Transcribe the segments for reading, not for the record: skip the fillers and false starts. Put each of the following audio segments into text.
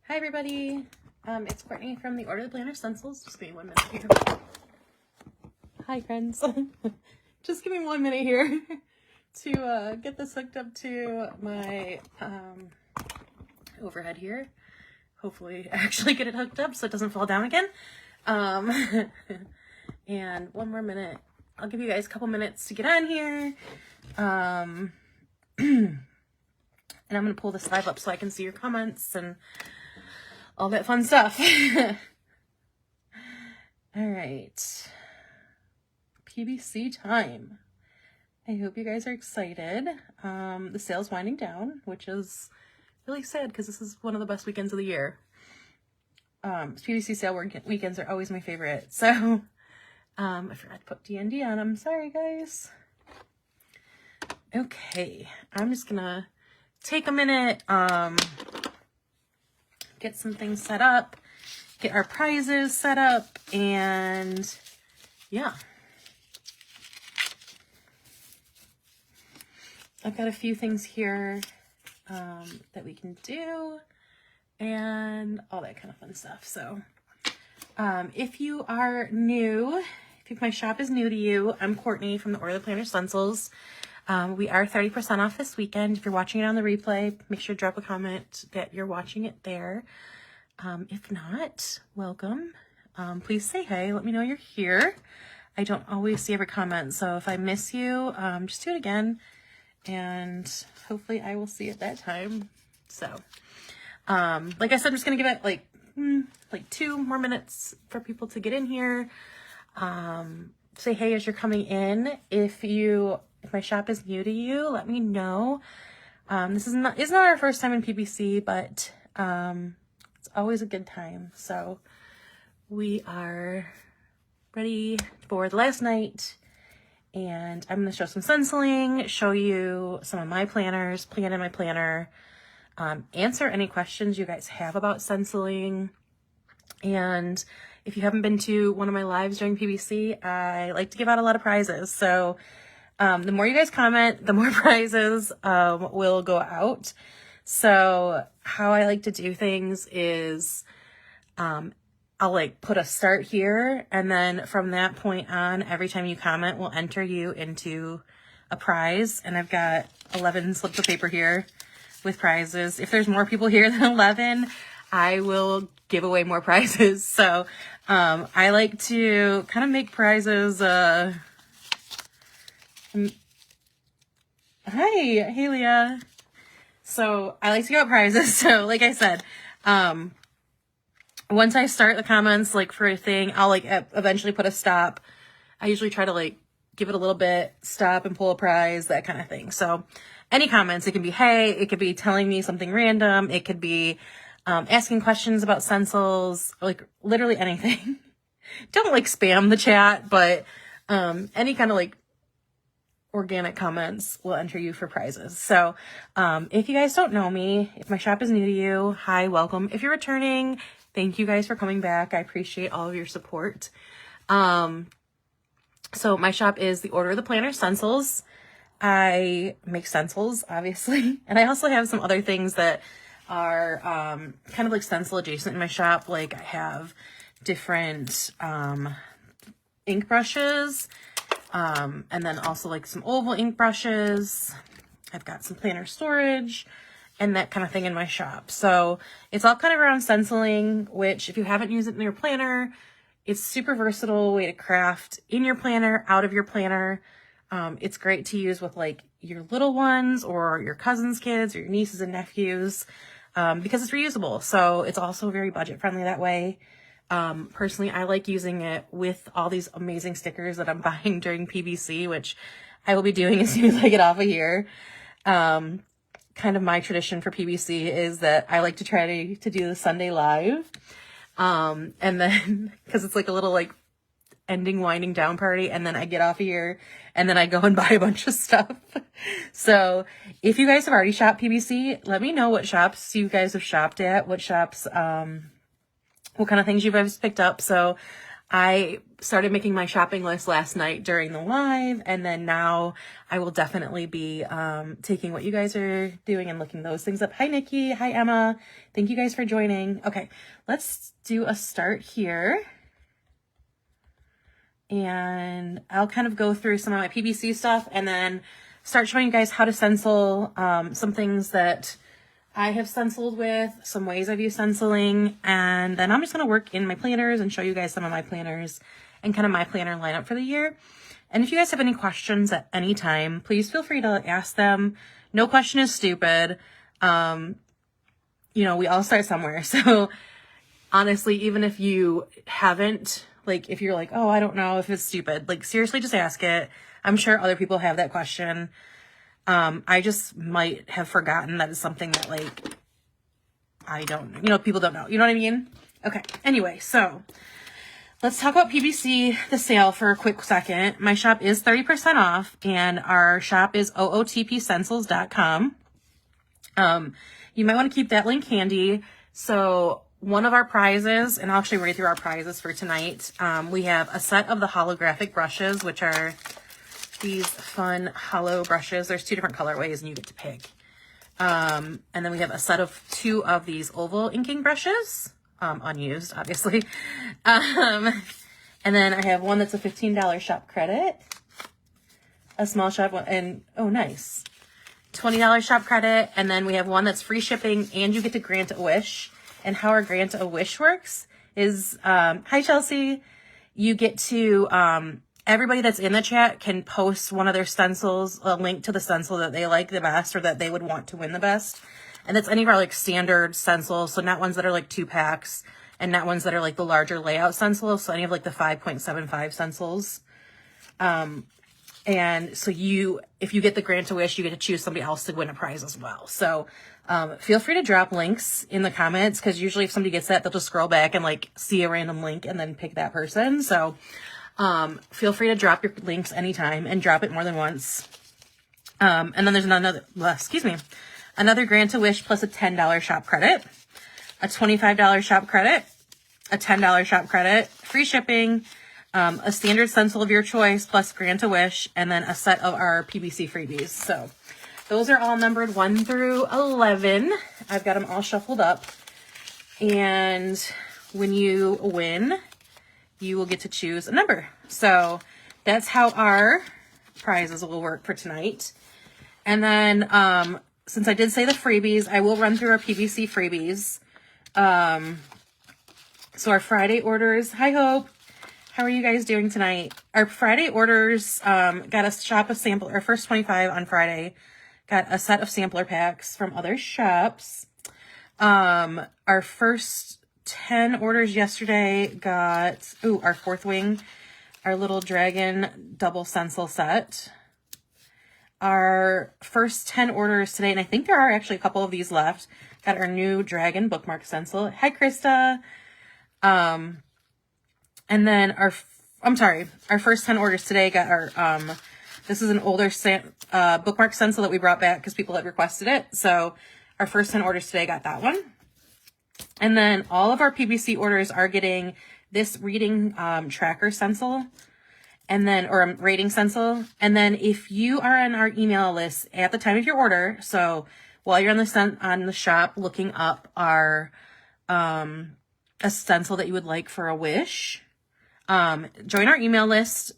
Hi everybody, it's Courtney from the Order of the Planner Stencils. Just give me 1 minute here. Hi friends. Just give me 1 minute here to get this hooked up to my overhead here. Hopefully actually get it hooked up so it doesn't fall down again. And 1 more minute. I'll give you guys a couple minutes to get on here. And I'm going to pull this live up so I can see your comments and all that fun stuff. All right. PBC time. I hope you guys are excited. The sale's winding down, which is really sad because this is one of the best weekends of the year. PBC sale weekends are always my favorite. So, I forgot to put DND on them. Sorry, guys. Okay. I'm just gonna take a minute, get some things set up, get our prizes set up, and yeah. I've got a few things here that we can do and all that kind of fun stuff. So if you are new, if my shop is new to you, I'm Courtney from the Order of the Planner Stencils. We are 30% off this weekend. If you're watching it on the replay, make sure to drop a comment that you're watching it there. If not, welcome. Please say hey. Let me know you're here. I don't always see every comment, so if I miss you, just do it again, and hopefully I will see it that time. So, like I said, I'm just gonna give it like 2 more minutes for people to get in here. Say hey as you're coming in. If my shop is new to you, let me know. This is not our first time in PBC, but it's always a good time. So we are ready for the last night, and I'm going to show some stenciling, show you some of my planners, plan in my planner, answer any questions you guys have about stenciling. And if you haven't been to one of my lives during PBC, I like to give out a lot of prizes. So the more you guys comment, the more prizes will go out. So how I like to do things is I'll like put a start here, and then from that point on, every time you comment, we'll enter you into a prize. And I've got 11 slips of paper here with prizes. If there's more people here than 11, I will give away more prizes. So I like to kind of make prizes Hi, Leah. So I like to give out prizes. So like I said, once I start the comments, like for a thing, I'll like eventually put a stop. I usually try to like give it a little bit, stop and pull a prize, that kind of thing. So any comments, it can be hey, it could be telling me something random, it could be asking questions about stencils, like literally anything. Don't like spam the chat, but any kind of like organic comments will enter you for prizes. So if you guys don't know me, if my shop is new to you, hi, welcome. If you're returning, thank you guys for coming back. I appreciate all of your support. So my shop is the Order of the Planner Stencils. I make stencils, obviously, and I also have some other things that are kind of like stencil adjacent in my shop. Like I have different ink brushes, and then also like some oval ink brushes. I've got some planner storage and that kind of thing in my shop. So it's all kind of around stenciling, which if you haven't used it in your planner, it's super versatile way to craft in your planner, out of your planner. It's great to use with like your little ones or your cousins' kids or your nieces and nephews, because it's reusable. So it's also very budget friendly that way. Personally, I like using it with all these amazing stickers that I'm buying during PBC, which I will be doing as soon as I get off of here. Kind of my tradition for PBC is that I like to try to do the Sunday live. And then, cause it's like a little like ending winding down party, and then I get off of here and then I go and buy a bunch of stuff. So if you guys have already shopped PBC, let me know what shops you guys have shopped at, what shops, what kind of things you guys picked up. So I started making my shopping list last night during the live, and then now I will definitely be taking what you guys are doing and looking those things up. Hi, Nikki. Hi, Emma. Thank you guys for joining. Okay, let's do a start here. And I'll kind of go through some of my PBC stuff and then start showing you guys how to stencil, some things that I have stenciled with, some ways I've used stenciling, and then I'm just going to work in my planners and show you guys some of my planners and kind of my planner lineup for the year. And if you guys have any questions at any time, please feel free to ask them. No question is stupid. You know, we all start somewhere. So honestly, even if you haven't, like, if you're like, oh, I don't know if it's stupid, like, seriously, just ask it. I'm sure other people have that question. I just might have forgotten that it's something that, like, I don't, you know, people don't know. You know what I mean? Okay. Anyway, so let's talk about PBC, the sale, for a quick second. My shop is 30% off, and our shop is ootpstencils.com. You might want to keep that link handy. So one of our prizes, and I'll actually read through our prizes for tonight. We have a set of the holographic brushes, which are these fun hollow brushes. There's 2 different colorways and you get to pick. And then we have a set of 2 of these oval inking brushes, unused, obviously. And then I have one that's a $15 shop credit, a small shop one, and oh, nice, $20 shop credit. And then we have one that's free shipping and you get to grant a wish. And how our grant a wish works is, hi, Chelsea, you get to, everybody that's in the chat can post one of their stencils, a link to the stencil that they like the best or that they would want to win the best. And that's any of our like standard stencils. So not ones that are like 2 packs and not ones that are like the larger layout stencils. So any of like the 5.75 stencils. And so if you get the grant a wish, you get to choose somebody else to win a prize as well. So, feel free to drop links in the comments, because usually if somebody gets that, they'll just scroll back and like see a random link and then pick that person. So, feel free to drop your links anytime and drop it more than once. And then there's another grant a wish plus a $10 shop credit, a $25 shop credit, a $10 shop credit, free shipping, a standard stencil of your choice plus grant a wish, and then a set of our PBC freebies. So those are all numbered 1 through 11. I've got them all shuffled up. And when you win, you will get to choose a number. So that's how our prizes will work for tonight. And then, since I did say the freebies, I will run through our PBC freebies. So our Friday orders, hi Hope, how are you guys doing tonight? Our Friday orders, got a shop of sample, our first 25 on Friday, got a set of sampler packs from other shops. Our first 10 orders yesterday got, our 4th wing, our little dragon double stencil set. Our first 10 orders today, and I think there are actually a couple of these left, got our new dragon bookmark stencil. Hi, Krista. And then our first 10 orders today got our, this is an older bookmark stencil that we brought back because people had requested it. So our first 10 orders today got that one. And then all of our PBC orders are getting this reading tracker stencil, and then, or rating stencil. And then if you are on our email list at the time of your order, so while you're on the shop looking up our a stencil that you would like for a wish, join our email list.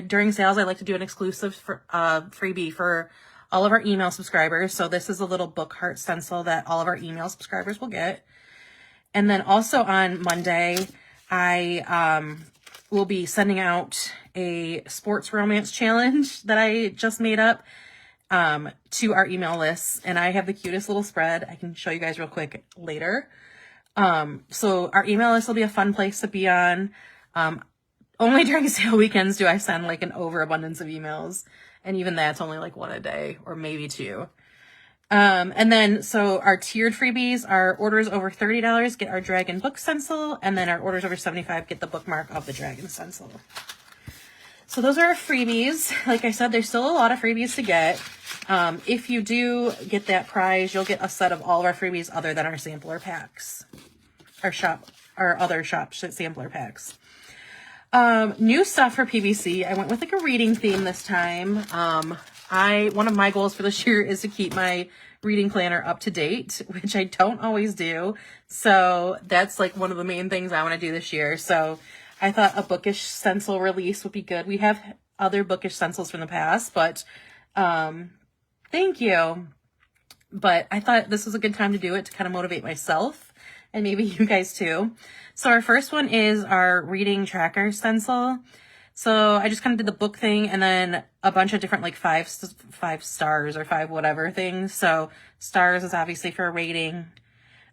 During sales, I like to do an exclusive freebie for all of our email subscribers. So this is a little book heart stencil that all of our email subscribers will get. And then also on Monday, I will be sending out a sports romance challenge that I just made up to our email lists. And I have the cutest little spread. I can show you guys real quick later. So our email list will be a fun place to be on. Only during sale weekends do I send like an overabundance of emails. And even that's only like 1 a day or maybe 2. And then, so our tiered freebies, our orders over $30 get our dragon book stencil. And then our orders over $75 get the bookmark of the dragon stencil. So those are our freebies. Like I said, there's still a lot of freebies to get. If you do get that prize, you'll get a set of all of our freebies other than our sampler packs. Our other shop sampler packs. New stuff for PBC. I went with like a reading theme this time. One of my goals for this year is to keep my reading planner up to date, which I don't always do. So that's like one of the main things I want to do this year. So I thought a Bookish stencil release would be good. We have other Bookish stencils from the past, but thank you. But I thought this was a good time to do it to kind of motivate myself and maybe you guys too. So our first one is our reading tracker stencil. So I just kind of did the book thing and then a bunch of different like five stars or five whatever things. So stars is obviously for rating.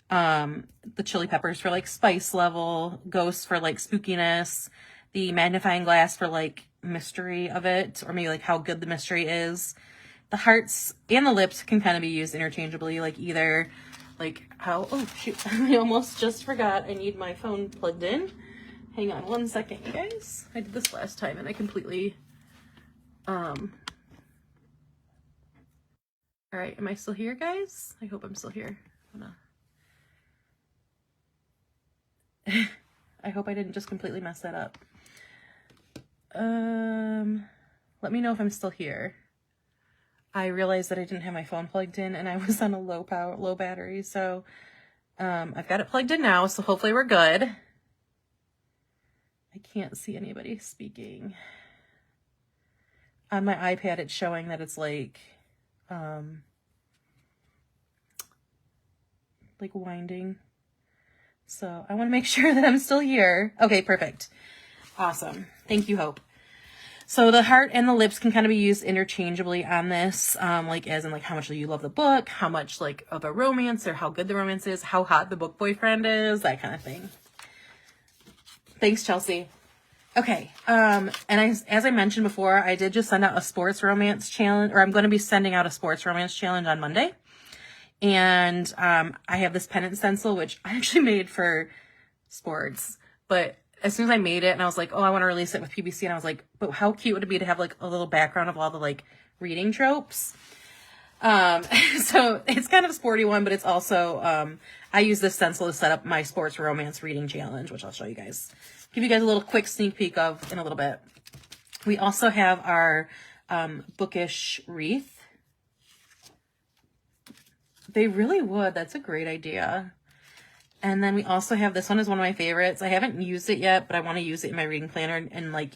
The chili peppers for like spice level, ghosts for like spookiness, the magnifying glass for like mystery of it, or maybe like how good the mystery is. The hearts and the lips can kind of be used interchangeably, like either like how, oh shoot, I almost just forgot I need my phone plugged in. Hang on one second, you guys. I did this last time and I completely, all right, am I still here, guys? I hope I'm still here. I hope I didn't just completely mess that up. Let me know if I'm still here. I realized that I didn't have my phone plugged in and I was on a low battery. So, I've got it plugged in now. So hopefully we're good. I can't see anybody speaking. On my iPad, it's showing that it's like winding. So I want to make sure that I'm still here. Okay, perfect. Awesome. Thank you, Hope. So the heart and the lips can kind of be used interchangeably on this, like as in like how much you love the book, how much like of a romance or how good the romance is, how hot the book boyfriend is, that kind of thing. Thanks, Chelsea. Okay, and as I mentioned before, I did just send out a sports romance challenge, or I'm going to be sending out a sports romance challenge on Monday. And I have this pennant stencil, which I actually made for sports, but as soon as I made it and I was like, oh, I want to release it with PBC. And I was like, but how cute would it be to have like a little background of all the like reading tropes? So it's kind of a sporty one, but it's also, I use this stencil to set up my sports romance reading challenge, which I'll show you guys, give you guys a little quick sneak peek of in a little bit. We also have our, Bookish wreath. They really would. That's a great idea. And then we also have, this one is one of my favorites. I haven't used it yet, but I want to use it in my reading planner and like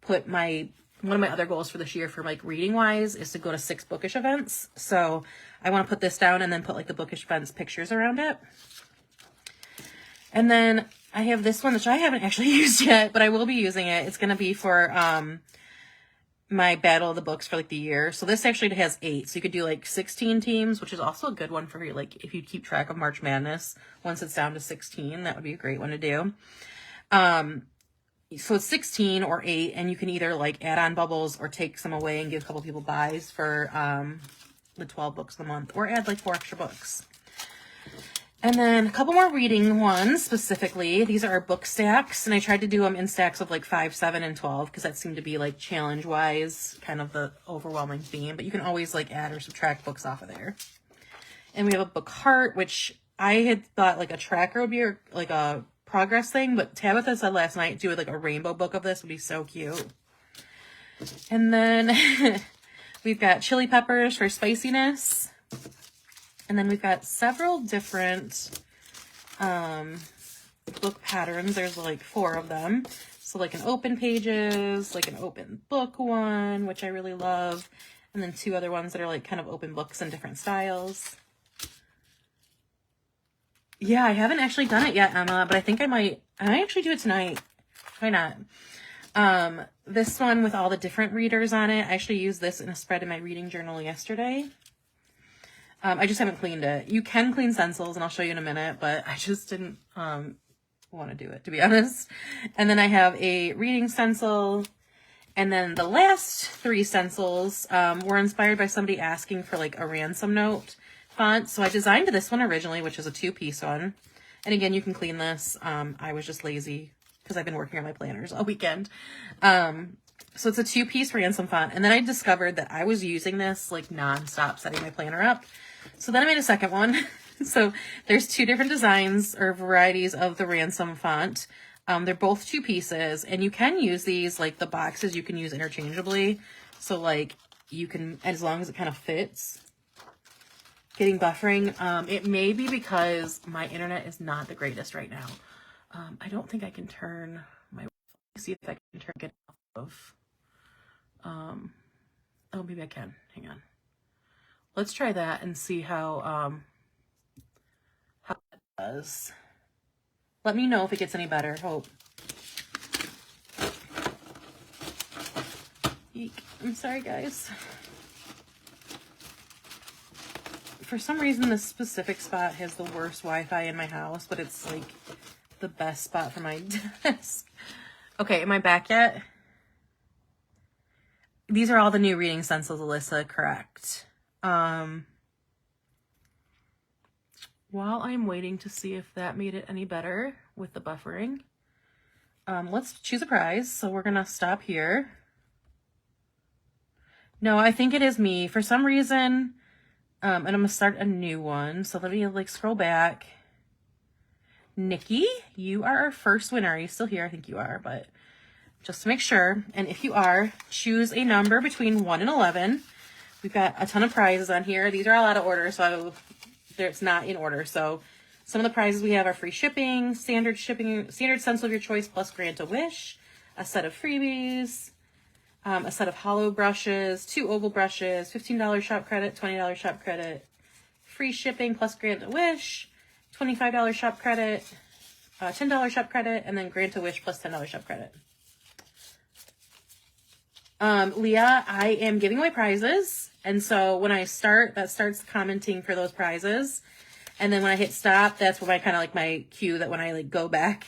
put one of my other goals for this year for like reading wise is to go to 6 Bookish events. So I want to put this down and then put like the Bookish events pictures around it. And then I have this one, which I haven't actually used yet, but I will be using it. It's going to be for, my battle of the books for like the year. So this actually has 8. So you could do like 16 teams, which is also a good one for like if you keep track of March Madness. Once it's down to 16, that would be a great one to do. So it's 16 or 8, and you can either like add on bubbles or take some away and give a couple people buys for the 12 books a month, or add like 4 extra books. And then a couple more reading ones specifically. These are our book stacks, and I tried to do them in stacks of like 5, 7, and 12 because that seemed to be like challenge-wise kind of the overwhelming theme. But you can always like add or subtract books off of there. And we have a book heart, which I had thought like a tracker would be or like a progress thing, but Tabitha said last night do like a rainbow book of this would be so cute. And then we've got chili peppers for spiciness. And then we've got several different book patterns. There's like 4 of them. So like an open pages, like an open book one, which I really love. And then 2 other ones that are like kind of open books in different styles. Yeah, I haven't actually done it yet, Emma, but I think I might actually do it tonight. Why not? This one with all the different readers on it, I actually used this in a spread in my reading journal yesterday. I just haven't cleaned it. You can clean stencils, and I'll show you in a minute, but I just didn't want to do it, to be honest. And then I have a reading stencil. And then the last 3 stencils were inspired by somebody asking for like a ransom note font. So I designed this one originally, which is a 2-piece one. And again, you can clean this. I was just lazy because I've been working on my planners all weekend. So it's a 2-piece ransom font. And then I discovered that I was using this like nonstop setting my planner up. So then I made a second one. So there's 2 different designs or varieties of the ransom font. They're both 2 pieces, and you can use these, like the boxes, you can use interchangeably. So like you can, as long as it kind of fits. Getting buffering. It may be because my internet is not the greatest right now. I don't think I can turn my, see if I can turn it off of, oh, maybe I can. Hang on. Let's try that and see how it does. Let me know if it gets any better. Hope. Eek. I'm sorry, guys. For some reason, this specific spot has the worst Wi-Fi in my house, but it's like the best spot for my desk. Okay, am I back yet? These are all the new reading stencils, Alyssa, correct. While I'm waiting to see if that made it any better with the buffering, let's choose a prize. So we're gonna stop here. No, I think it is me. For some reason, and I'm gonna start a new one. So let me like scroll back. Nikki, you are our first winner. Are you still here? I think you are, but just to make sure. And if you are, choose a number between 1 and 11. We've got a ton of prizes on here. These are all out of order, so it's not in order. So some of the prizes we have are free shipping, standard stencil of your choice plus grant a wish, a set of freebies, a set of hollow brushes, 2 oval brushes, $15 shop credit, $20 shop credit, free shipping plus grant a wish, $25 shop credit, $10 shop credit, and then grant a wish plus $10 shop credit. Leah, I am giving away prizes. And so when I start, that starts commenting for those prizes. And then when I hit stop, that's when I kind of like my cue that when I like go back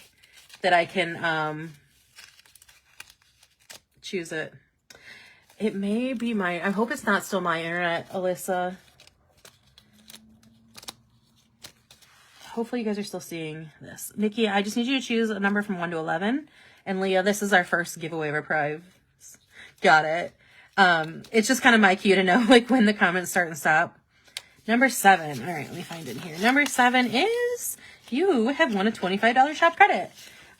that I can, choose it. It may be I hope it's not still my internet, Alyssa. Hopefully you guys are still seeing this. Nikki, I just need you to choose a number from 1 to 11. And Leah, this is our first giveaway of our prize. Got it. It's just kind of my cue to know like when the comments start and stop. Number 7. All right, let me find it here. Number 7 is you have won a $25 shop credit.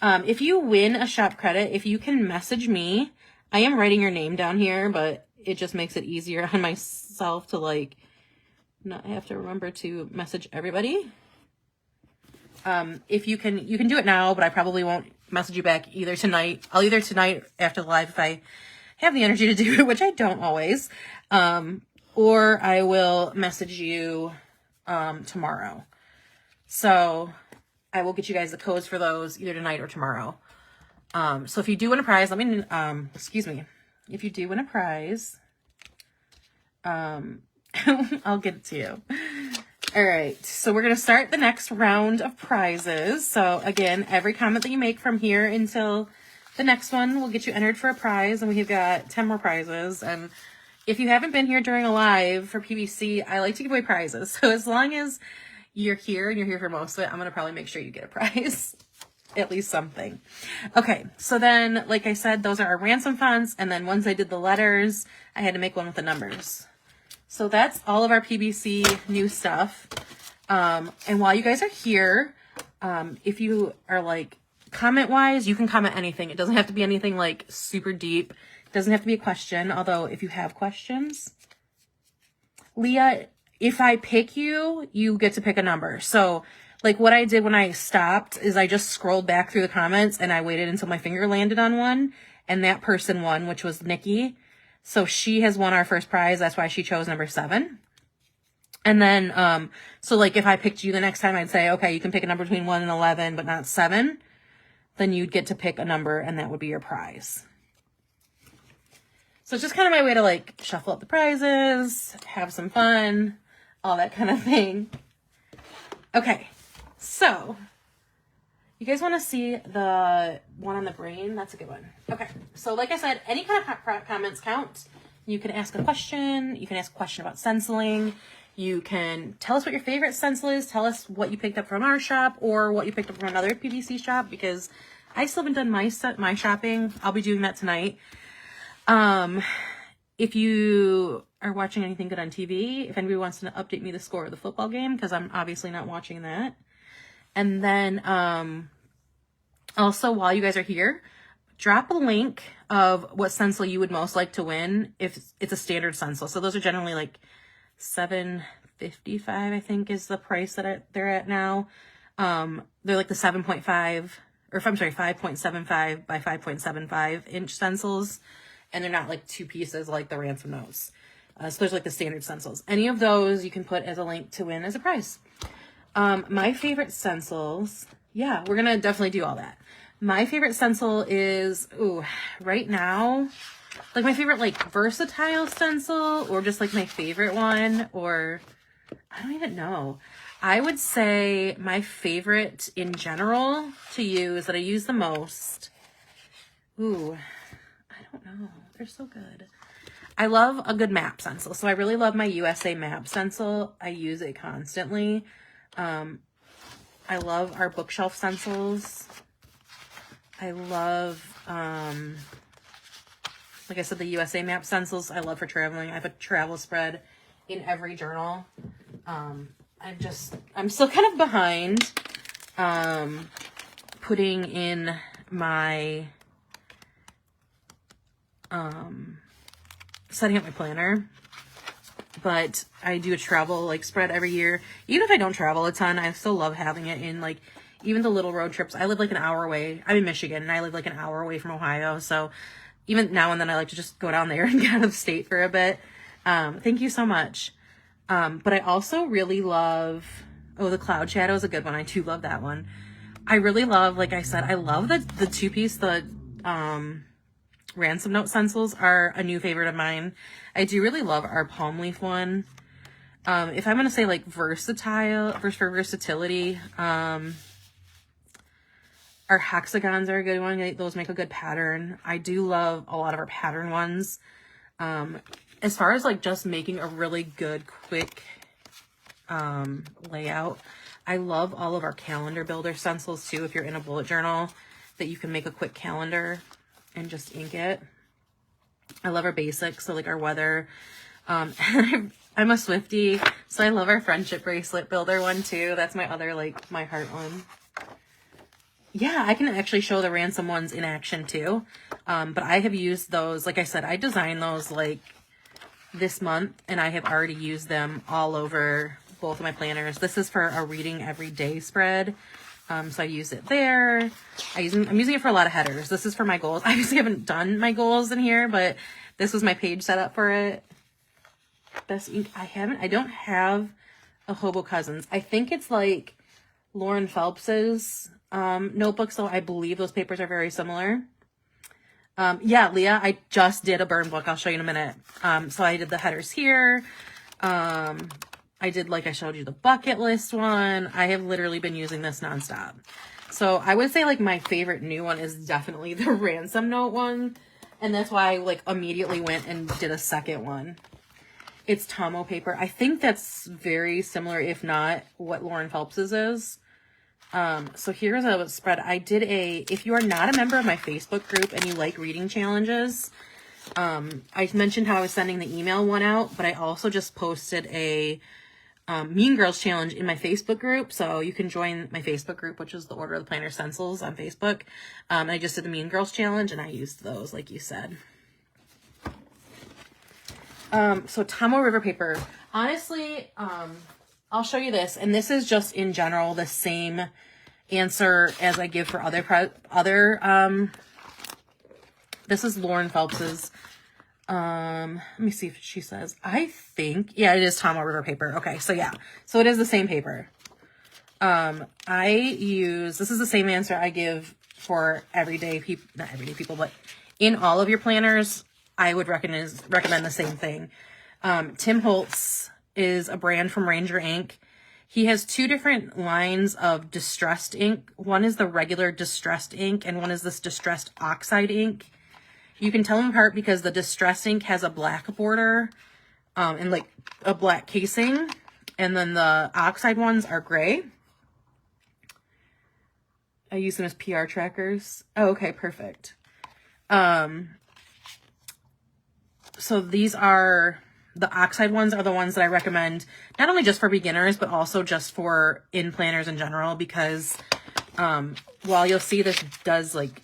If you win a shop credit, if you can message me, I am writing your name down here, but it just makes it easier on myself to like not have to remember to message everybody. If you can do it now, but I probably won't message you back either tonight. I'll either tonight after the live if I have the energy to do it, which I don't always, or I will message you tomorrow. So I will get you guys the codes for those either tonight or tomorrow. So if you do win a prize, let me, excuse me, if you do win a prize, I'll get it to you. All right, so we're going to start the next round of prizes. So again, every comment that you make from here until the next one will get you entered for a prize, and we've got 10 more prizes. And if you haven't been here during a live for PBC, I like to give away prizes. So as long as you're here and you're here for most of it, I'm going to probably make sure you get a prize. At least something. Okay, so then, like I said, those are our ransom funds. And then once I did the letters, I had to make one with the numbers. So that's all of our PBC new stuff. And while you guys are here, if you are like, comment-wise, you can comment anything. It doesn't have to be anything like super deep. It doesn't have to be a question, although if you have questions. Leah, if I pick you, you get to pick a number. So like what I did when I stopped is I just scrolled back through the comments and I waited until my finger landed on one, and that person won, which was Nikki. So she has won our first prize. That's why she chose number 7. And then, so like if I picked you the next time, I'd say, okay, you can pick a number between 1 and 11, but not 7. Then you'd get to pick a number and that would be your prize. So it's just kind of my way to like shuffle up the prizes, have some fun, all that kind of thing. Okay, so you guys want to see the one on the brain? That's a good one. Okay, so like I said, any kind of comments count. You can ask a question. You can ask a question about stenciling. You can tell us what your favorite stencil is. Tell us what you picked up from our shop or what you picked up from another PBC shop, because I still haven't done my shopping. I'll be doing that tonight. If you are watching anything good on TV, if anybody wants to update me the score of the football game, because I'm obviously not watching that. And then Also, while you guys are here, drop a link of what stencil you would most like to win if it's a standard stencil. So those are generally like $7.55, I think is the price that they're at now. They're like the 7.5, or I'm sorry, 5.75 by 5.75 inch stencils. And they're not like two pieces like the ransom notes. So there's like the standard stencils. Any of those you can put as a link to win as a prize. My favorite stencils, yeah, we're gonna definitely do all that. My favorite stencil is, right now, like my favorite like versatile stencil, or just like my favorite one, or I don't even know. I would say my favorite in general to use, that I use the most. I don't know. They're so good. I love a good map stencil. So I really love my USA map stencil. I use it constantly. I love our bookshelf stencils. I love, like I said, the USA map stencils I love for traveling. I have a travel spread in every journal. I'm still kind of behind, putting in my, setting up my planner, but I do a travel like spread every year. Even if I don't travel a ton, I still love having it in like, even the little road trips. I live like an hour away. I'm in Michigan and I live like an hour away from Ohio. So even now and then I like to just go down there and get out of state for a bit. Thank you so much. But I also really love, the cloud shadow is a good one. I do love that one. I really love, like I said, I love the two-piece, the ransom note stencils are a new favorite of mine. I do really love our palm leaf one. If I'm going to say like versatile, for versatility, our hexagons are a good one. Those make a good pattern. I do love a lot of our pattern ones. As far as like just making a really good, quick layout, I love all of our calendar builder stencils too. If you're in a bullet journal, that you can make a quick calendar and just ink it. I love our basics, so like our weather. I'm a Swiftie, so I love our friendship bracelet builder one too. That's my other, like, my heart one. Yeah, I can actually show the ransom ones in action too. But I have used those, like I said, I designed those like this month, and I have already used them all over both of my planners. This is for a reading every day spread. So I use it there. I'm using it for a lot of headers. This is for my goals. I obviously haven't done my goals in here, but this was my page set up for it. Best ink. I don't have a Hobo Cousins. I think it's like Lauren Phelps's notebook, so I believe those papers are very similar. Yeah, Leah, I just did a burn book. I'll show you in a minute. So I did the headers here. I did, like I showed you, the bucket list one. I have literally been using this nonstop. So I would say like my favorite new one is definitely the ransom note one. And that's why I like immediately went and did a second one. It's Tomo paper. I think that's very similar, if not what Lauren Phelps's is. So here's a spread. I did if you are not a member of my Facebook group and you like reading challenges, I mentioned how I was sending the email one out, but I also just posted a Mean Girls challenge in my Facebook group. So you can join my Facebook group, which is the Order of the Planner Stencils on Facebook. And I just did the Mean Girls challenge and I used those, like you said. So Tomo River paper, honestly, I'll show you this. And this is just in general, the same answer as I give for this is Lauren Phelps's. Let me see if she says, I think, yeah, it is Tomo River paper. Okay. So yeah, so it is the same paper. This is the same answer I give for everyday people, not everyday people, but in all of your planners, I would recommend the same thing. Tim Holtz is a brand from Ranger Ink. He has two different lines of distressed ink. One is the regular distressed ink, and one is this distressed oxide ink. You can tell them apart because the distressed ink has a black border and like a black casing, and then the oxide ones are gray. I use them as PR trackers. Oh, okay, perfect. So these are, the oxide ones are the ones that I recommend, not only just for beginners, but also just for in planners in general, because While you'll see this does like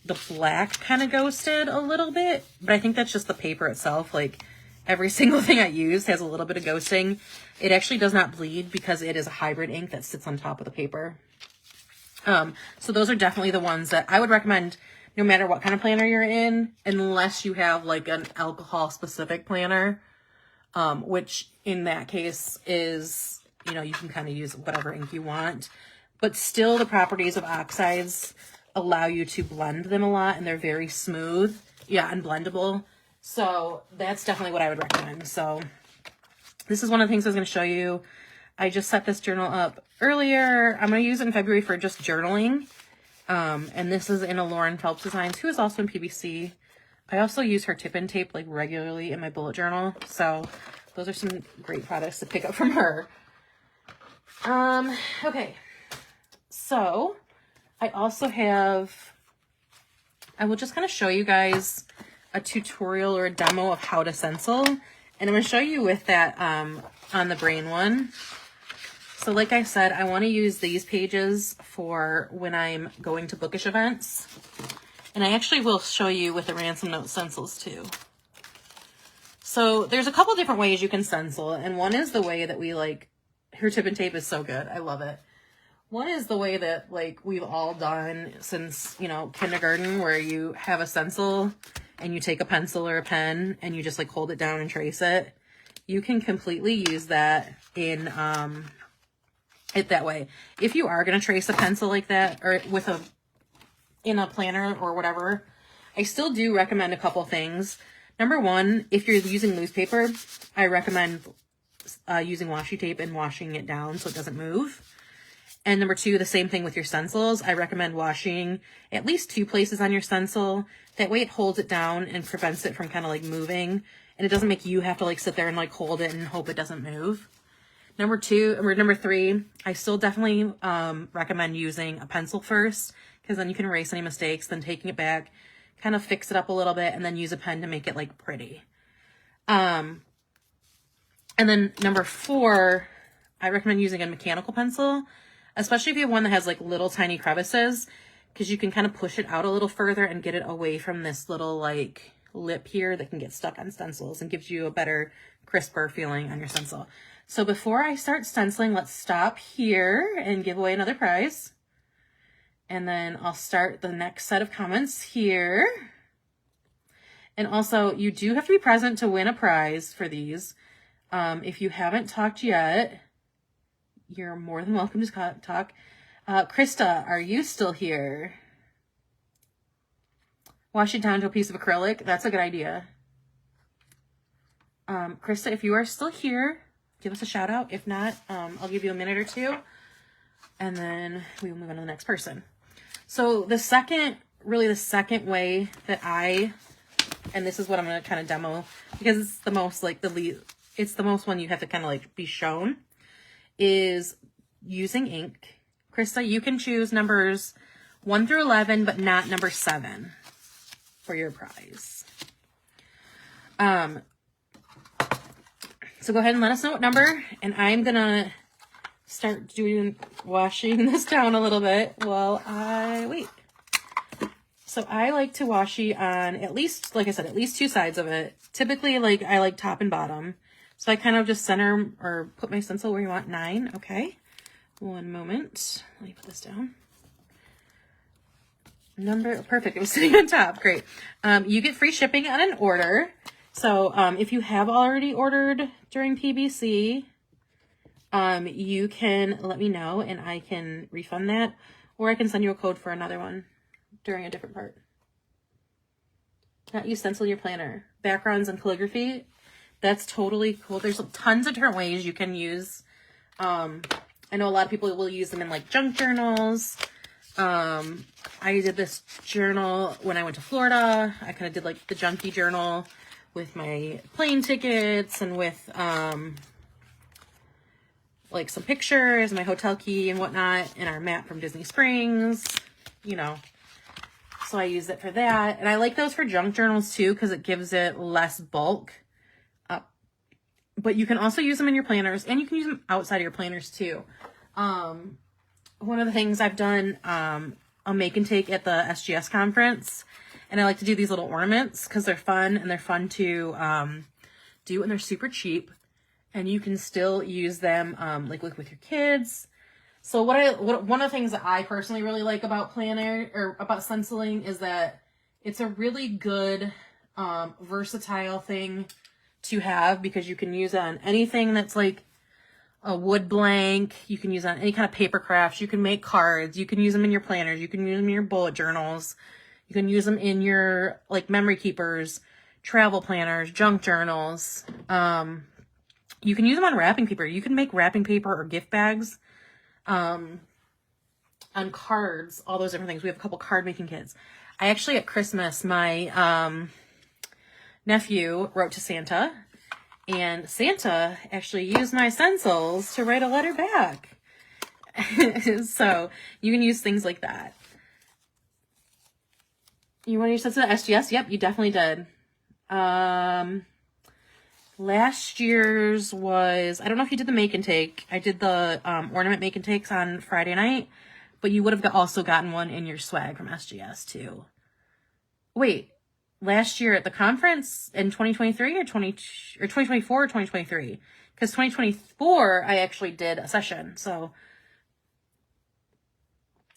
the black kind of ghosted a little bit, but I think that's just the paper itself. Like every single thing I use has a little bit of ghosting. It actually does not bleed because it is a hybrid ink that sits on top of the paper. So those are definitely the ones that I would recommend no matter what kind of planner you're in, unless you have like an alcohol specific planner, which in that case is, you know, you can kind of use whatever ink you want, but still the properties of oxides allow you to blend them a lot and they're very smooth. Yeah, and blendable. So that's definitely what I would recommend. So this is one of the things I was going to show you. I just set this journal up earlier. I'm going to use it in February for just journaling. And this is in a Lauren Phelps Designs, who is also in PBC. I also use her tip and tape like regularly in my bullet journal. So those are some great products to pick up from her. Okay. So I also have, I will just kind of show you guys a tutorial or a demo of how to stencil. And I'm going to show you with that, on the brain one. So like I said, I want to use these pages for when I'm going to Bookish events. And I actually will show you with the ransom note stencils too. So there's a couple different ways you can stencil. And one is the way that we like, her tip and tape is so good. I love it. One is the way that like we've all done since, you know, kindergarten, where you have a stencil and you take a pencil or a pen and you just like hold it down and trace it. You can completely use that in, it that way. If you are going to trace a pencil like that or with in a planner or whatever, I still do recommend a couple things. Number one, if you're using loose paper, I recommend using washi tape and washing it down so it doesn't move. And number two, the same thing with your stencils. I recommend washing at least 2 places on your stencil. That way it holds it down and prevents it from kind of like moving. And it doesn't make you have to like sit there and like hold it and hope it doesn't move. Number three, I still definitely recommend using a pencil first, because then you can erase any mistakes, then taking it back, kind of fix it up a little bit, and then use a pen to make it like pretty. And then number 4, I recommend using a mechanical pencil, especially if you have one that has like little tiny crevices, because you can kind of push it out a little further and get it away from this little like lip here that can get stuck on stencils and gives you a better, crisper feeling on your stencil. So before I start stenciling, let's stop here and give away another prize. And then I'll start the next set of comments here. And also, you do have to be present to win a prize for these. If you haven't talked yet, you're more than welcome to talk. Krista, are you still here? Wash it down to a piece of acrylic. That's a good idea. Krista, if you are still here, give us a shout out. If not, I'll give you a minute or two and then we will move on to the next person. So the second way that and this is what I'm going to kind of demo because it's the most like it's the most one you have to kind of like be shown, is using ink. Krista, you can choose numbers 1 through 11, but not number 7 for your prize. So go ahead and let us know what number, and I'm gonna start washing this down a little bit while I wait. So I like to washi on at least, like I said, at least 2 sides of it. Typically, like I like top and bottom. So I kind of just center or put my stencil where you want 9. Okay. One moment. Let me put this down. Perfect. It was sitting on top. Great. You get free shipping on an order. So if you have already ordered during PBC, you can let me know and I can refund that, or I can send you a code for another one during a different part. Not use stencil your planner. Backgrounds and calligraphy. That's totally cool. There's tons of different ways you can use. I know a lot of people will use them in like junk journals. I did this journal when I went to Florida. I kind of did like the junky journal with my plane tickets and with like some pictures, my hotel key and whatnot, and our map from Disney Springs, you know. So I use it for that. And I like those for junk journals too, because it gives it less bulk. But you can also use them in your planners, and you can use them outside of your planners too. one of the things I've done a make and take at the SGS conference, and I like to do these little ornaments because they're fun, and they're fun to do, and they're super cheap, and you can still use them like with your kids. So one of the things that I personally really like about planner or about stenciling is that it's a really good versatile thing to have, because you can use it on anything that's like a wood blank. You can use it on any kind of paper crafts. You can make cards. You can use them in your planners. You can use them in your bullet journals. You can use them in your like memory keepers, travel planners, junk journals. You can use them on wrapping paper. You can make wrapping paper or gift bags on cards, all those different things. We have a couple card making kits. I actually, at Christmas, my nephew wrote to Santa, and Santa actually used my stencils to write a letter back. So you can use things like that. You want to use stencil at SGS? Yep, you definitely did. Last year's was, I don't know if you did the make and take. I did the ornament make and takes on Friday night, but you would have also gotten one in your swag from SGS too. Wait, last year at the conference in 2023 or 2024 or 2023? Because 2024 I actually did a session. So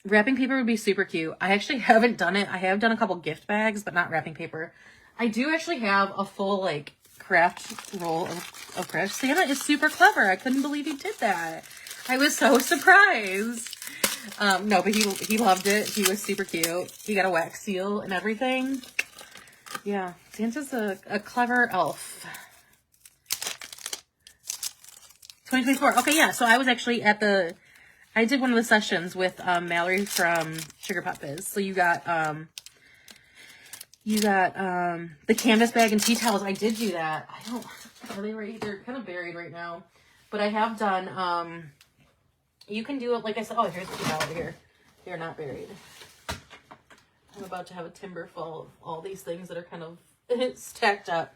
wrapping paper would be super cute. I actually haven't done it. I have done a couple gift bags, but not wrapping paper. I do actually have a full like craft roll of craft. Santa is super clever. I couldn't believe he did that. I was so surprised. No, but he loved it. He was super cute. He got a wax seal and everything. Yeah, Santa's a clever elf. 2024. Okay, yeah. So I was actually at I did one of the sessions with Mallory from Sugar Pop Biz. So you got the canvas bag and tea towels. I did do that. Are they ready? They're kind of buried right now. But I have done, you can do it, like I said, oh, here's the tea towel here. They're not buried. I'm about to have a timber full of all these things that are kind of stacked up.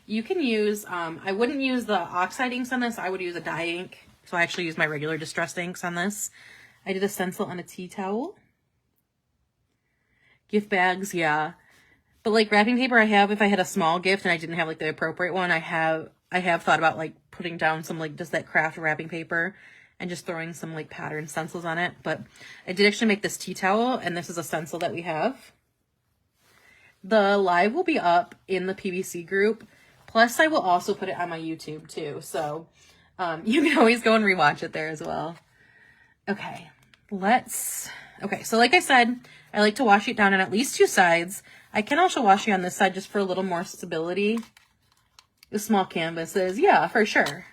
You can use, I wouldn't use the oxide inks on this. I would use a dye ink. So I actually use my regular distressed inks on this. I did a stencil on a tea towel. Gift bags, yeah. But like wrapping paper, if I had a small gift and I didn't have like the appropriate one, I have thought about like putting down some like just that craft wrapping paper and just throwing some like pattern stencils on it. But I did actually make this tea towel, and this is a stencil that we have. The live will be up in the PBC group. Plus I will also put it on my YouTube too. So you can always go and rewatch it there as well. Okay, so like I said, I like to wash it down on at least two sides. I can also wash it on this side just for a little more stability. The small canvases, yeah, for sure.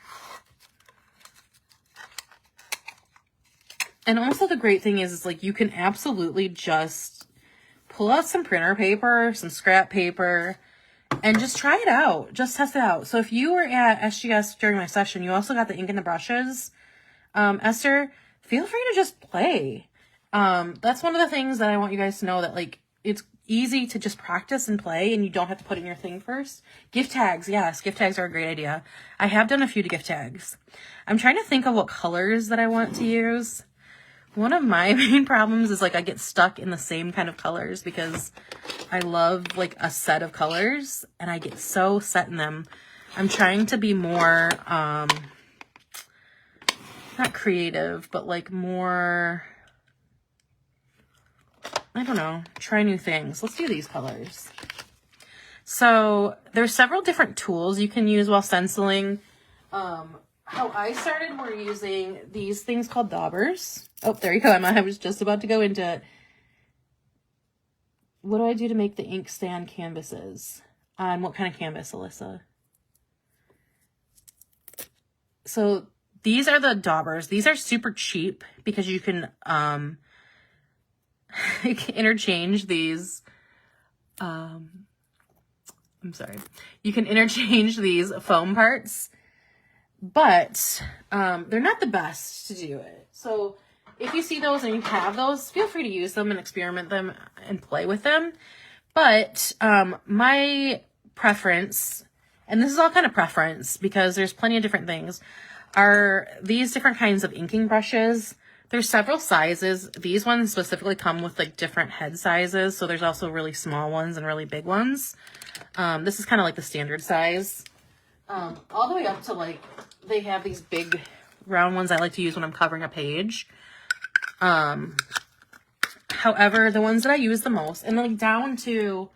And also the great thing is like you can absolutely just pull out some printer paper, some scrap paper, and just try it out. Just test it out. So if you were at SGS during my session, you also got the ink and the brushes. Esther, feel free to just play. That's one of the things that I want you guys to know, that like it's easy to just practice and play, and you don't have to put in your thing first. Gift tags, yes, gift tags are a great idea. I have done a few gift tags. I'm trying to think of what colors that I want to use. One of my main problems is like I get stuck in the same kind of colors because I love like a set of colors and I get so set in them. I'm trying to be more, not creative, but like more, I don't know, try new things. Let's do these colors. So there's several different tools you can use while stenciling. How I started, we're using these things called daubers. Oh, there you go, Emma. I was just about to go into it. What do I do to make the ink stand canvases? On what kind of canvas, Alyssa? So these are the daubers. These are super cheap because you can interchange these. I'm sorry. You can interchange these foam parts, but they're not the best to do it. So if you see those and you have those, feel free to use them and experiment them and play with them. But my preference, and this is all kind of preference because there's plenty of different things, are these different kinds of inking brushes. There's several sizes. These ones specifically come with like different head sizes. So there's also really small ones and really big ones. This is kind of like the standard size. All the way up to like, they have these big round ones I like to use when I'm covering a page. However, the ones that I use the most, and like down to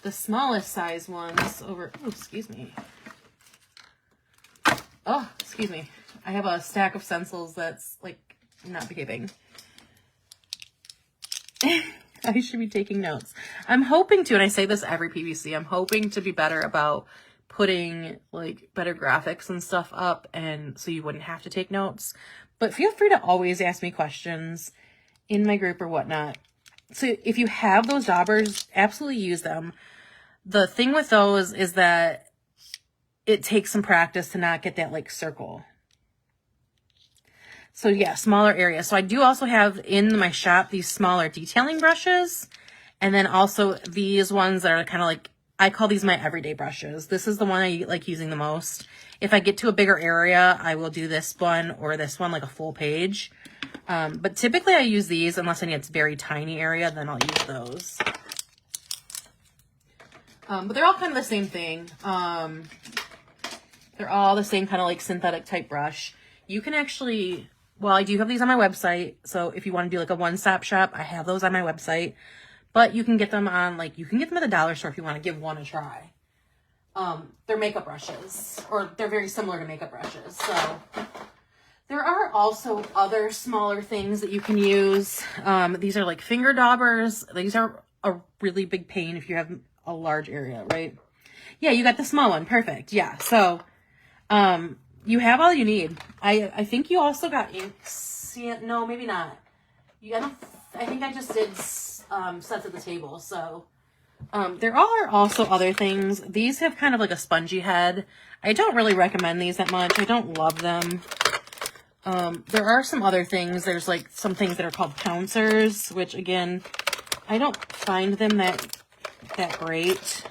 the smallest size ones over, oh, excuse me. Oh, excuse me. I have a stack of stencils that's like not behaving. I should be taking notes. I'm hoping to, and I say this every PBC, I'm hoping to be better about putting like better graphics and stuff up, and so you wouldn't have to take notes. But feel free to always ask me questions in my group or whatnot. So if you have those daubers, absolutely use them. The thing with those is that it takes some practice to not get that like circle. So yeah, smaller areas. So I do also have in my shop these smaller detailing brushes, and then also these ones that are kind of like, I call these my everyday brushes. This is the one I like using the most. If I get to a bigger area, I will do this one or this one, like a full page. But typically I use these unless I need a very tiny area, then I'll use those. But they're all kind of the same thing. They're all the same kind of like synthetic type brush. You can actually, well, I do have these on my website. So if you want to do like a one-stop shop, I have those on my website. But you can get them on, like, you can get them at the dollar store if you want to give one a try. They're makeup brushes, or they're very similar to makeup brushes. So there are also other smaller things that you can use. These are like finger daubers. These are a really big pain if you have a large area, right? Yeah, you got the small one. Perfect. Yeah. So you have all you need. I think you also got inks. No, maybe not. I think I just did sets at the table. So there are also other things. These have kind of like a spongy head. I don't really recommend these that much. I don't love them. There are some other things. There's like some things that are called pouncers, which again, I don't find them that great.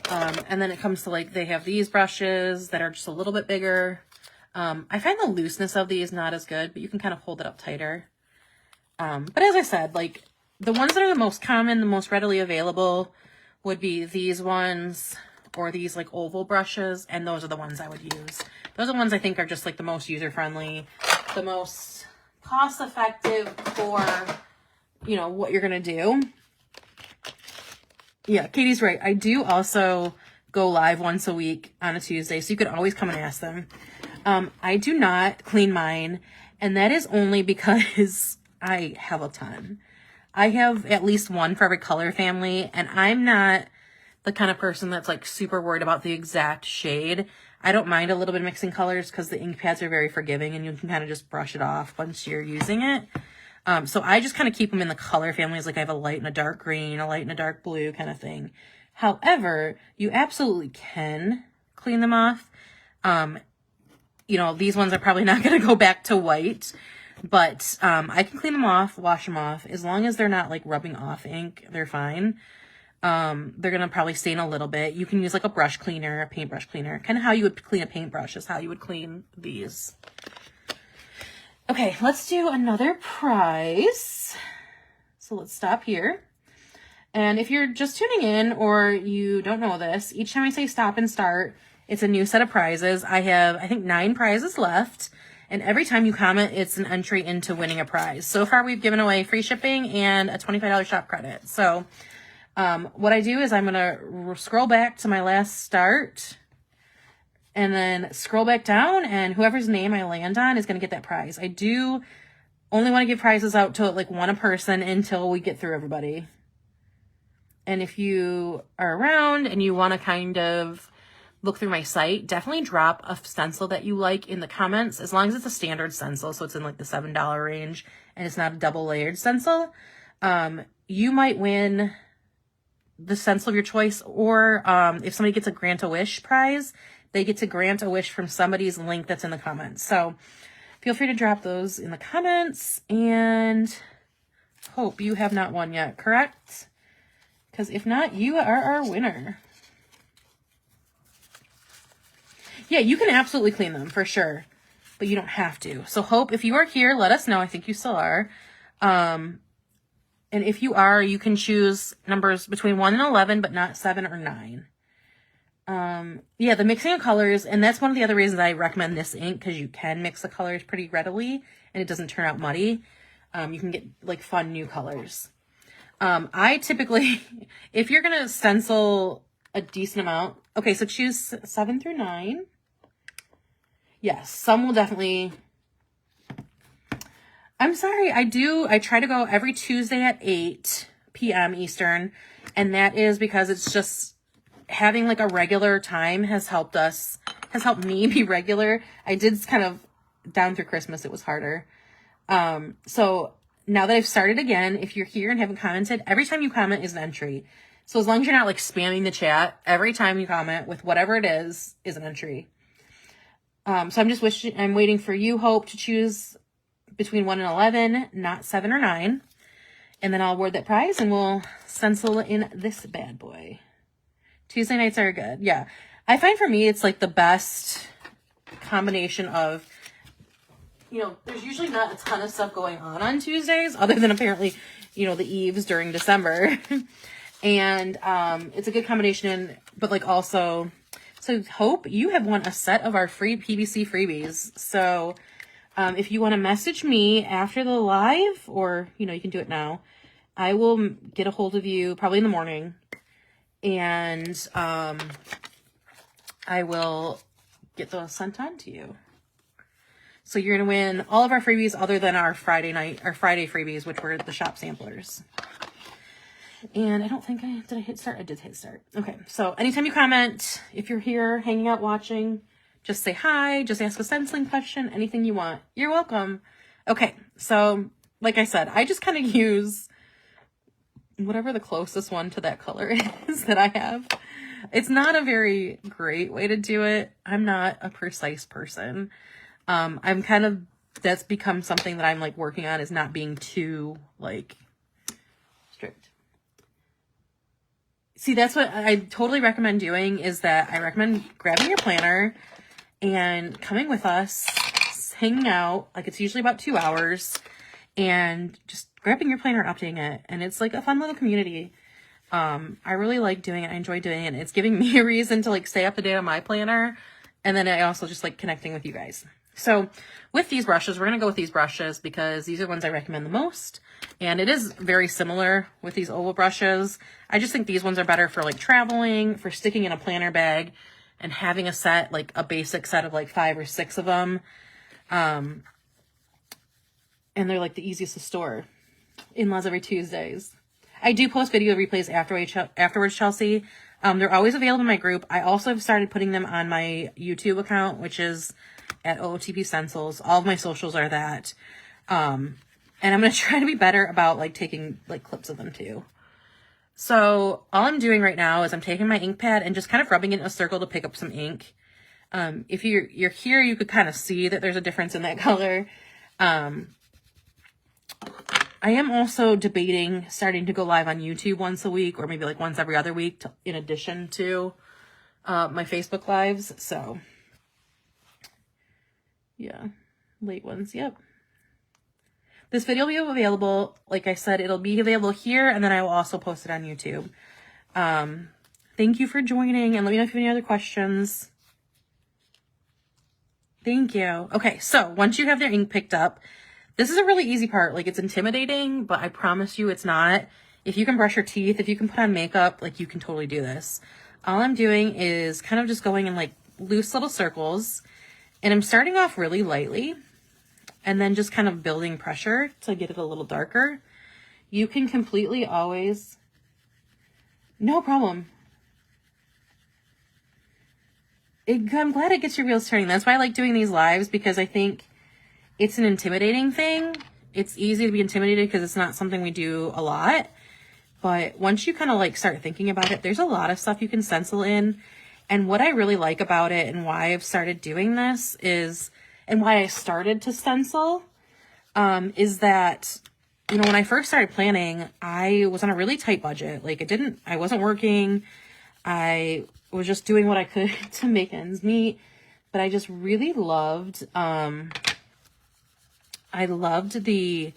And then it comes to like, they have these brushes that are just a little bit bigger. I find the looseness of these not as good, but you can kind of hold it up tighter. But as I said, like the ones that are the most common, the most readily available would be these ones or these like oval brushes. And those are the ones I would use. Those are the ones I think are just like the most user-friendly, the most cost-effective for, you know, what you're going to do. Yeah, Katie's right. I do also go live once a week on a Tuesday, so you could always come and ask them. I do not clean mine, and that is only because I have a ton. I have at least one for every color family, and I'm not the kind of person that's like super worried about the exact shade. I don't mind a little bit of mixing colors because the ink pads are very forgiving and you can kind of just brush it off once you're using it. So I just kind of keep them in the color families. Like I have a light and a dark green, a light and a dark blue kind of thing. However, you absolutely can clean them off. You know, these ones are probably not going to go back to white, but I can clean them off, wash them off. As long as they're not like rubbing off ink, they're fine. They're going to probably stain a little bit. You can use like a brush cleaner, a paintbrush cleaner. Kind of how you would clean a paintbrush is how you would clean these. Okay, let's do another prize. So let's stop here. And if you're just tuning in or you don't know this, each time I say stop and start, it's a new set of prizes. I have, I think, 9 prizes left. And every time you comment, it's an entry into winning a prize. So far, we've given away free shipping and a $25 shop credit. So what I do is I'm going to scroll back to my last start and then scroll back down, and whoever's name I land on is going to get that prize. I do only want to give prizes out to like one a person until we get through everybody. And if you are around and you want to kind of look through my site, definitely drop a stencil that you like in the comments, as long as it's a standard stencil, so it's in like the $7 range and it's not a double layered stencil. You might win the stencil of your choice, or if somebody gets a Grant a Wish prize, they get to grant a wish from somebody's link that's in the comments. So feel free to drop those in the comments, and hope you have not won yet, correct? Because if not, you are our winner. Yeah, you can absolutely clean them for sure. but you don't have to. So Hope, if you are here, let us know. I think you still are. And if you are, you can choose numbers between 1 and 11, but not 7 or 9. Yeah, the mixing of colors, and that's one of the other reasons I recommend this ink, because you can mix the colors pretty readily, and it doesn't turn out muddy. You can get like fun new colors. I typically, if you're going to stencil a decent amount, okay, so choose 7 through 9. Yes, some will definitely, I'm sorry, I try to go every Tuesday at 8 p.m. Eastern, and that is because it's just, having like a regular time has helped me be regular. I did kind of, down through Christmas, it was harder. So now that I've started again, if you're here and haven't commented, every time you comment is an entry. So as long as you're not like spamming the chat, every time you comment with whatever it is an entry. So I'm waiting for you, Hope, to choose between 1 and 11, not 7 or 9. And then I'll award that prize and we'll stencil in this bad boy. Tuesday nights are good. Yeah. I find for me, it's like the best combination of, you know, there's usually not a ton of stuff going on Tuesdays, other than apparently, you know, the eves during December. And it's a good combination, but like also, so Hope, you have won a set of our free PBC freebies. So if you want to message me after the live, or, you know, you can do it now, I will get a hold of you probably in the morning. And I will get those sent on to you. So you're going to win all of our freebies other than our Friday freebies, which were the shop samplers. And I don't think did I hit start? I did hit start. Okay. So anytime you comment, if you're here hanging out watching, just say hi, just ask a stenciling question, anything you want. You're welcome. Okay. So like I said, I just kind of use whatever the closest one to that color is that I have. It's not a very great way to do it. I'm not a precise person. I'm kind of, that's become something that I'm like working on, is not being too like strict. See, that's what I totally recommend doing, is that I recommend grabbing your planner and coming with us, hanging out. Like, it's usually about 2 hours, and just grabbing your planner and updating it. And it's like a fun little community. I really like doing it. I enjoy doing it. It's giving me a reason to like stay up to date on my planner. And then I also just like connecting with you guys. So with these brushes, we're going to go with these brushes because these are the ones I recommend the most. And it is very similar with these oval brushes. I just think these ones are better for like traveling, for sticking in a planner bag, and having a set, like a basic set of like 5 or 6 of them. And they're like the easiest to store. In-laws every Tuesdays. I do post video replays afterwards, Chelsea. They're always available in my group. I also have started putting them on my YouTube account, which is at OOTP Stencils. All of my socials are that. And I'm going to try to be better about like taking like clips of them too. So all I'm doing right now is I'm taking my ink pad and just kind of rubbing it in a circle to pick up some ink. If you're here, you could kind of see that there's a difference in that color. I am also debating starting to go live on YouTube once a week, or maybe like once every other week, in addition to my Facebook lives. So yeah, late ones. Yep. This video will be available, like I said, it'll be available here, and then I will also post it on YouTube. Thank you for joining, and let me know if you have any other questions. Thank you. Okay, so once you have their ink picked up, this is a really easy part. Like, it's intimidating, but I promise you it's not. If you can brush your teeth, if you can put on makeup, like, you can totally do this. All I'm doing is kind of just going in like loose little circles, and I'm starting off really lightly and then just kind of building pressure to get it a little darker. You can completely always, no problem. I'm glad it gets your wheels turning. That's why I like doing these lives, because I think it's an intimidating thing. It's easy to be intimidated because it's not something we do a lot. But once you kind of like start thinking about it, there's a lot of stuff you can stencil in. And what I really like about it, and why I've started doing this is, and why I started to stencil, is that, you know, when I first started planning, I was on a really tight budget. Like, I wasn't working. I was just doing what I could to make ends meet. but I just really loved, I loved the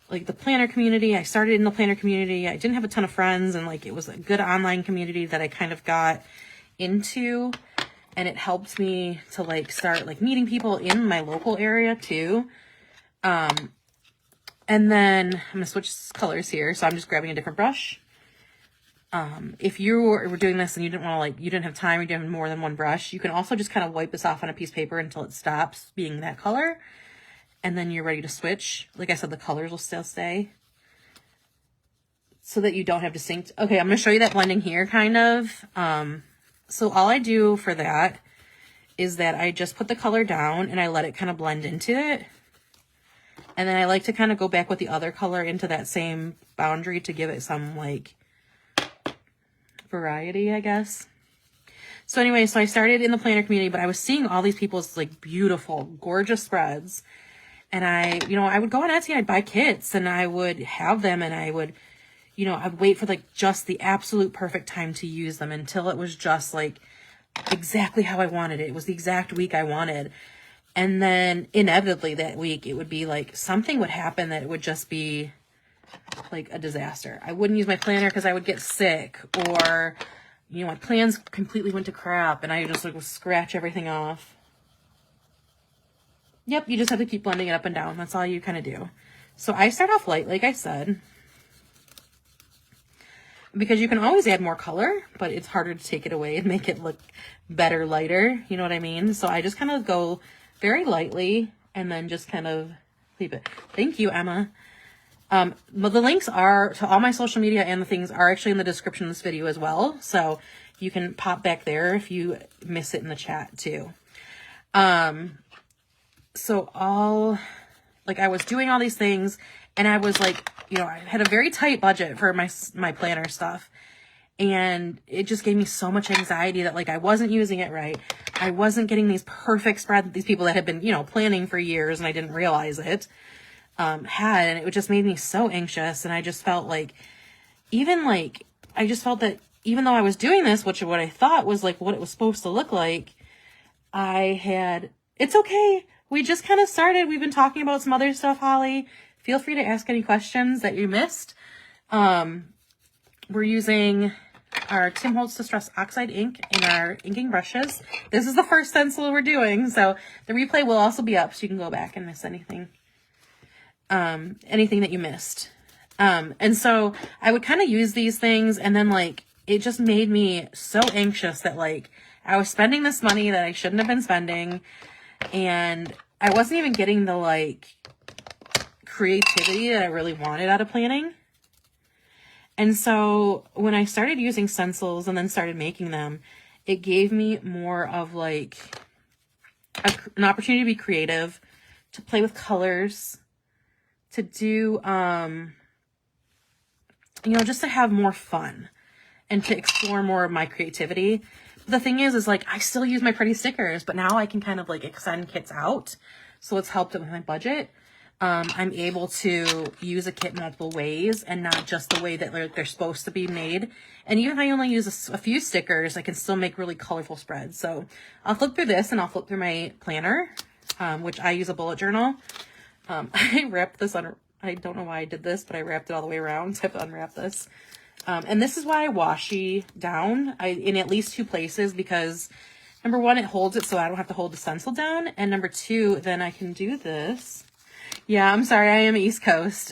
planner community. I started in the planner community. I didn't have a ton of friends, and like, it was a good online community that I kind of got into, and it helped me to like start like meeting people in my local area too. And then I'm gonna switch colors here. So I'm just grabbing a different brush. If you were doing this and you didn't want to like, you didn't have time, you didn't have more than one brush, you can also just kind of wipe this off on a piece of paper until it stops being that color. And then you're ready to switch. Like I said, the colors will still stay so that you don't have distinct. Okay, I'm going to show you that blending here kind of. So all I do for that is that I just put the color down and I let it kind of blend into it. And then I like to kind of go back with the other color into that same boundary to give it some like variety, I guess. So anyway, so I started in the planner community, but I was seeing all these people's like beautiful, gorgeous spreads. And I would go on Etsy and I'd buy kits and I would have them, and I would, I'd wait for like just the absolute perfect time to use them until it was just like exactly how I wanted it. It was the exact week I wanted. And then inevitably that week, it would be like something would happen that it would just be like a disaster. I wouldn't use my planner because I would get sick, or, my plans completely went to crap and I just like would scratch everything off. Yep, you just have to keep blending it up and down. That's all you kind of do. So I start off light, like I said, because you can always add more color, but it's harder to take it away and make it look better, lighter. You know what I mean? So I just kind of go very lightly and then just kind of leave it. Thank you, Emma. But the links are to all my social media and the things are actually in the description of this video as well. So you can pop back there if you miss it in the chat too. So I was doing all these things and I was like, I had a very tight budget for my planner stuff. And it just gave me so much anxiety that like, I wasn't using it right. I wasn't getting these perfect spreads that these people that had been, planning for years and I didn't realize it, had. And it just made me so anxious. And I just felt like, I just felt that even though I was doing this, which is what I thought was like what it was supposed to look like, it's okay. We just kind of started. We've been talking about some other stuff, Holly. Feel free to ask any questions that you missed. We're using our Tim Holtz Distress Oxide ink in our inking brushes. This is the first stencil we're doing, so the replay will also be up so you can go back and miss anything. Anything that you missed. And so I would kind of use these things, and then like it just made me so anxious that like I was spending this money that I shouldn't have been spending, and I wasn't even getting the like creativity that I really wanted out of planning. And so when I started using stencils and then started making them, it gave me more of like an opportunity to be creative, to play with colors, to do, just to have more fun and to explore more of my creativity. But the thing is like, I still use my pretty stickers, but now I can kind of like extend kits out. So it's helped with my budget. I'm able to use a kit multiple ways and not just the way that they're supposed to be made. And even if I only use a few stickers, I can still make really colorful spreads. So I'll flip through this and I'll flip through my planner, which I use a bullet journal. I wrapped this on, I don't know why I did this, but I wrapped it all the way around. So I have to unwrap this. And this is why I washi down in at least two places, because number one, it holds it so I don't have to hold the stencil down. And number two, then I can do this. Yeah, I'm sorry, I am East Coast.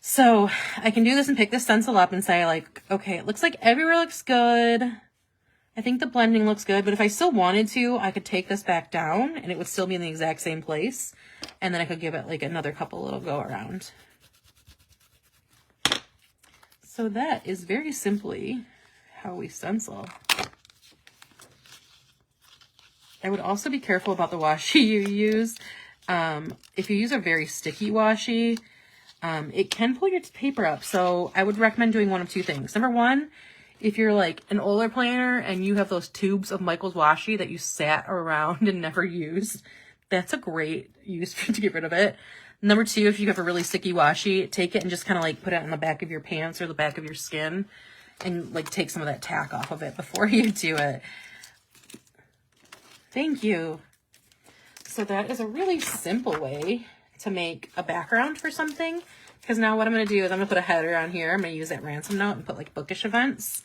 So I can do this and pick the stencil up and say like, okay, it looks like everywhere looks good. I think the blending looks good, but if I still wanted to, I could take this back down and it would still be in the exact same place. And then I could give it like another couple little go around. So that is very simply how we stencil. I would also be careful about the washi you use. If you use a very sticky washi, it can pull your paper up. So I would recommend doing one of two things. Number one, if you're like an older planner and you have those tubes of Michael's washi that you sat around and never used, that's a great use to get rid of it. Number two, if you have a really sticky washi, take it and just kind of like put it on the back of your pants or the back of your skin and like take some of that tack off of it before you do it. Thank you. So that is a really simple way to make a background for something. Because now what I'm going to do is I'm going to put a header on here. I'm going to use that ransom note and put like Bookish events.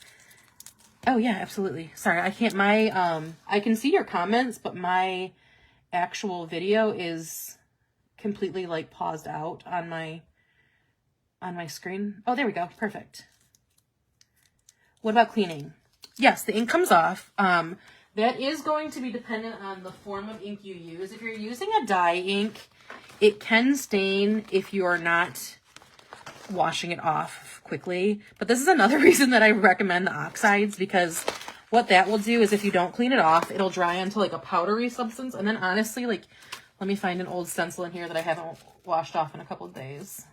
Oh yeah, absolutely. Sorry, I can't, I can see your comments, but my actual video is completely like paused out on my screen. Oh, there we go. Perfect. What about cleaning? Yes, the ink comes off. That is going to be dependent on the form of ink you use. If you're using a dye ink, it can stain if you're not washing it off quickly. But this is another reason that I recommend the oxides, because what that will do is if you don't clean it off, it'll dry into like a powdery substance. And then honestly, like, let me find an old stencil in here that I haven't washed off in a couple of days.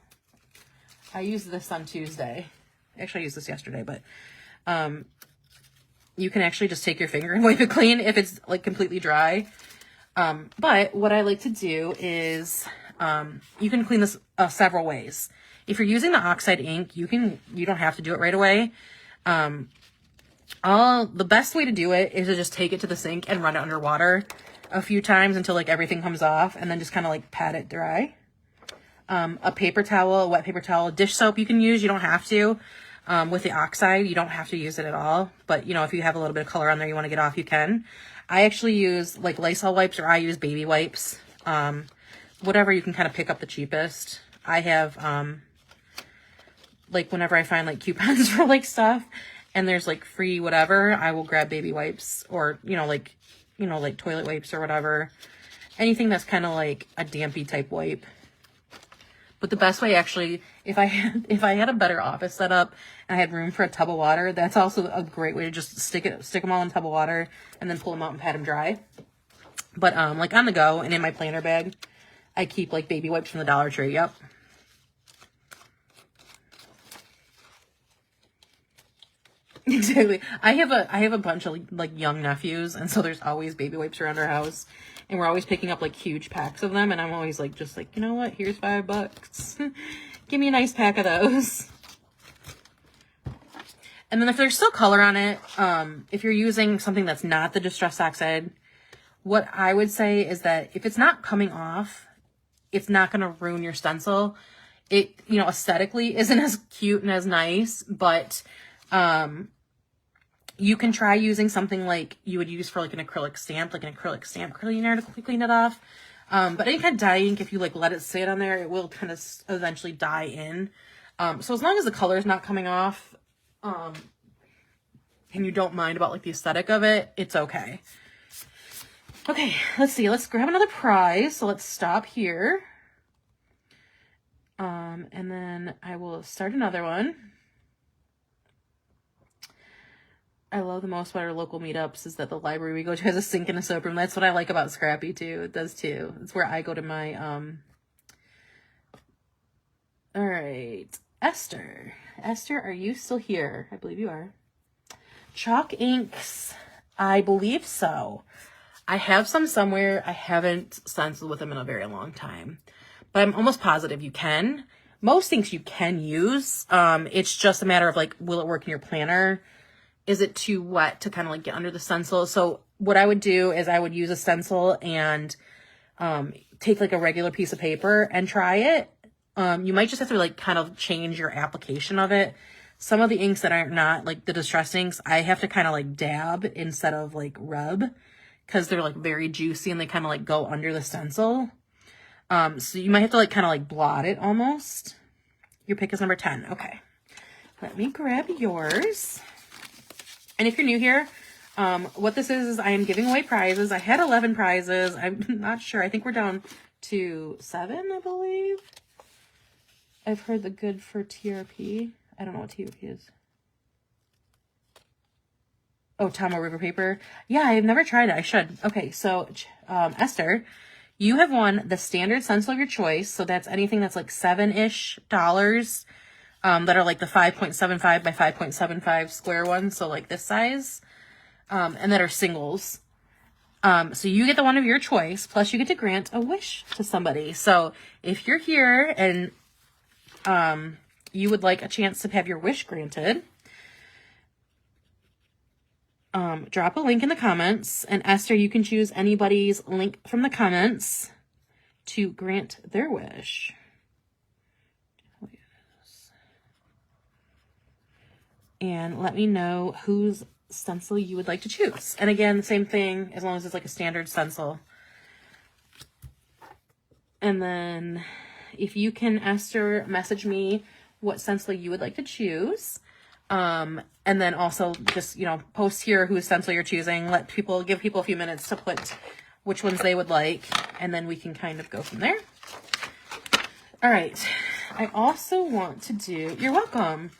I used this on Tuesday. Actually, I used this yesterday, but you can actually just take your finger and wipe it clean if it's like completely dry. But what I like to do is you can clean this several ways. If you're using the oxide ink, you don't have to do it right away. The best way to do it is to just take it to the sink and run it under water a few times until like everything comes off, and then just kind of like pat it dry. A paper towel, a wet paper towel, dish soap you can use. You don't have to. With the oxide, you don't have to use it at all. But, you know, if you have a little bit of color on there you want to get off, you can. I actually use, like, Lysol wipes, or I use baby wipes. Whatever you can kind of pick up the cheapest. I have, like, whenever I find, like, coupons for, like, stuff, and there's, like, free whatever, I will grab baby wipes. Or, like toilet wipes or whatever. Anything that's kind of, like, a dampy type wipe. But the best way, actually, if I had a better office setup and I had room for a tub of water, that's also a great way to just stick them all in a tub of water and then pull them out and pat them dry. But like on the go and in my planner bag, I keep like baby wipes from the Dollar Tree. Yep. Exactly. I have a bunch of like young nephews, and so there's always baby wipes around our house. And we're always picking up like huge packs of them. And I'm always like, just like, you know what? Here's $5. Give me a nice pack of those. And then if there's still color on it, if you're using something that's not the Distress Oxide, what I would say is that if it's not coming off, it's not going to ruin your stencil. It, aesthetically isn't as cute and as nice, but, you can try using something like you would use for like an acrylic stamp cleaner to clean it off. But any kind of dye ink, if you like let it sit on there, it will kind of eventually dye in. So as long as the color is not coming off, and you don't mind about like the aesthetic of it, it's okay. Okay, let's see. Let's grab another prize. So let's stop here. And then I will start another one. I love the most about our local meetups is that the library we go to has a sink and a soap room. That's what I like about Scrappy too. It does too. It's where I go to my, all right. Esther, are you still here? I believe you are. Chalk inks. I believe so. I have some somewhere. I haven't stenciled with them in a very long time, but I'm almost positive you can. Most things you can use. It's just a matter of like, will it work in your planner? Is it too wet to kind of like get under the stencil? So what I would do is I would use a stencil and take like a regular piece of paper and try it. You might just have to like kind of change your application of it. Some of the inks that are not like the Distress inks, I have to kind of like dab instead of like rub because they're like very juicy and they kind of like go under the stencil. So you might have to like kind of like blot it almost. Your pick is number 10. Okay. Let me grab yours. And if you're new here, what this is I am giving away prizes. I had 11 prizes. I'm not sure. I think we're down to 7, I believe. I've heard the good for TRP. I don't know what TRP is. Oh, Tomo River Paper. Yeah, I've never tried it. I should. Okay, so Esther, you have won the standard stencil of your choice. So that's anything that's like $7-ish. That are like the 5.75 by 5.75 square ones, so like this size, and that are singles. So you get the one of your choice, plus you get to grant a wish to somebody. So if you're here and you would like a chance to have your wish granted, drop a link in the comments, and Esther, you can choose anybody's link from the comments to grant their wish. And let me know whose stencil you would like to choose. And again, same thing, as long as it's like a standard stencil. And then if you can, Esther, message me what stencil you would like to choose. And then also just, you know, post here whose stencil you're choosing. Give people a few minutes to put which ones they would like, and then we can kind of go from there. All right. I also want to do, you're welcome.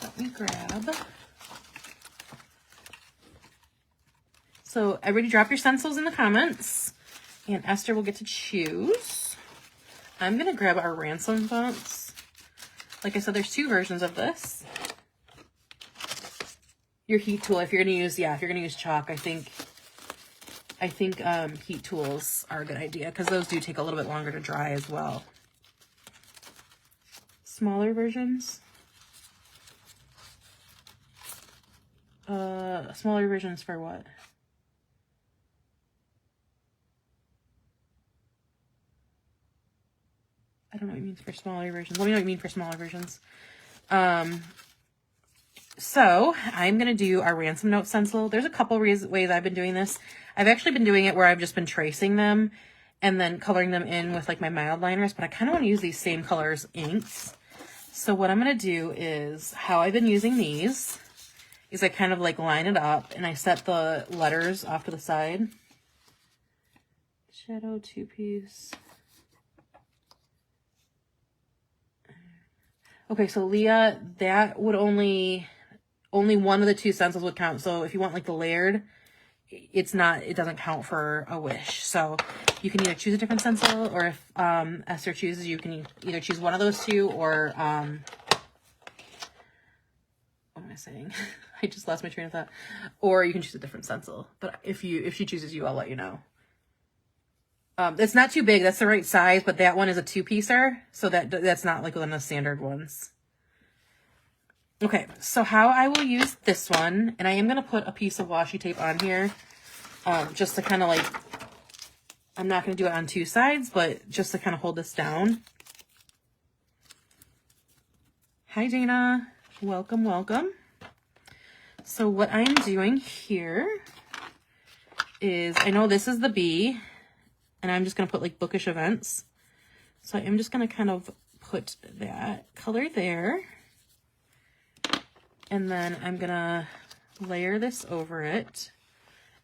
Let me grab. So everybody drop your stencils in the comments, and Esther will get to choose. I'm going to grab our ransom fonts. Like I said, there's 2 versions of this. Your heat tool, if you're going to use, if you're going to use chalk, I think heat tools are a good idea, because those do take a little bit longer to dry as well. Smaller versions. Smaller versions for what? I don't know what it means for smaller versions. Let me know what you mean for smaller versions. So I'm going to do our ransom note stencil. There's a couple ways I've been doing this. I've actually been doing it where I've just been tracing them and then coloring them in with like my mild liners, but I kind of want to use these same colors inks. So what I'm going to do is, how I've been using these is I kind of like line it up and I set the letters off to the side. Shadow 2-piece. Okay, so Leah, that would only one of the 2 stencils would count. So if you want like the layered, it doesn't count for a wish. So you can either choose a different stencil, or if Esther chooses, you can either choose one of those 2, or what am I saying? I just lost my train of thought. Or you can choose a different stencil. But if she chooses you, I'll let you know. It's not too big. That's the right size, but that one is a 2-piecer, so that's not like one of the standard ones. Okay, so how I will use this one, and I am going to put a piece of washi tape on here, just to kind of like, I'm not going to do it on 2 sides, but just to kind of hold this down. Hi, Dana. Welcome, welcome. So what I'm doing here is, I know this is the B, and I'm just going to put like Bookish events. So I'm just going to kind of put that color there. And then I'm going to layer this over it.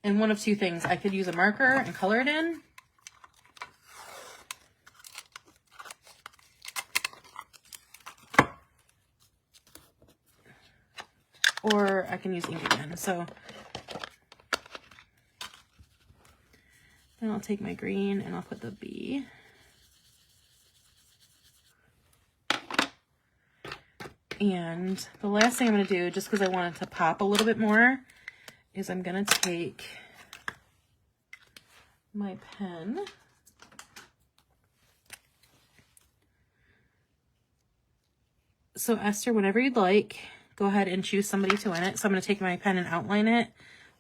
And one of 2 things, I could use a marker and color it in. Or I can use ink again. So then I'll take my green and I'll put the B. And the last thing I'm going to do, just because I want it to pop a little bit more, is I'm going to take my pen. So Esther, whenever you'd like, go ahead and choose somebody to win it. So I'm going to take my pen and outline it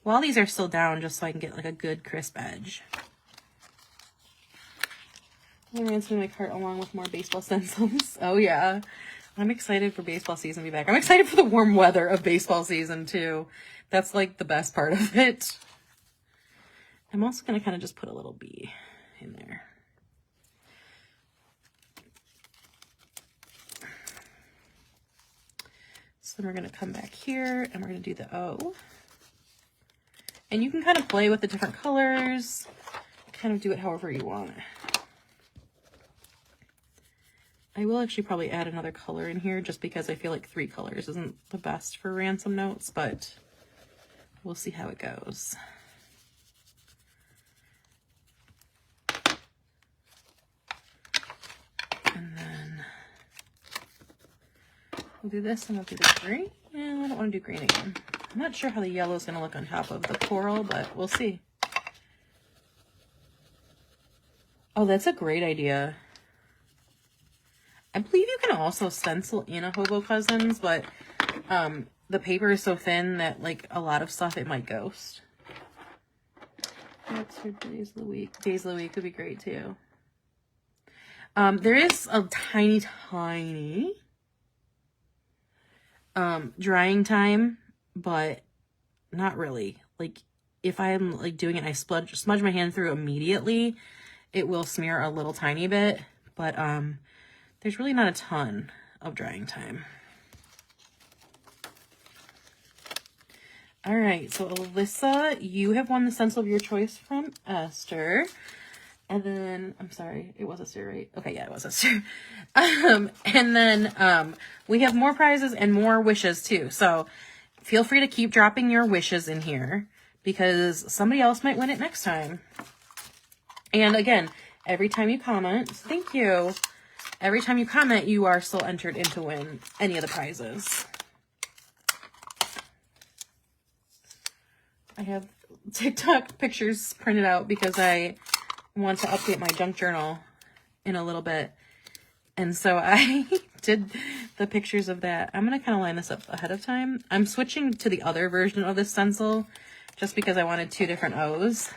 while these are still down, just so I can get like a good crisp edge. I ran through my cart along with more baseball stencils. Oh yeah. I'm excited for baseball season to be back. I'm excited for the warm weather of baseball season too. That's like the best part of it. I'm also going to kind of just put a little B in there. So then we're going to come back here and we're going to do the O. And you can kind of play with the different colors, kind of do it however you want. I will actually probably add another color in here just because I feel like 3 colors isn't the best for ransom notes, but we'll see how it goes. And then we'll do this and we'll do the green. And I don't want to do green again. I'm not sure how the yellow is going to look on top of the coral, but we'll see. Oh, that's a great idea. I believe you can also stencil in a Hobo Cousins, but the paper is so thin that like a lot of stuff it might ghost. That's for days of the week. Days of the week would be great too. There is a tiny drying time, but not really. Like if I'm like doing it and I smudge my hand through immediately, it will smear a little tiny bit, but there's really not a ton of drying time. All right, so Alyssa, you have won the stencil of your choice from Esther. And then, I'm sorry, it was Esther, right? Okay, yeah, it was Esther. And then we have more prizes and more wishes too. So feel free to keep dropping your wishes in here because somebody else might win it next time. And again, every time you comment, thank you. Every time you comment, you are still entered in to win any of the prizes. I have TikTok pictures printed out because I want to update my junk journal in a little bit. And so I did the pictures of that. I'm going to kind of line this up ahead of time. I'm switching to the other version of this stencil just because I wanted 2 different O's.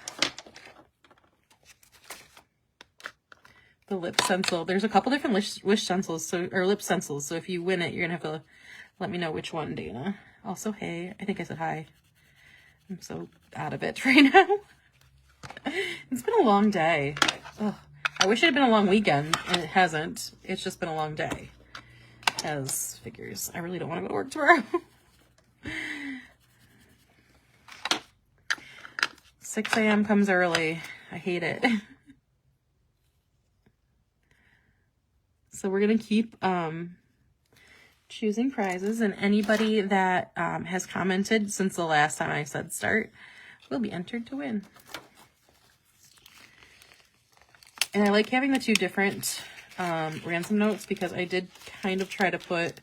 The lip stencil. There's a couple different wish stencils, or lip stencils. So if you win it, you're going to have to let me know which one, Dana. Also, hey, I think I said hi. I'm so out of it right now. It's been a long day. Ugh. I wish it had been a long weekend, and it hasn't. It's just been a long day. As figures. I really don't want to go to work tomorrow. 6 a.m. comes early. I hate it. So we're going to keep choosing prizes, and anybody that has commented since the last time I said start will be entered to win. And I like having the 2 different ransom notes because I did kind of try to put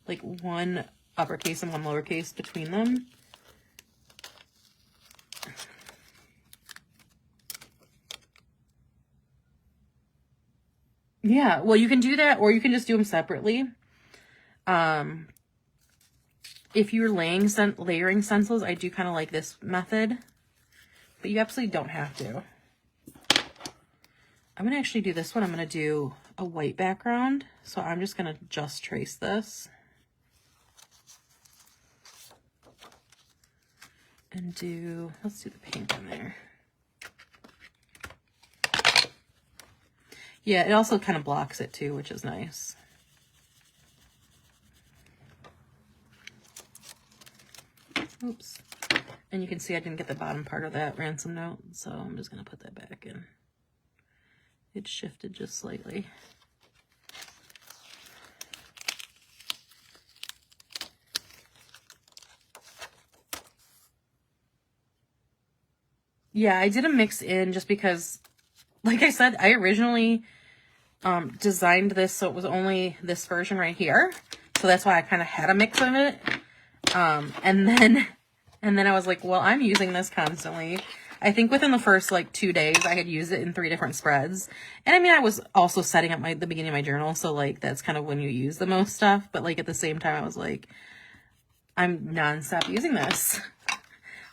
like one uppercase and one lowercase between them. Yeah, well, you can do that, or you can just do them separately. If you're layering stencils, I do kind of like this method, but you absolutely don't have to. I'm going to actually do this one. I'm going to do a white background, so I'm just going to just trace this. And let's do the pink in there. Yeah, it also kind of blocks it too, which is nice. Oops. And you can see I didn't get the bottom part of that ransom note, so I'm just going to put that back in. It shifted just slightly. Yeah, I did a mix in just because, like I said, I originally designed this so it was only this version right here. So that's why I kind of had a mix of it. And then I was like, well, I'm using this constantly. I think within the first like 2 days, I had used it in 3 different spreads. And I mean, I was also setting up the beginning of my journal. So like, that's kind of when you use the most stuff. But like at the same time, I was like, I'm nonstop using this.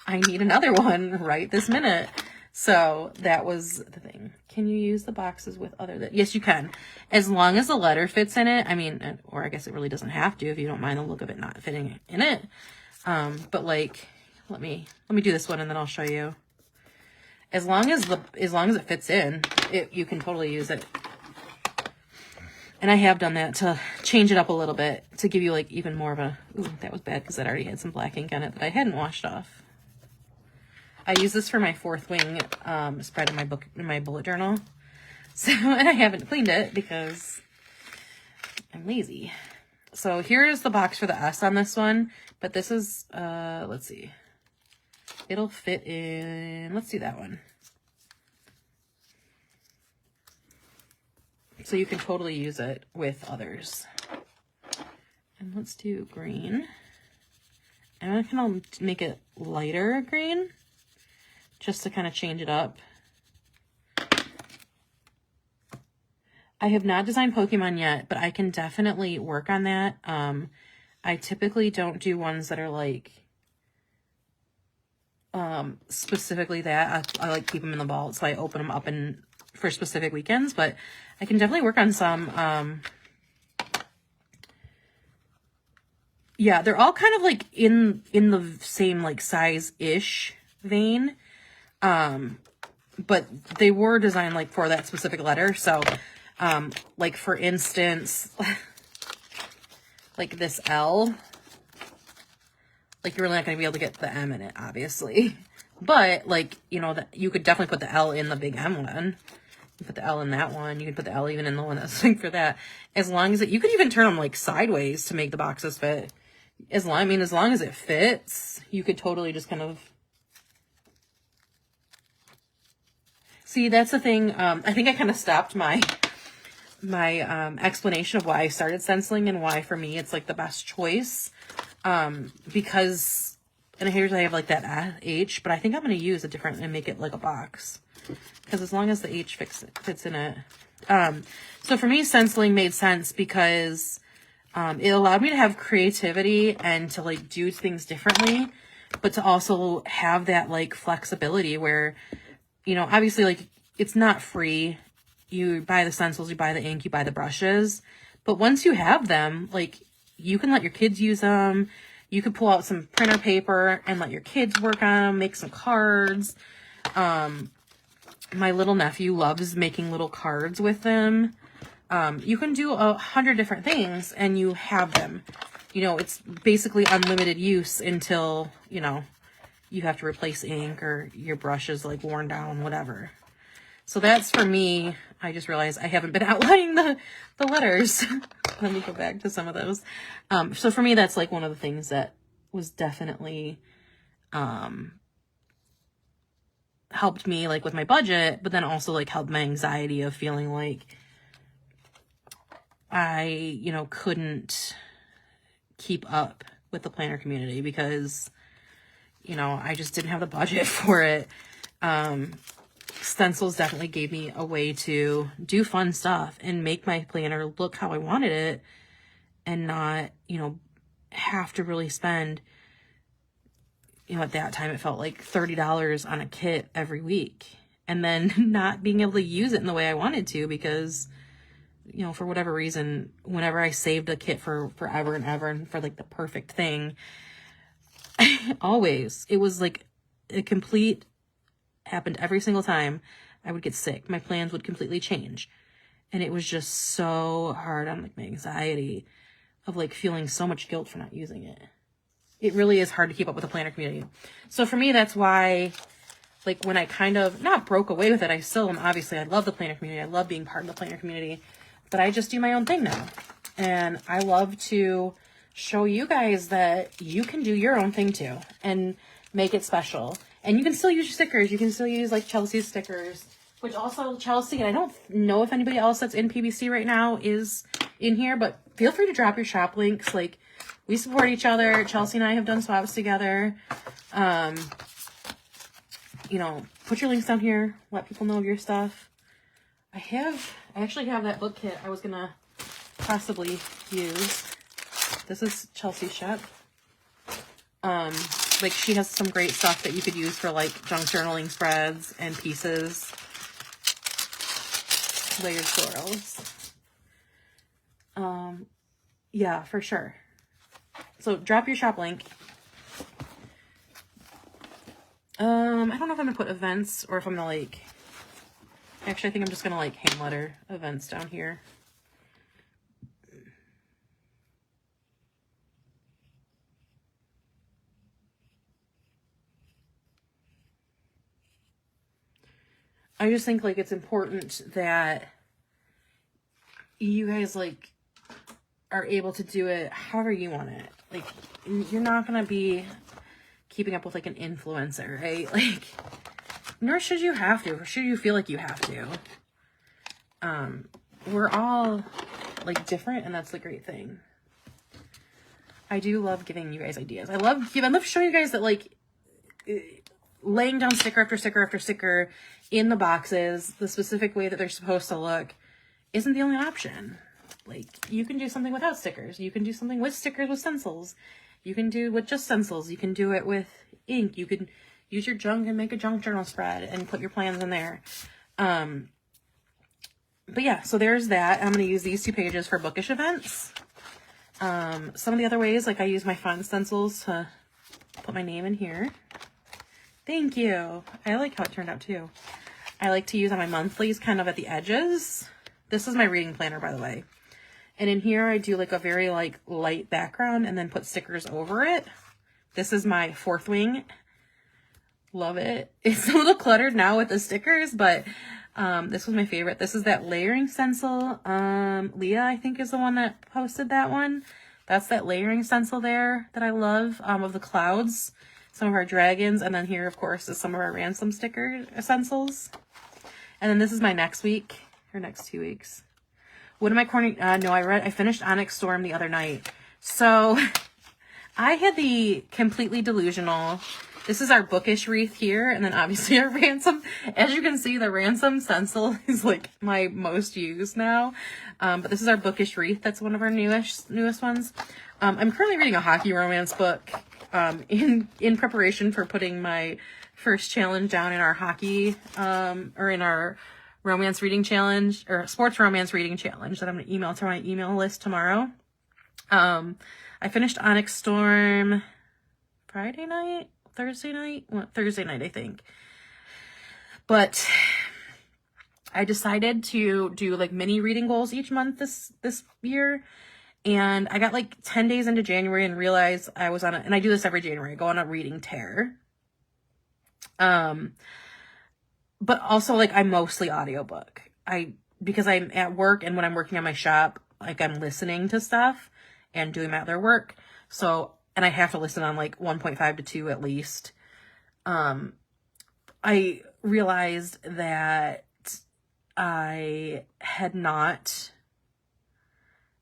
I need another one right this minute. So that was the thing. Can you use the boxes with other? Yes, you can. As long as the letter fits in it. I mean, or I guess it really doesn't have to if you don't mind the look of it not fitting in it. But like, let me do this one and then I'll show you. As long as it fits in, you can totally use it. And I have done that to change it up a little bit to give you like even more of a, ooh, that was bad because that already had some black ink on it that I hadn't washed off. I use this for my 4th wing spread in my bullet journal. So, and I haven't cleaned it because I'm lazy. So here is the box for the S on this one, but this is, let's see. It'll fit in, let's do that one. So you can totally use it with others. And let's do green. I'm going to kind of make it lighter green, just to kind of change it up. I have not designed Pokemon yet, but I can definitely work on that. I typically don't do ones that are like specifically that. I like keep them in the vault, so I open them up for specific weekends, but I can definitely work on some. Yeah, they're all kind of like in the same like size-ish vein. But they were designed like for that specific letter. So, like for instance, like this L, like you're really not going to be able to get the M in it, obviously. But like, you know, that you could definitely put the L in the big M one. You put the L in that one. You can put the L even in the one that's like for that. As long as you could even turn them like sideways to make the boxes fit. As long as it fits, you could totally just kind of. See, that's the thing. I think I kind of stopped my explanation of why I started stenciling and why for me it's like the best choice. Because, and here's I have like that H, but I think I'm going to use a different and make it like a box. Because as long as the H fits in it. So for me, stenciling made sense because it allowed me to have creativity and to like do things differently, but to also have that like flexibility where, you know, obviously like it's not free. You buy the stencils, you buy the ink, you buy the brushes, but once you have them, like you can let your kids use them. You could pull out some printer paper and let your kids work on them, make some cards. My little nephew loves making little cards with them. You can do 100 different things and you have them. You know, it's basically unlimited use until, you know, you have to replace ink or your brush is like worn down, whatever. So that's for me. I just realized I haven't been outlining the letters. Let me go back to some of those. So for me, that's like one of the things that was definitely helped me like with my budget, but then also like helped my anxiety of feeling like I, you know, couldn't keep up with the planner community because, you know, I just didn't have the budget for it. Stencils definitely gave me a way to do fun stuff and make my planner look how I wanted it and not, you know, have to really spend, you know, at that time it felt like $30 on a kit every week and then not being able to use it in the way I wanted to because, you know, for whatever reason, whenever I saved a kit for forever and ever and for like the perfect thing, always, it was like a complete, happened every single time I would get sick. My plans would completely change. And it was just so hard on like my anxiety of like feeling so much guilt for not using it. It really is hard to keep up with the planner community. So for me, that's why like when I kind of not broke away with it, I still am obviously, I love the planner community. I love being part of the planner community, but I just do my own thing now. And I love to show you guys that you can do your own thing too and make it special. And you can still use your stickers. You can still use like Chelsea's stickers, which also Chelsea, and I don't know if anybody else that's in PBC right now is in here, but feel free to drop your shop links. Like we support each other. Chelsea and I have done swaps together. You know, put your links down here. Let people know of your stuff. I actually have that book kit I was going to possibly use. This is Chelsea's shop. Like she has some great stuff that you could use for like junk journaling spreads and pieces. Layered florals. Yeah, for sure. So drop your shop link. I don't know if I'm gonna put events or if I'm gonna like, actually I think I'm just gonna like hand letter events down here. I just think like it's important that you guys like are able to do it however you want it. Like you're not gonna be keeping up with like an influencer, right? Like nor should you have to, or should you feel like you have to. We're all like different, and that's the great thing. I do love giving you guys ideas. I love showing you guys that like laying down sticker after sticker after sticker in the boxes, the specific way that they're supposed to look, isn't the only option. Like, you can do something without stickers. You can do something with stickers with stencils. You can do with just stencils. You can do it with ink. You can use your junk and make a junk journal spread and put your plans in there. But yeah, so there's that. I'm going to use these 2 pages for Bookish events. Some of the other ways, like I use my font stencils to put my name in here. Thank you. I like how it turned out too. I like to use on my monthlies kind of at the edges. This is my reading planner, by the way. And in here, I do like a very like light background and then put stickers over it. This is my 4th wing. Love it. It's a little cluttered now with the stickers, but this was my favorite. This is that layering stencil. Leah, I think, is the one that posted that one. That's that layering stencil there that I love, of the clouds, some of our dragons, and then here, of course, is some of our ransom sticker stencils. And then this is my next week, or next 2 weeks. What am I corning? No, I finished Onyx Storm the other night. So I had the completely delusional. This is our Bookish wreath here, and then obviously our ransom. As you can see, the ransom stencil is like my most used now. But this is our Bookish wreath. That's one of our newest ones. I'm currently reading a hockey romance book in preparation for putting my first challenge down in our hockey, or in our romance reading challenge, or sports romance reading challenge that I'm going to email to my email list tomorrow. I finished Onyx Storm Thursday night, I think. But I decided to do like mini reading goals each month this year. And I got like 10 days into January and realized I was and I do this every January, I go on a reading tear. But also, like, I'm mostly audiobook. Because I'm at work, and when I'm working on my shop, like, I'm listening to stuff and doing my other work. So, and I have to listen on, like, 1.5 to 2 at least. I realized that I had not...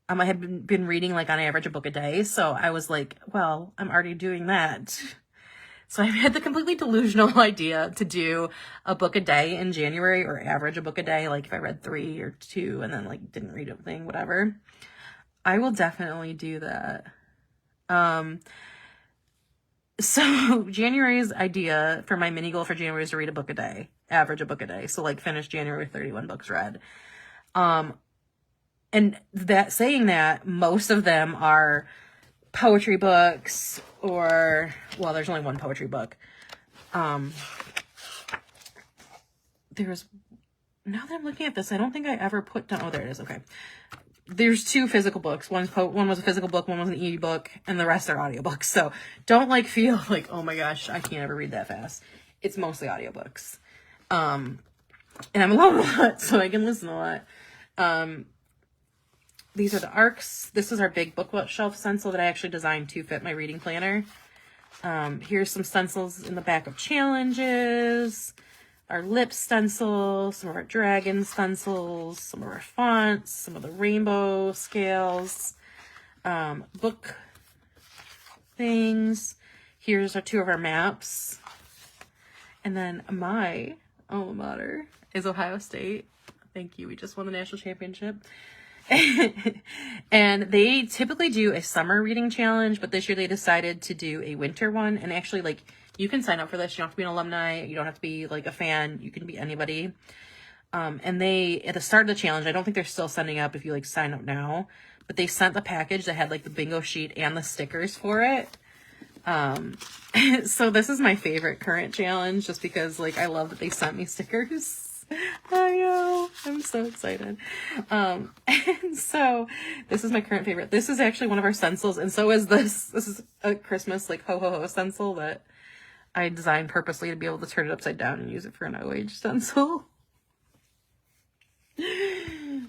I had been reading, like, on average a book a day. So I was like, well, I'm already doing that. So I had the completely delusional idea to do a book a day in January, or average a book a day. Like if I read 3 or 2 and then like didn't read anything, whatever. I will definitely do that. So January's idea for my mini goal for January is to read a book a day, average a book a day. So like finish January with 31 books read. And that saying that most of them are poetry books, or, well, there's only one poetry book. There's, now that I'm looking at this, I don't think I ever put down, oh, there it is, okay. There's 2 physical books. One was a physical book, one was an e-book, and the rest are audiobooks. So don't like feel like, oh my gosh, I can't ever read that fast. It's mostly audiobooks. And I'm alone a lot, so I can listen a lot. These are the arcs. This is our big bookshelf stencil that I actually designed to fit my reading planner. Here's some stencils in the back of challenges. Our lip stencil, some of our dragon stencils, some of our fonts, some of the rainbow scales, book things. Here's our 2 of our maps. And then my alma mater is Ohio State. Thank you. We just won the national championship. And they typically do a summer reading challenge, but this year they decided to do a winter one. And actually, like, you can sign up for this. You don't have to be an alumni. You don't have to be like a fan. You can be anybody. And they, at the start of the challenge, I don't think they're still sending up if you like sign up now, but they sent the package that had like the bingo sheet and the stickers for it. So this is my favorite current challenge, just because like I love that they sent me stickers. I know, I'm so excited. And so this is my current favorite. This is actually one of our stencils, and so is this. This is a Christmas like ho ho ho stencil that I designed purposely to be able to turn it upside down and use it for an OH stencil.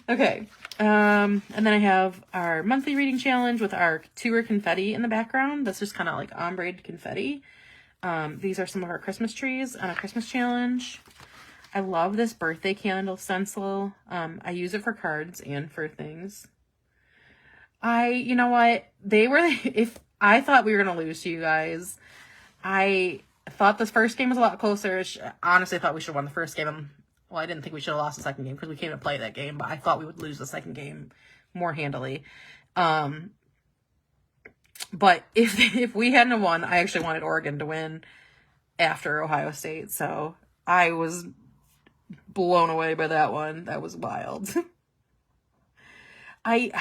Okay, and then I have our monthly reading challenge with our tour confetti in the background. That's just kind of like ombre confetti. These are some of our Christmas trees on a Christmas challenge. I love this birthday candle stencil. I use it for cards and for things. You know what? If I thought we were going to lose to you guys, I thought this first game was a lot closer. Honestly, I thought we should have won the first game. well, I didn't think we should have lost the second game because we came to play that game, but I thought we would lose the second game more handily. But if we hadn't won, I actually wanted Oregon to win after Ohio State. So I was blown away by that one. That was wild. I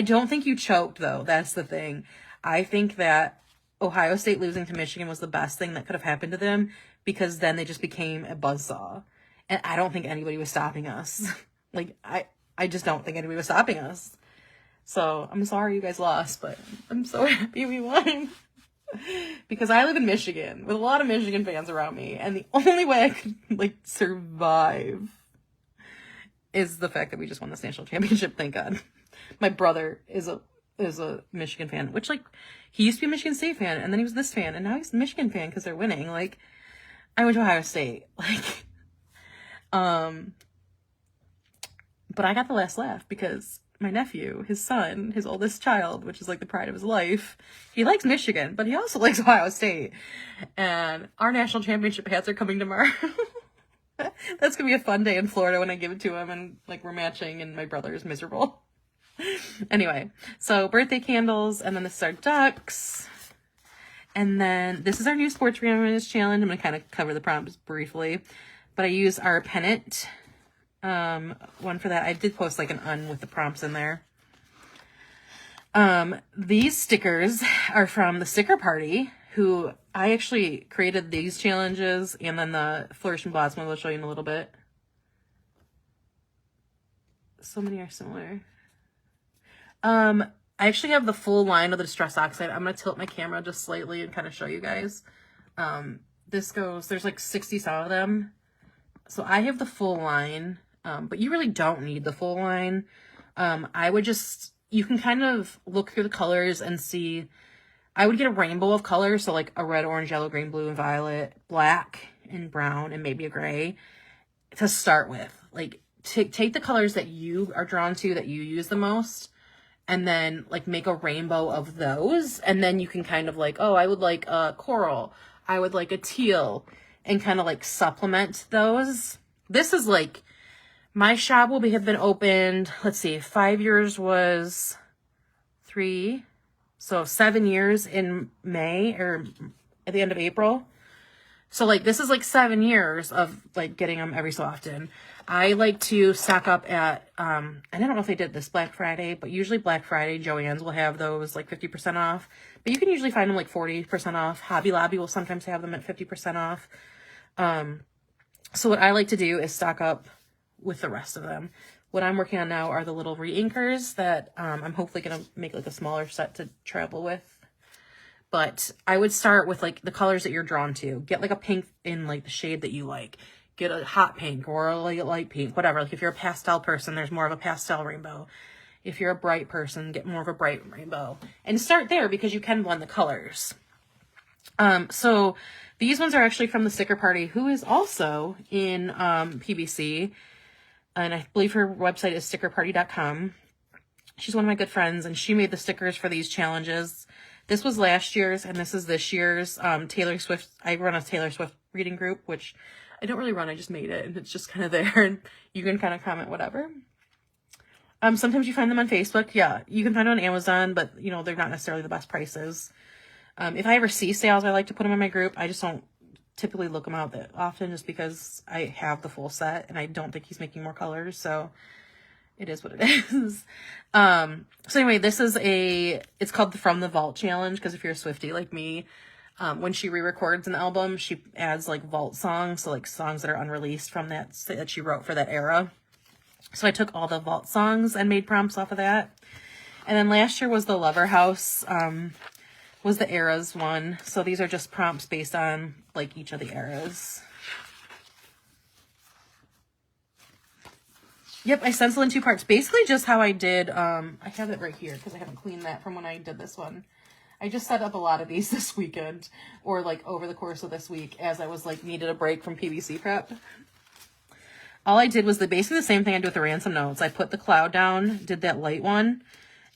don't think you choked, though. That's the thing. I think that Ohio State losing to Michigan was the best thing that could have happened to them, because then they just became a buzzsaw. And I don't think anybody was stopping us. Like, I just don't think anybody was stopping us. So I'm sorry you guys lost, but I'm so happy we won. Because I live in Michigan with a lot of Michigan fans around me, and the only way I could, like, survive is the fact that we just won this national championship. Thank God. My brother is a Michigan fan, which, like, he used to be a Michigan State fan, and then he was this fan, and now he's a Michigan fan because they're winning. Like, I went to Ohio State. Like, but I got the last laugh because my nephew, his son, his oldest child, which is like the pride of his life, he likes Michigan, but he also likes Ohio State. And our national championship hats are coming tomorrow. That's gonna be a fun day in Florida when I give it to him, and like we're matching, and my brother is miserable. Anyway, so birthday candles, and then this is our ducks. And then this is our new sports randomness challenge. I'm gonna kind of cover the prompts briefly, but I use our pennant one for that. I did post like an with the prompts in there. These stickers are from the Sticker Party, who I actually created these challenges, and then the Flourish and Blossom one I'll show you in a little bit. So many are similar. I actually have the full line of the Distress Oxide. I'm going to tilt my camera just slightly and kind of show you guys. This goes, there's like 60 some of them. So I have the full line, but you really don't need the full line. I would just, you can kind of look through the colors and see, I would get a rainbow of colors. So like a red, orange, yellow, green, blue, and violet, black and brown, and maybe a gray to start with. Like take the colors that you are drawn to, that you use the most, and then like make a rainbow of those. And then you can kind of like, oh, I would like a coral. I would like a teal, and kind of like supplement those. This is like, my shop will have been opened, let's see, 5 years was 3. So 7 years in May, or at the end of April. So like, this is like 7 years of like getting them every so often. I like to stock up at, and I don't know if they did this Black Friday, but usually Black Friday, Joann's will have those like 50% off, but you can usually find them like 40% off. Hobby Lobby will sometimes have them at 50% off. So what I like to do is stock up with the rest of them. What I'm working on now are the little re-inkers that I'm hopefully going to make like a smaller set to travel with. But I would start with like the colors that you're drawn to. Get like a pink in like the shade that you like. Get a hot pink or a light pink, whatever. Like if you're a pastel person, there's more of a pastel rainbow. If you're a bright person, get more of a bright rainbow. And start there because you can blend the colors. So these ones are actually from the Sticker Party, who is also in PBC. And I believe her website is stickerparty.com. She's one of my good friends, and she made the stickers for these challenges. This was last year's, and this is this year's. Taylor Swift, I run a Taylor Swift reading group, which I don't really run, I just made it, and it's just kind of there, and you can kind of comment whatever. Sometimes you find them on Facebook. Yeah, you can find them on Amazon, but, you know, they're not necessarily the best prices. If I ever see sales, I like to put them in my group. I just don't typically look them out that often, just because I have the full set and I don't think he's making more colors, so it is what it is. So anyway, this is it's called the From the Vault Challenge, because if you're a Swiftie like me, when she re-records an album, she adds like vault songs, so like songs that are unreleased from that she wrote for that era. So I took all the vault songs and made prompts off of that. And then last year was the Lover House, was the eras one. So these are just prompts based on like each of the eras. Yep, I stencil in 2 parts. Basically just how I did, I have it right here because I haven't cleaned that from when I did this one. I just set up a lot of these this weekend, or like over the course of this week, as I was like needed a break from PBC prep. All I did was basically the same thing I did with the ransom notes. I put the cloud down, did that light one,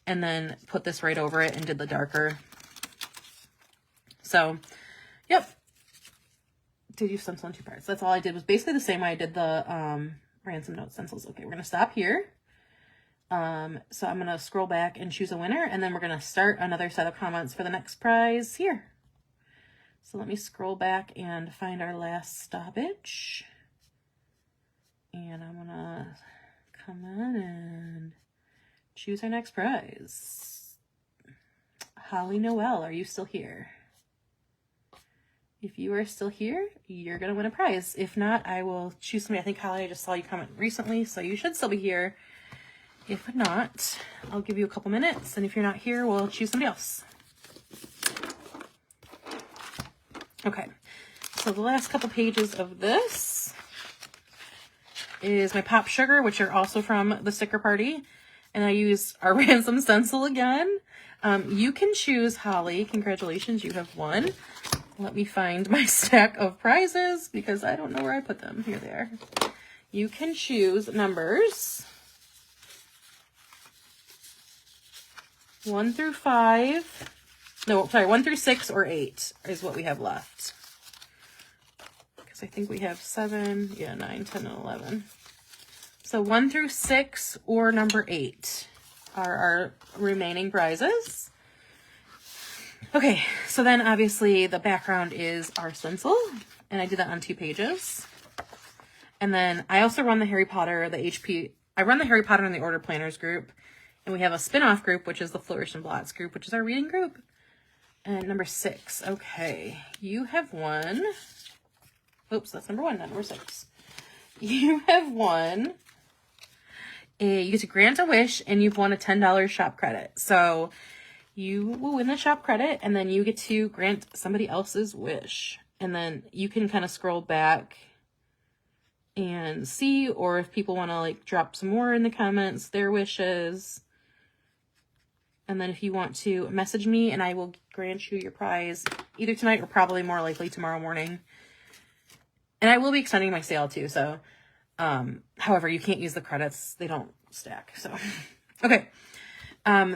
and then put this right over it and did the darker. So, yep. did you stencil in 2 parts? That's all I did, was basically the same way I did the ransom note stencils. Okay, we're gonna stop here. So I'm gonna scroll back and choose a winner, and then we're gonna start another set of comments for the next prize here. So let me scroll back and find our last stoppage. And I'm gonna come in and choose our next prize. Holly Noel, are you still here? If you are still here, you're gonna win a prize. If not, I will choose somebody. I think, Holly, I just saw you comment recently, so you should still be here. If not, I'll give you a couple minutes, and if you're not here, we'll choose somebody else. Okay, so the last couple pages of this is my Pop Sugar, which are also from the sticker party, and I use our ransom stencil again. You can choose, Holly. Congratulations, you have won. Let me find my stack of prizes because I don't know where I put them. Here they are. You can choose numbers 1 through 5. No, sorry, 1 through 6 or 8 is what we have left. Because I think we have 7, 9, 10, and 11. So 1 through 6 or number 8 are our remaining prizes. Okay, so then obviously the background is our stencil, and I did that on 2 pages. And then I also run the Harry Potter, I run the Harry Potter and the Order Planners group, and we have a spin-off group, which is the Flourish and Blots group, which is our reading group. And number 6, okay, you have won. Oops, that's number 1, not number 6. You have won. You get to grant a wish, and you've won a $10 shop credit. So you will win the shop credit, and then you get to grant somebody else's wish. And then you can kind of scroll back and see, or if people want to like drop some more in the comments, their wishes. And then if you want to message me, and I will grant you your prize either tonight or probably more likely tomorrow morning. And I will be extending my sale too. So, however, you can't use the credits. They don't stack. So, okay.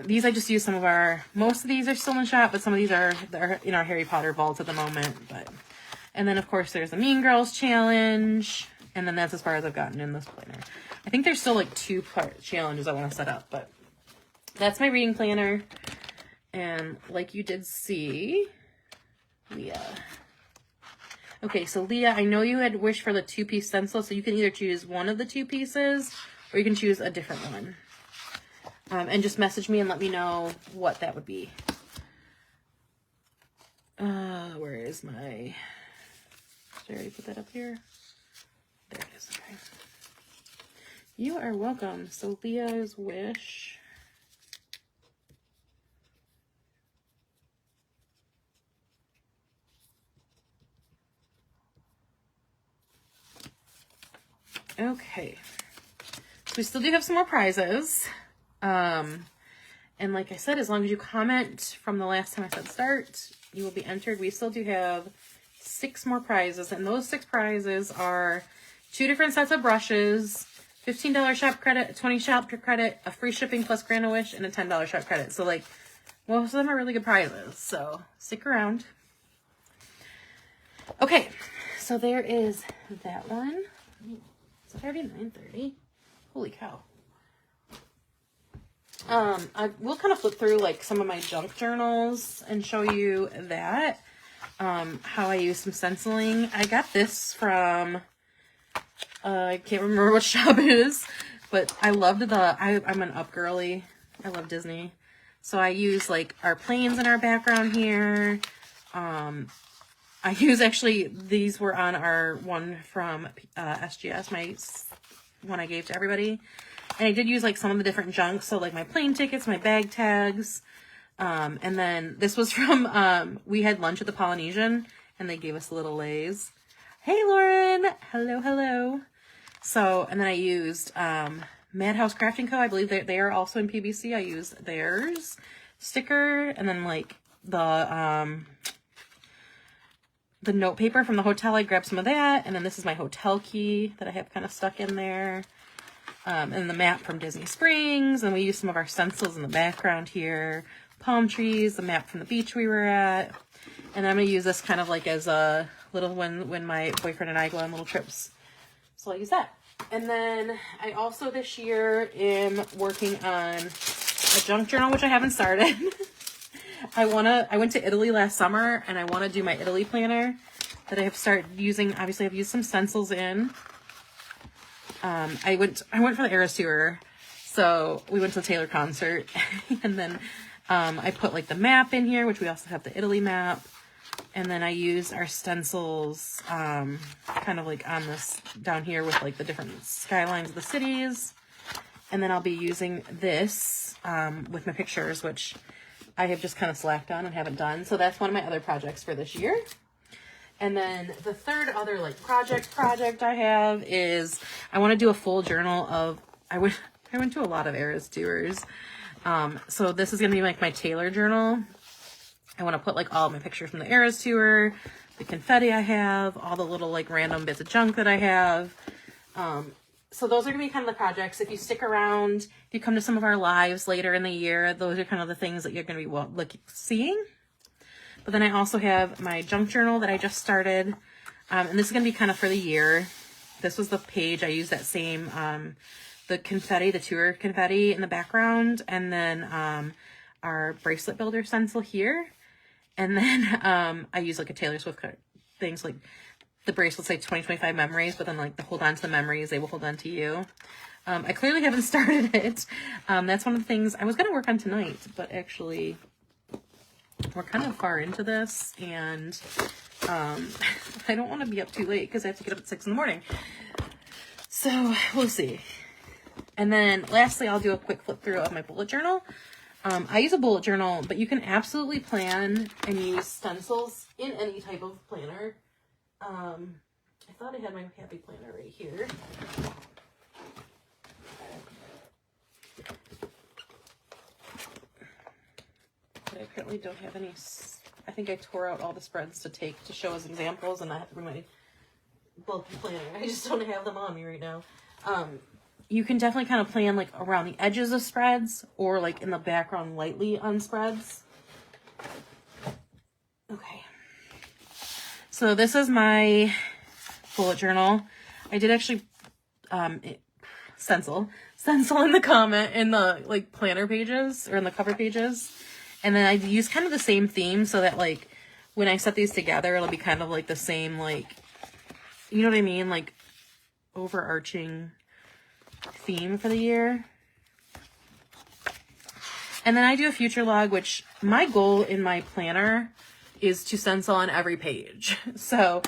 These I just used some of most of these are still in shop, but some of these they're in our Harry Potter vault at the moment. And then of course there's the Mean Girls challenge. And then that's as far as I've gotten in this planner. I think there's still like 2-part challenges I want to set up, but that's my reading planner. And like you did see, Leah. Okay, so Leah, I know you had wished for the 2-piece stencil, so you can either choose one of the 2 pieces, or you can choose a different one. And just message me and let me know what that would be. Where is my... Did I already put that up here? There it is. Okay. You are welcome. So Leah's wish. Okay. So we still do have some more prizes. And like I said, as long as you comment from the last time I said start, you will be entered. We still do have 6 more prizes, and those 6 prizes are 2 different sets of brushes, $15 shop credit, a $20 shop credit, a free shipping plus grant a wish, and a $10 shop credit. So like, most of them are really good prizes, so stick around. Okay, so there is that one. Is it already 9:30? Holy cow. I will kind of flip through like some of my junk journals and show you that, how I use some stenciling. I got this from, I can't remember what shop it is, but I loved I'm an up girly. I love Disney. So I use like our planes in our background here. I use actually, these were on our one from SGS, my one I gave to everybody. And I did use like some of the different junk. So like my plane tickets, my bag tags. And then this was from, we had lunch at the Polynesian and they gave us little lays. Hey, Lauren. Hello, hello. So, and then I used, Madhouse Crafting Co. I believe they are also in PBC. I used theirs sticker, and then like the note paper from the hotel. I grabbed some of that. And then this is my hotel key that I have kind of stuck in there. And the map from Disney Springs, and we use some of our stencils in the background here, palm trees, the map from the beach we were at, and I'm going to use this kind of like as a little when my boyfriend and I go on little trips. So I'll use that. And then I also this year am working on a junk journal, which I haven't started. I went to Italy last summer and I want to do my Italy planner that I have started using. Obviously I've used some stencils in. I went for the Eras tour. So we went to the Taylor concert and then I put like the map in here, which we also have the Italy map. And then I use our stencils kind of like on this down here with like the different skylines of the cities. And then I'll be using this with my pictures, which I have just kind of slacked on and haven't done. So that's one of my other projects for this year. And then the third other like project I have is I want to do a full journal of, I went to a lot of Eras tours. So this is going to be like my Taylor journal. I want to put like all my pictures from the Eras tour, the confetti I have, all the little like random bits of junk that I have. So those are going to be kind of the projects. If you stick around, if you come to some of our lives later in the year, those are kind of the things that you're going to be seeing. But then I also have my junk journal that I just started. And this is going to be kind of for the year. This was the page. I used that same, the confetti, the tour confetti in the background. And then our bracelet builder stencil here. And then I use like a Taylor Swift things like the bracelets say 2025 memories, but then like the hold on to the memories, they will hold on to you. I clearly haven't started it. That's one of the things I was going to work on tonight, but actually we're kind of far into this and I don't want to be up too late because I have to get up at 6 in the morning. So we'll see. And then lastly, I'll do a quick flip through of my bullet journal. I use a bullet journal, but you can absolutely plan and use stencils in any type of planner. I thought I had my happy planner right here. But I apparently don't have any. I think I tore out all the spreads to take to show as examples, and I have to bring my bulky planner. I just don't have them on me right now. You can definitely kind of plan like around the edges of spreads or like in the background lightly on spreads. Okay. So this is my bullet journal. I did actually stencil in the comment in the like planner pages or in the cover pages. And then I use kind of the same theme so that like when I set these together, it'll be kind of like the same, like, you know what I mean? Like overarching theme for the year. And then I do a future log, which my goal in my planner is to stencil on every page. So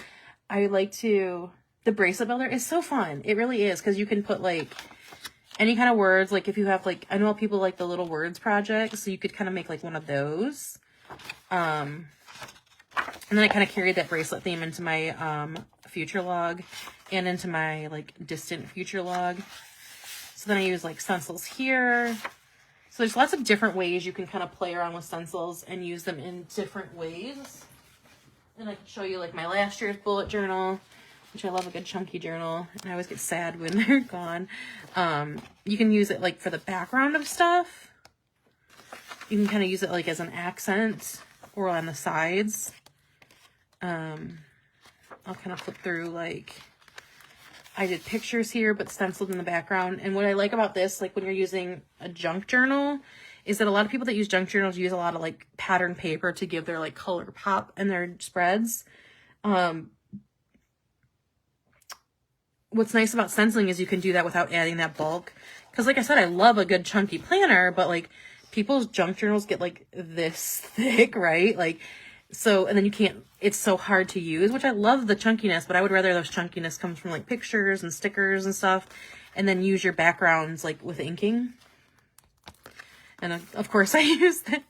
I like to, the bracelet builder is so fun. It really is, because you can put like any kind of words. Like if you have like, I know people like the little words projects, so you could kind of make like one of those. And then I kind of carried that bracelet theme into my future log and into my like distant future log. So then I use like stencils here. So there's lots of different ways you can kind of play around with stencils and use them in different ways. And I can show you like my last year's bullet journal, which I love a good chunky journal. And I always get sad when they're gone. You can use it like for the background of stuff. You can kind of use it like as an accent or on the sides. I'll kind of flip through like, I did pictures here, but stenciled in the background. And what I like about this, like when you're using a junk journal, is that a lot of people that use junk journals use a lot of like pattern paper to give their like color pop in their spreads. What's nice about stenciling is you can do that without adding that bulk. Because like I said, I love a good chunky planner, but like people's junk journals get like this thick, right? Like, so, and then you can't, it's so hard to use, which I love the chunkiness, but I would rather those chunkiness comes from like pictures and stickers and stuff, and then use your backgrounds like with inking. And of course I used it.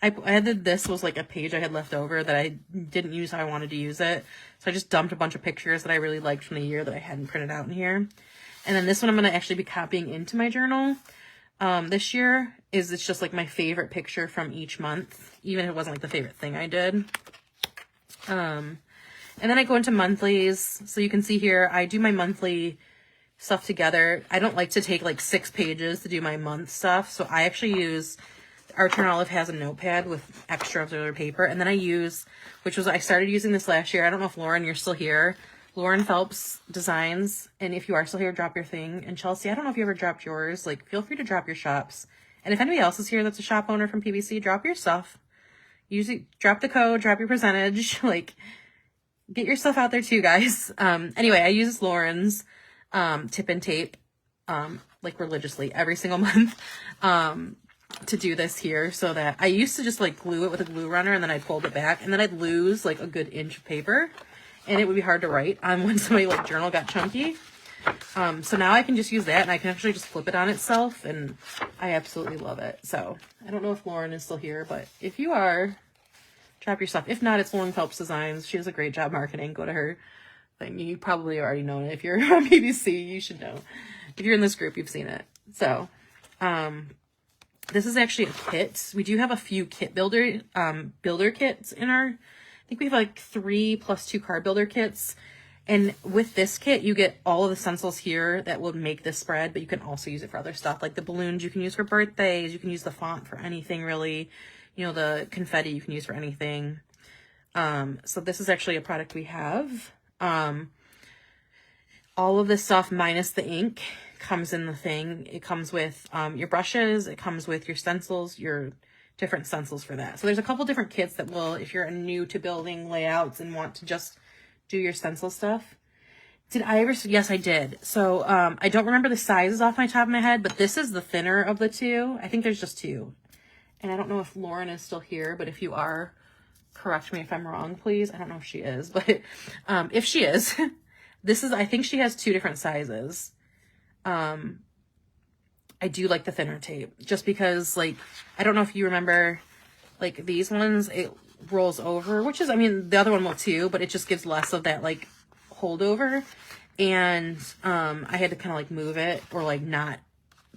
I did, this was like a page I had left over that I didn't use how I wanted to use it. So I just dumped a bunch of pictures that I really liked from the year that I hadn't printed out in here. And then this one I'm going to actually be copying into my journal. This year it's just like my favorite picture from each month, even if it wasn't like the favorite thing I did. And then I go into monthlies. So you can see here, I do my monthly stuff together. I don't like to take like 6 pages to do my month stuff. So I actually use Archer and Olive has a notepad with extra auxiliary paper. And then I started using this last year. I don't know if Lauren, you're still here. Lauren Phelps Designs. And if you are still here, drop your thing. And Chelsea, I don't know if you ever dropped yours. Like, feel free to drop your shops. And if anybody else is here that's a shop owner from PBC, drop your stuff. Drop the code, drop your percentage. Like, get your stuff out there too, guys. Anyway, I use Lauren's tip and tape like religiously every single month to do this here, so that I used to just like glue it with a glue runner and then I'd fold it back and then I'd lose like a good inch of paper and it would be hard to write on when somebody like journal got chunky. So now I can just use that and I can actually just flip it on itself and I absolutely love it. So I don't know if Lauren is still here, but if you are, drop your stuff. If not, it's Lauren Phelps Designs. She does a great job marketing. Go to her thing. You probably already know it. If you're on PBC, you should know. If you're in this group, you've seen it. So, this is actually a kit. We do have a few kit builder kits in our, I think we have like 3 + 2 card builder kits. And with this kit, you get all of the stencils here that will make this spread, but you can also use it for other stuff. Like the balloons you can use for birthdays. You can use the font for anything really. You know, the confetti you can use for anything. So this is actually a product we have. All of this stuff minus the ink comes in the thing. It comes with your brushes. It comes with your stencils, your different stencils for that. So there's a couple different kits that will, if you're new to building layouts and want to just do your stencil stuff. Did I ever? Yes, I did. So I don't remember the sizes off my top of my head, but this is the thinner of the two. I think there's just 2. And I don't know if Lauren is still here, but if you are, correct me if I'm wrong, please. I don't know if she is, but if she is, I think she has 2 different sizes. I do like the thinner tape just because, like, I don't know if you remember, like these ones, it rolls over, which is, I mean, the other one will too, but it just gives less of that like holdover. And I had to kind of like move it or like not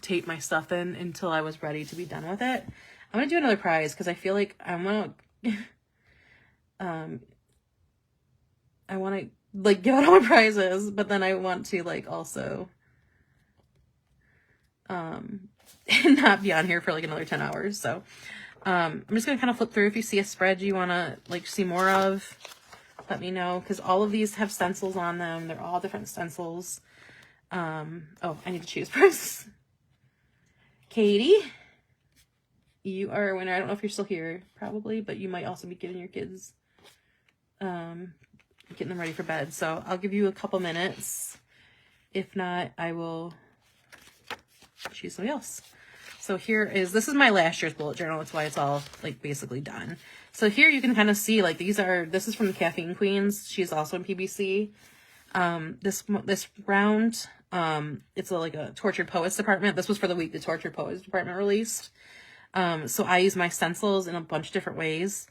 tape my stuff in until I was ready to be done with it. I'm going to do another prize because I feel like I want to like give out all my prizes, but then I want to like also not be on here for like another 10 hours. So I'm just going to kind of flip through. If you see a spread you want to like see more of, let me know, because all of these have stencils on them. They're all different stencils. Oh, I need to choose first. Katie, you are a winner. I don't know if you're still here, probably, but you might also be giving your kids, getting them ready for bed. So I'll give you a couple minutes. If not, I will choose somebody else. So this is my last year's bullet journal. That's why it's all like basically done. So here you can kind of see like this is from the Caffeine Queens. She's also in PBC. This round, it's like a Tortured Poets department. This was for the week the Tortured Poets department released. So I use my stencils in a bunch of different ways.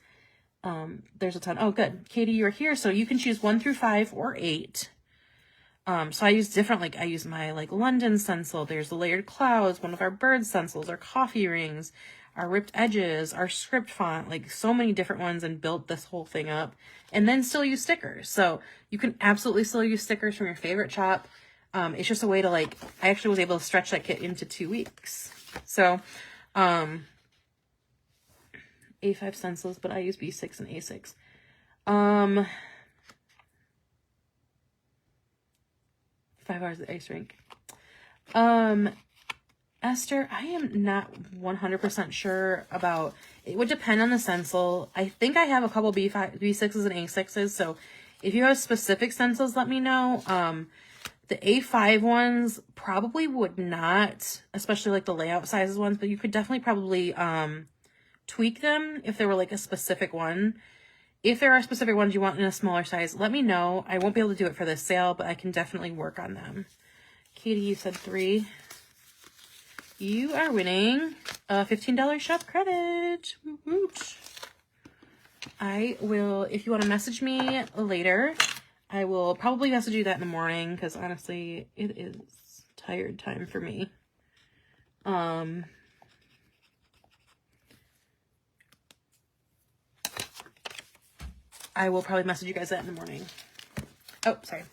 There's a ton. Oh, good. Katie, you're here. So you can choose 1 through 5 or 8. So I use different, like I use my like London stencil. There's the Layered Clouds, one of our bird stencils, our coffee rings, our ripped edges, our script font, like so many different ones, and built this whole thing up and then still use stickers. So you can absolutely still use stickers from your favorite shop. It's just a way to like, I actually was able to stretch that kit into 2 weeks. So, A5 stencils, but I use B6 and A6. 5 hours at the ice rink. Esther, I am not 100% sure about, it would depend on the stencil. I think I have a couple B6s and A6s, so if you have specific stencils, let me know. The A5 ones probably would not, especially like the layout sizes ones, but you could definitely probably tweak them if there were like a specific one. If there are specific ones you want in a smaller size, let me know. I won't be able to do it for this sale, but I can definitely work on them. Katie, you said 3. You are winning a $15 shop credit. Woot. I will, if you want to message me later, I will probably message you that in the morning because honestly, it is tired time for me. I will probably message you guys that in the morning. Oh, sorry.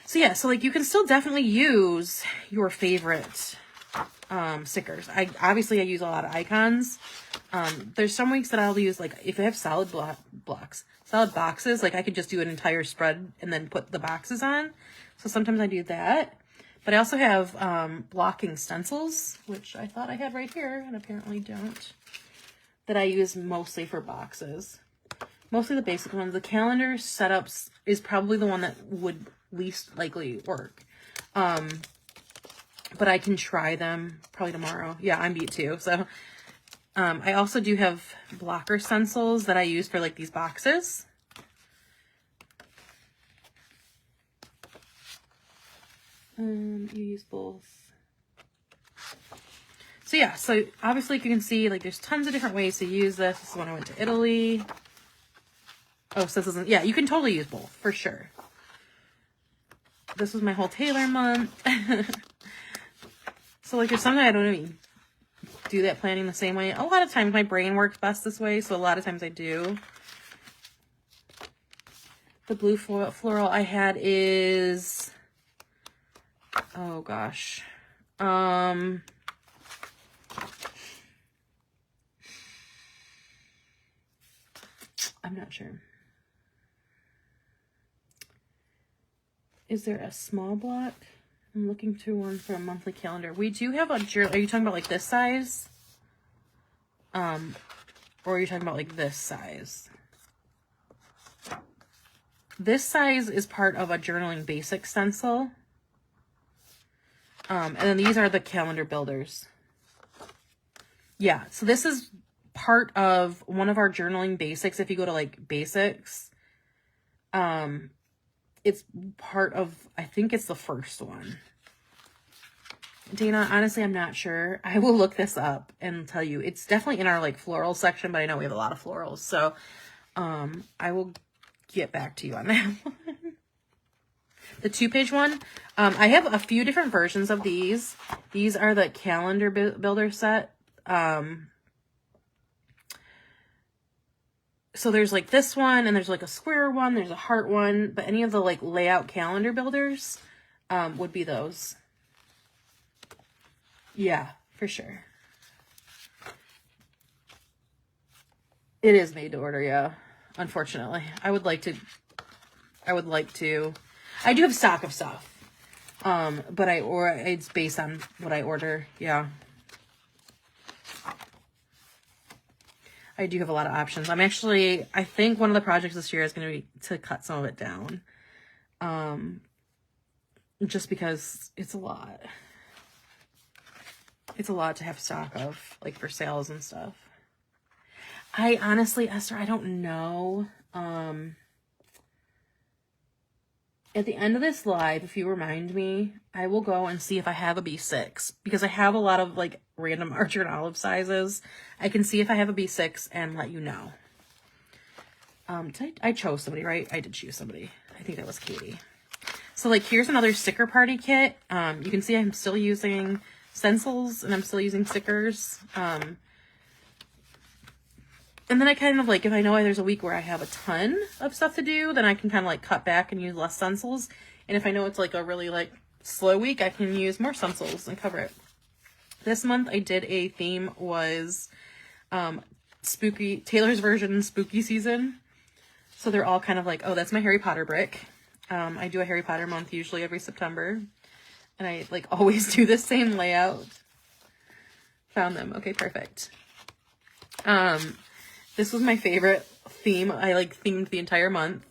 So yeah, so like you can still definitely use your favorite stickers. I use a lot of icons. There's some weeks that I'll use, like, if I have solid solid boxes, like I could just do an entire spread and then put the boxes on. So sometimes I do that. But I also have blocking stencils, which I thought I had right here and apparently don't, that I use mostly for boxes. Mostly the basic ones. The calendar setups is probably the one that would least likely work. But I can try them probably tomorrow. Yeah, I'm beat too. So I also do have blocker stencils that I use for like these boxes. You use both. So yeah, so obviously you can see like there's tons of different ways to use this. This is when I went to Italy. Oh, so this isn't, yeah, you can totally use both for sure. This was my whole tailor month. So like there's something I don't even do that planning the same way. A lot of times my brain works best this way, so a lot of times I do. The blue floral I had is, oh gosh. I'm not sure. Is there a small block? I'm looking through one for a monthly calendar. We do have a journal. Are you talking about like this size? Or are you talking about like this size? This size is part of a journaling basic stencil. And then these are the calendar builders. Yeah, so this is part of one of our journaling basics. If you go to like basics, it's part of, I think it's the first one. Dana, honestly, I'm not sure. I will look this up and tell you. It's definitely in our like floral section, but I know we have a lot of florals. So I will get back to you on that one. The 2-page one, I have a few different versions of these. These are the calendar builder set. So there's like this one, and there's like a square one, there's a heart one, but any of the like layout calendar builders would be those. Yeah, for sure. It is made to order, yeah. Unfortunately. I would like to. I do have stock of stuff. But it's based on what I order, yeah. I do have a lot of options. I think one of the projects this year is going to be to cut some of it down. Just because it's a lot. It's a lot to have stock of, like for sales and stuff. I honestly, Esther, I don't know. At the end of this live, if you remind me, I will go and see if I have a B6, because I have a lot of like random Archer and Olive sizes. I can see if I have a B6 and let you know. I chose somebody, right? I did choose somebody. I think that was Katie. So like, here's another sticker party kit. You can see I'm still using stencils and I'm still using stickers. And then I kind of like, if I know there's a week where I have a ton of stuff to do, then I can kind of like cut back and use less stencils. And if I know it's like a really like slow week, I can use more stencils and cover it. This month I did a theme was spooky, Taylor's version spooky season. So they're all kind of like, oh, that's my Harry Potter brick. I do a Harry Potter month usually every September. And I like always do the same layout. Found them. Okay, perfect. This was my favorite theme. I like themed the entire month.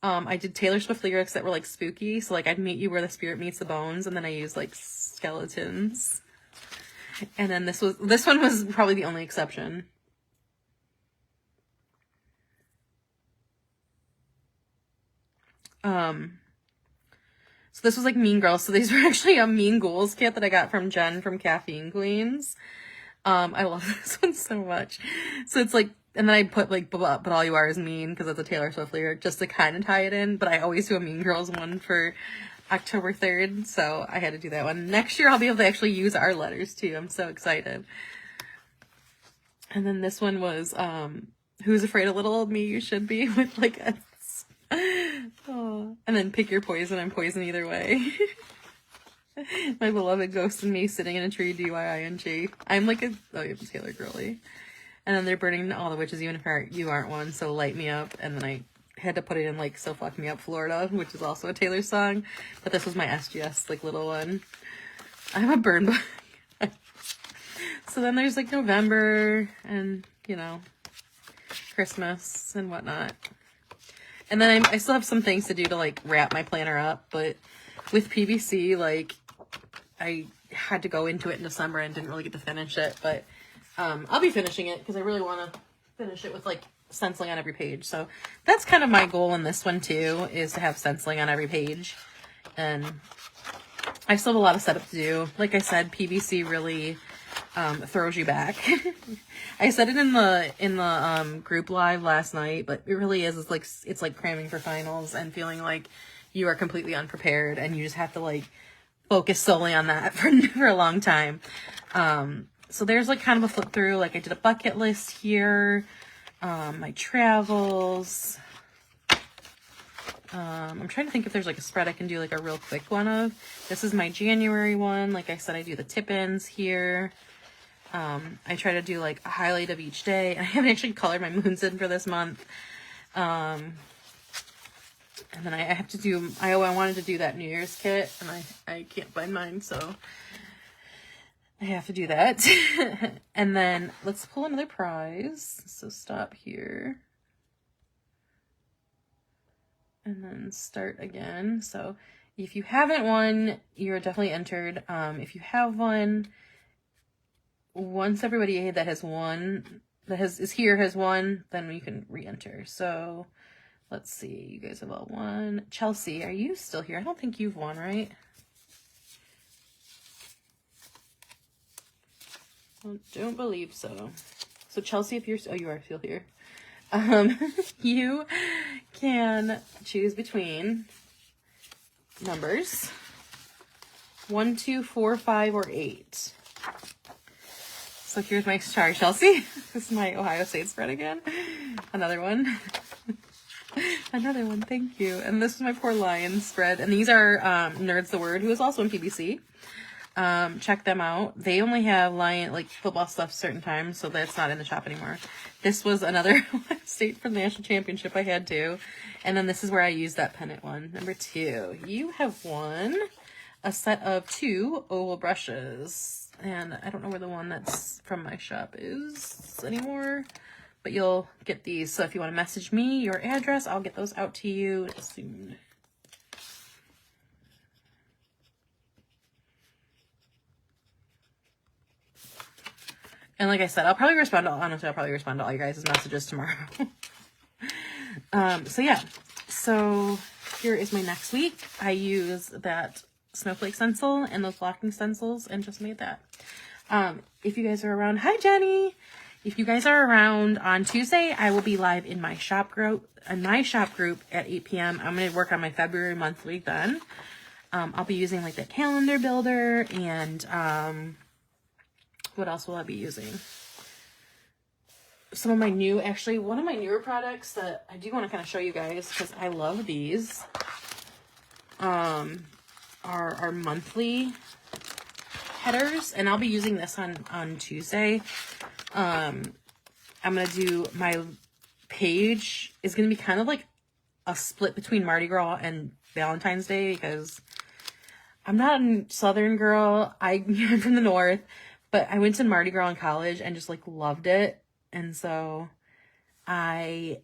I did Taylor Swift lyrics that were like spooky. So like I'd meet you where the spirit meets the bones. And then I used like skeletons. And then this one was probably the only exception. So this was like Mean Girls. So these were actually a Mean Ghouls kit that I got from Jen from Caffeine Queens. I love this one so much. So it's like, and then I put like, but all you are is mean, because it's a Taylor Swift lyric, just to kind of tie it in. But I always do a Mean Girls one for October 3rd. So I had to do that one. Next year I'll be able to actually use our letters too. I'm so excited. And then this one was, Who's Afraid of Little Old Me? You Should Be, with like oh, and then Pick Your Poison. I'm poison either way. My beloved ghost and me sitting in a tree, DYING. I'm like I'm Taylor girly. And then they're burning all the witches, even if you aren't one, so light me up. And then I had to put it in like So Fuck Me Up Florida, which is also a Taylor song. But this was my SGS like little one. I'm a burn boy. So then there's like November and, you know, Christmas and whatnot. And then I still have some things to do to like wrap my planner up, but with PBC, like I had to go into it in December and didn't really get to finish it, but I'll be finishing it because I really want to finish it with like stenciling on every page. So that's kind of my goal in this one too, is to have stenciling on every page. And I still have a lot of setup to do. Like I said, PBC really throws you back. I said it in the group live last night, but it really is. It's like cramming for finals and feeling like you are completely unprepared and you just have to like focus solely on that for a long time. So there's like kind of a flip through. Like I did a bucket list here, my travels. I'm trying to think if there's like a spread I can do like a real quick one of. This is my January one. Like I said, I do the tip-ins here. I try to do like a highlight of each day. I haven't actually colored my moons in for this month. And then I have to do, I wanted to do that New Year's kit and I can't find mine, so I have to do that. And then let's pull another prize. So stop here. And then start again. So if you haven't won, you're definitely entered. If you have won, once everybody that has won, is here has won, then you can re-enter. So let's see, you guys have all won. Chelsea, are you still here? I don't think you've won, right? I don't believe so. So Chelsea, if you're, oh, you are still here. You can choose between numbers 1, 2, 4, 5, or 8. So here's my star, Chelsea. This is my Ohio State spread again. Another one. Another one, thank you. And this is my Poor Lions spread. And these are Nerds the Word, who is also in PBC. Check them out. They only have Lion, like football stuff certain times, so that's not in the shop anymore. This was another state for the national championship I had to. And then this is where I used that pennant one. Number 2. You have won a set of 2 oval brushes. And I don't know where the one that's from my shop is anymore, but you'll get these. So if you want to message me your address, I'll get those out to you soon. And like I said, I'll probably respond to all you guys' messages tomorrow. So yeah, so here is my next week. I use that snowflake stencil and those blocking stencils and just made that. If you guys are around, hi Jenny. If you guys are around on Tuesday, I will be live in my shop group at 8 p.m. I'm going to work on my February monthly then. I'll be using like the calendar builder and, what else will I be using? Some of my new, actually, one of my newer products that I do want to kind of show you guys because I love these, are our monthly headers, and I'll be using this on Tuesday. I'm going to do, my page is going to be kind of like a split between Mardi Gras and Valentine's Day because I'm not a Southern girl. I'm from the North. But I went to Mardi Gras in college and just, like, loved it. And so I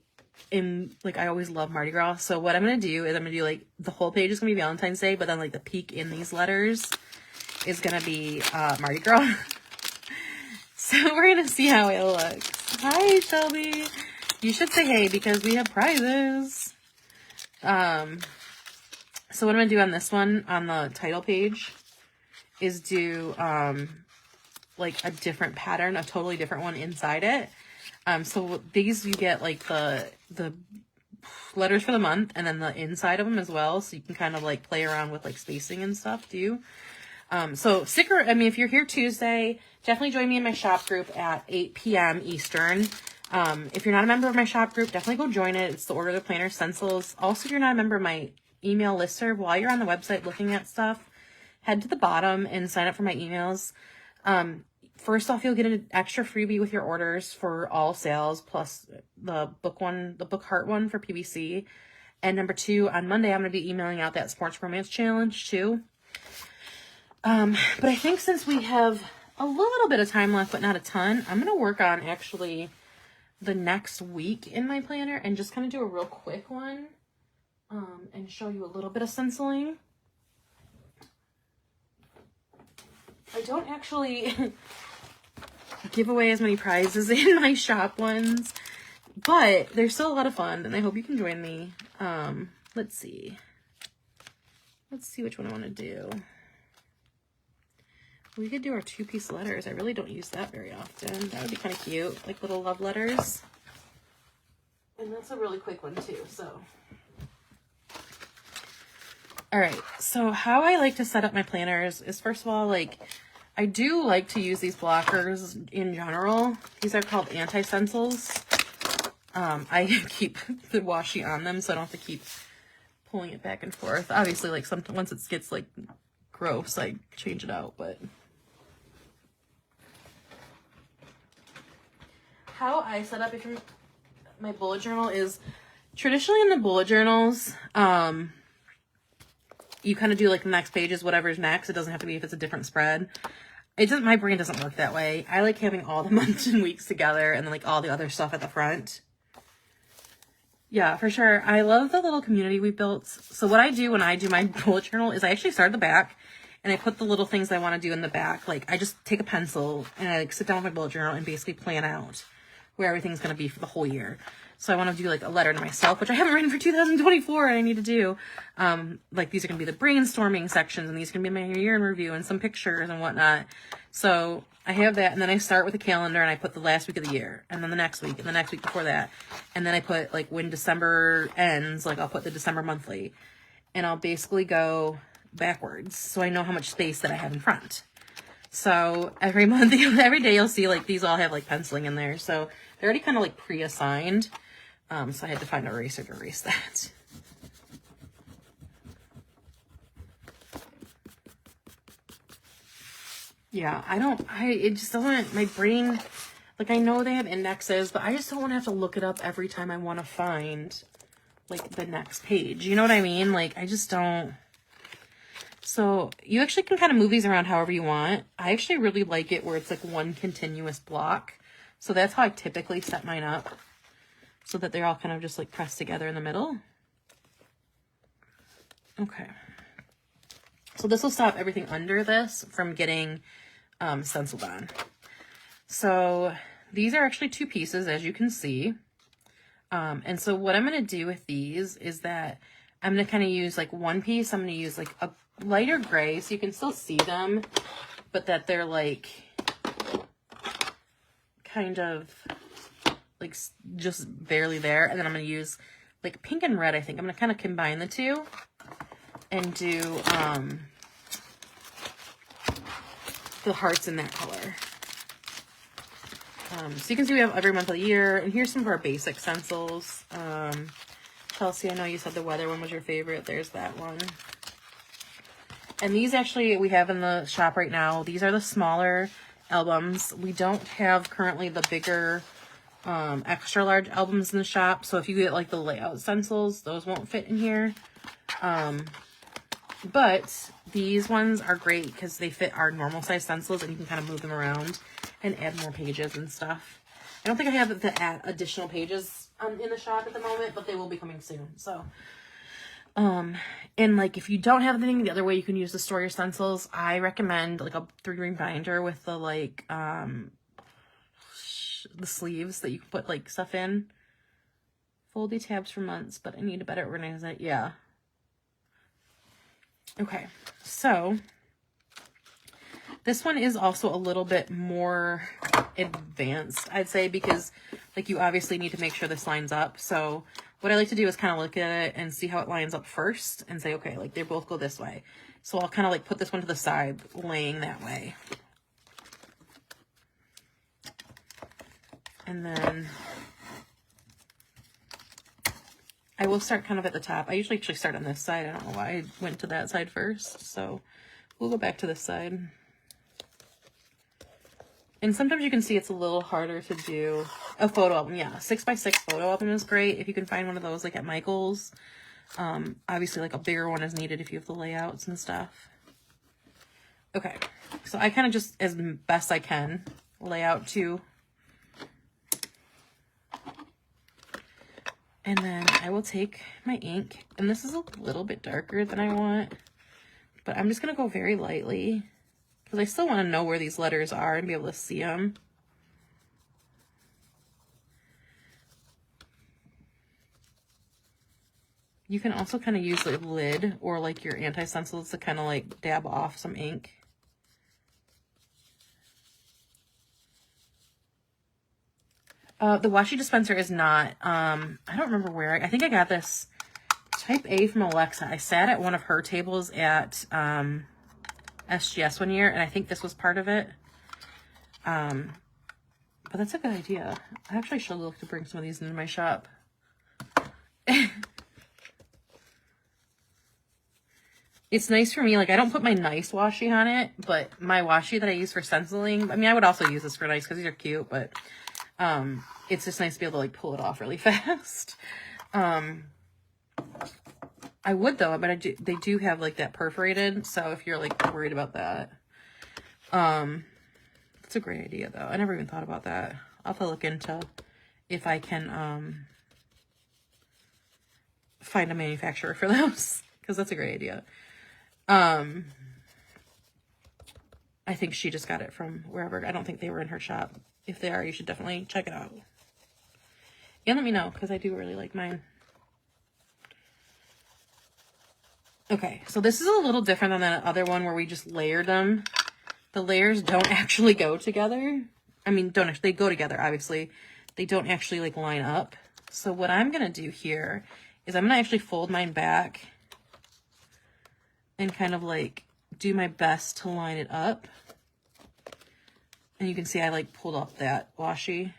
always love Mardi Gras. So what I'm going to do is I'm going to do, like, the whole page is going to be Valentine's Day. But then, like, the peak in these letters is going to be Mardi Gras. So we're going to see how it looks. Hi, Shelby. You should say hey because we have prizes. So what I'm going to do on this one, on the title page, is do... like a different pattern, a totally different one inside it. So these you get like the letters for the month and then the inside of them as well. So you can kind of like play around with like spacing and stuff too. So if you're here Tuesday, definitely join me in my shop group at 8 p.m. Eastern. If you're not a member of my shop group, definitely go join it. It's the Order of the Planner Stencils. Also, if you're not a member of my email listserv, while you're on the website looking at stuff, head to the bottom and sign up for my emails. First off, you'll get an extra freebie with your orders for all sales, plus the book heart one for PBC. And number 2, on Monday, I'm going to be emailing out that sports romance challenge too. But I think since we have a little bit of time left, but not a ton, I'm going to work on actually the next week in my planner and just kind of do a real quick one, and show you a little bit of stenciling. I don't actually give away as many prizes in my shop ones, but they're still a lot of fun, and I hope you can join me. Let's see which one I want to do. We could do our 2-piece letters. I really don't use that very often. That would be kind of cute, like little love letters. And that's a really quick one too, so. All right, so how I like to set up my planners is, first of all, like, I do like to use these blockers in general. These are called anti-stencils. I keep the washi on them, so I don't have to keep pulling it back and forth. Obviously, like, once it gets, like, gross, I change it out, but. How I set up my bullet journal is, traditionally in the bullet journals, you kind of do like the next page is whatever's next. It doesn't have to be if it's a different spread. My brain doesn't work that way. I like having all the months and weeks together and then like all the other stuff at the front. Yeah, for sure. I love the little community we built. So what I do when I do my bullet journal is I actually start at the back and I put the little things I want to do in the back. Like I just take a pencil and I like sit down with my bullet journal and basically plan out where everything's going to be for the whole year. So I want to do like a letter to myself, which I haven't written for 2024 and I need to do. Like these are going to be the brainstorming sections and these are going to be my year in review and some pictures and whatnot. So I have that, and then I start with a calendar and I put the last week of the year and then the next week and the next week before that. And then I put like when December ends, like I'll put the December monthly and I'll basically go backwards. So I know how much space that I have in front. So every month, every day you'll see like these all have like penciling in there. So they're already kind of like pre-assigned. So I had to find an eraser to erase that. Yeah, it just doesn't, my brain, like I know they have indexes, but I just don't want to have to look it up every time I want to find like the next page. You know what I mean? Like I just don't. So you actually can kind of move these around however you want. I actually really like it where it's like one continuous block. So that's how I typically set mine up, so that they're all kind of just like pressed together in the middle. Okay. So this will stop everything under this from getting stenciled on. So these are actually 2 pieces, as you can see. And so what I'm going to do with these is that I'm going to kind of use like one piece. I'm going to use like a lighter gray so you can still see them, but that they're like kind of like just barely there. And then I'm going to use like pink and red. I think I'm going to kind of combine the two and do the hearts in that color. So you can see we have every month of the year, and here's some of our basic stencils. Chelsea, I know you said the weather one was your favorite. There's that one. And these actually we have in the shop right now. These are the smaller albums. We don't have currently the bigger extra large albums in the shop. So if you get like the layout stencils, those won't fit in here. But these ones are great because they fit our normal size stencils and you can kind of move them around and add more pages and stuff. I don't think I have the additional pages in the shop at the moment, but they will be coming soon. So, and like if you don't have anything, the other way you can use to store your stencils, I recommend like a 3-ring binder with the like the sleeves that you can put like stuff in. Fold these tabs for months, but I need to better organize it. Yeah. Okay, so this one is also a little bit more advanced, I'd say, because like you obviously need to make sure this lines up. So what I like to do is kind of look at it and see how it lines up first and say, okay, like they both go this way. So I'll kind of like put this one to the side, laying that way. And then I will start kind of at the top. I usually actually start on this side. I don't know why I went to that side first. So we'll go back to this side. And sometimes you can see it's a little harder to do a photo album. Yeah, 6x6 photo album is great if you can find one of those like at Michael's. Obviously like a bigger one is needed if you have the layouts and stuff. Okay, so I kind of just, as best I can, lay out two. And then I will take my ink, and this is a little bit darker than I want, but I'm just going to go very lightly because I still want to know where these letters are and be able to see them. You can also kind of use the lid or like your anti-stencils to kind of like dab off some ink. The washi dispenser is not, I don't remember where, I think I got this type A from Alexa. I sat at one of her tables at SGS one year, and I think this was part of it. But that's a good idea. I actually should look to bring some of these into my shop. It's nice for me, like I don't put my nice washi on it, but my washi that I use for stenciling, I mean, I would also use this for nice because these are cute, but it's just nice to be able to like pull it off really fast. I would though, but they do have like that perforated, so if you're like worried about that, it's a great idea though. I never even thought about that. I'll have to look into if I can find a manufacturer for those, because that's a great idea. I think she just got it from wherever. I don't think they were in her shop. If they are, you should definitely check it out. And let me know, because I do really like mine. Okay, so this is a little different than that other one where we just layered them. The layers don't actually go together. I mean, they go together, obviously. They don't actually like line up. So what I'm going to do here is I'm going to actually fold mine back and kind of like do my best to line it up. And you can see I like pulled up that washi.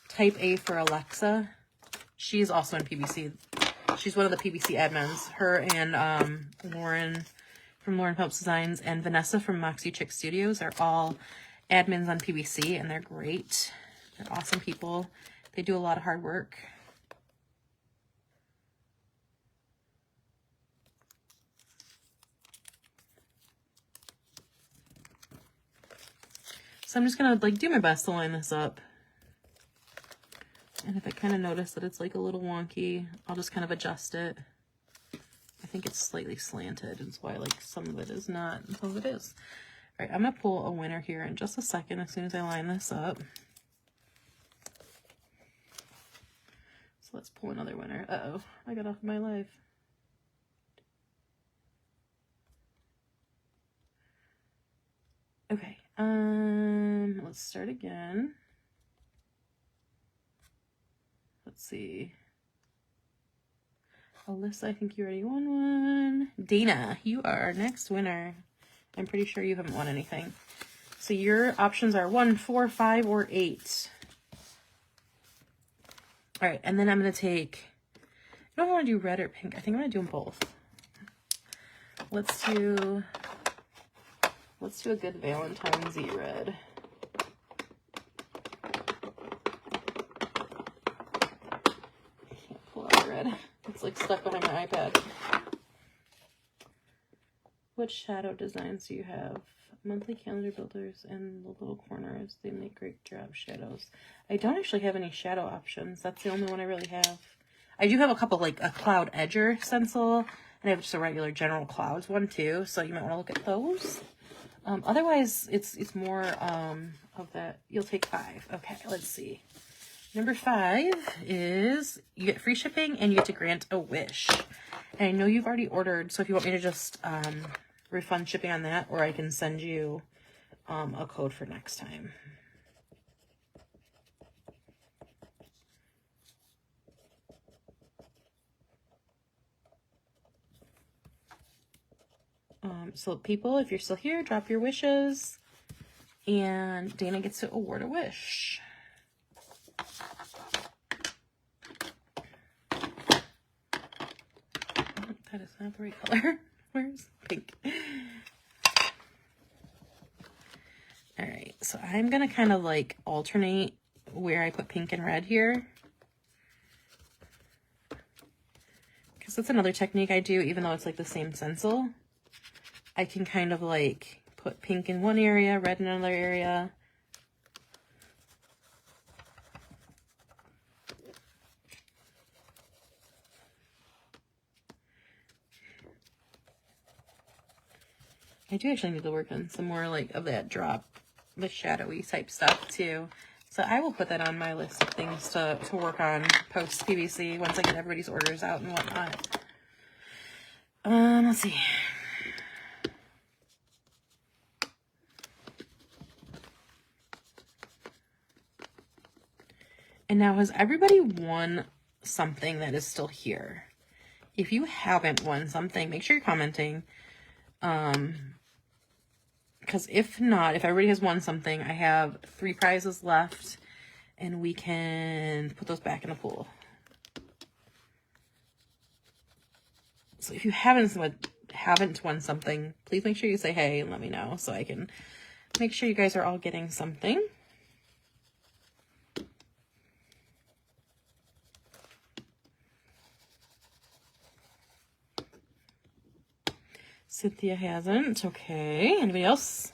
Type A for Alexa. She's also in PBC. She's one of the PBC admins. Her and Lauren from Lauren Phelps Designs and Vanessa from Moxie Chick Studios are all admins on PBC, and they're great. They're awesome people. They do a lot of hard work. So I'm just gonna like do my best to line this up. And if I kind of notice that it's like a little wonky, I'll just kind of adjust it. I think it's slightly slanted. That's why like some of it is not, and some of it is. All right, I'm gonna pull a winner here in just a second as soon as I line this up. So let's pull another winner. Uh-oh, I got off my life. Okay, let's start again. Let's see. Alyssa, I think you already won one. Dana, you are our next winner. I'm pretty sure you haven't won anything. So your options are 1, 4, 5, or 8. All right, and then I'm going to take, I don't know if I want to do red or pink. I think I'm going to do them both. Let's do a good Valentine Z red. Can't pull out red. It's like stuck behind my iPad. What shadow designs do you have? Monthly calendar builders and the little corners. They make great drop shadows. I don't actually have any shadow options. That's the only one I really have. I do have a couple, like a cloud edger stencil, and I have just a regular general clouds one too, so you might want to look at those. Otherwise, it's more of that. You'll take 5. Okay, let's see. Number 5 is you get free shipping and you get to grant a wish. And I know you've already ordered, so if you want me to just refund shipping on that, or I can send you a code for next time. So people, if you're still here, drop your wishes, and Dana gets to award a wish. That is not the right color. Where's pink? All right, so I'm gonna kind of like alternate where I put pink and red here. Because that's another technique I do, even though it's like the same stencil. I can kind of like put pink in one area, red in another area. I do actually need to work on some more like of that drop, the shadowy type stuff too. So I will put that on my list of things to work on post PBC once I get everybody's orders out and whatnot. Let's see. And now, has everybody won something that is still here? If you haven't won something, make sure you're commenting. Because if not, if everybody has won something, I have 3 prizes left, and we can put those back in the pool. So if you haven't won something, please make sure you say hey and let me know so I can make sure you guys are all getting something. Cynthia hasn't. Okay. Anybody else?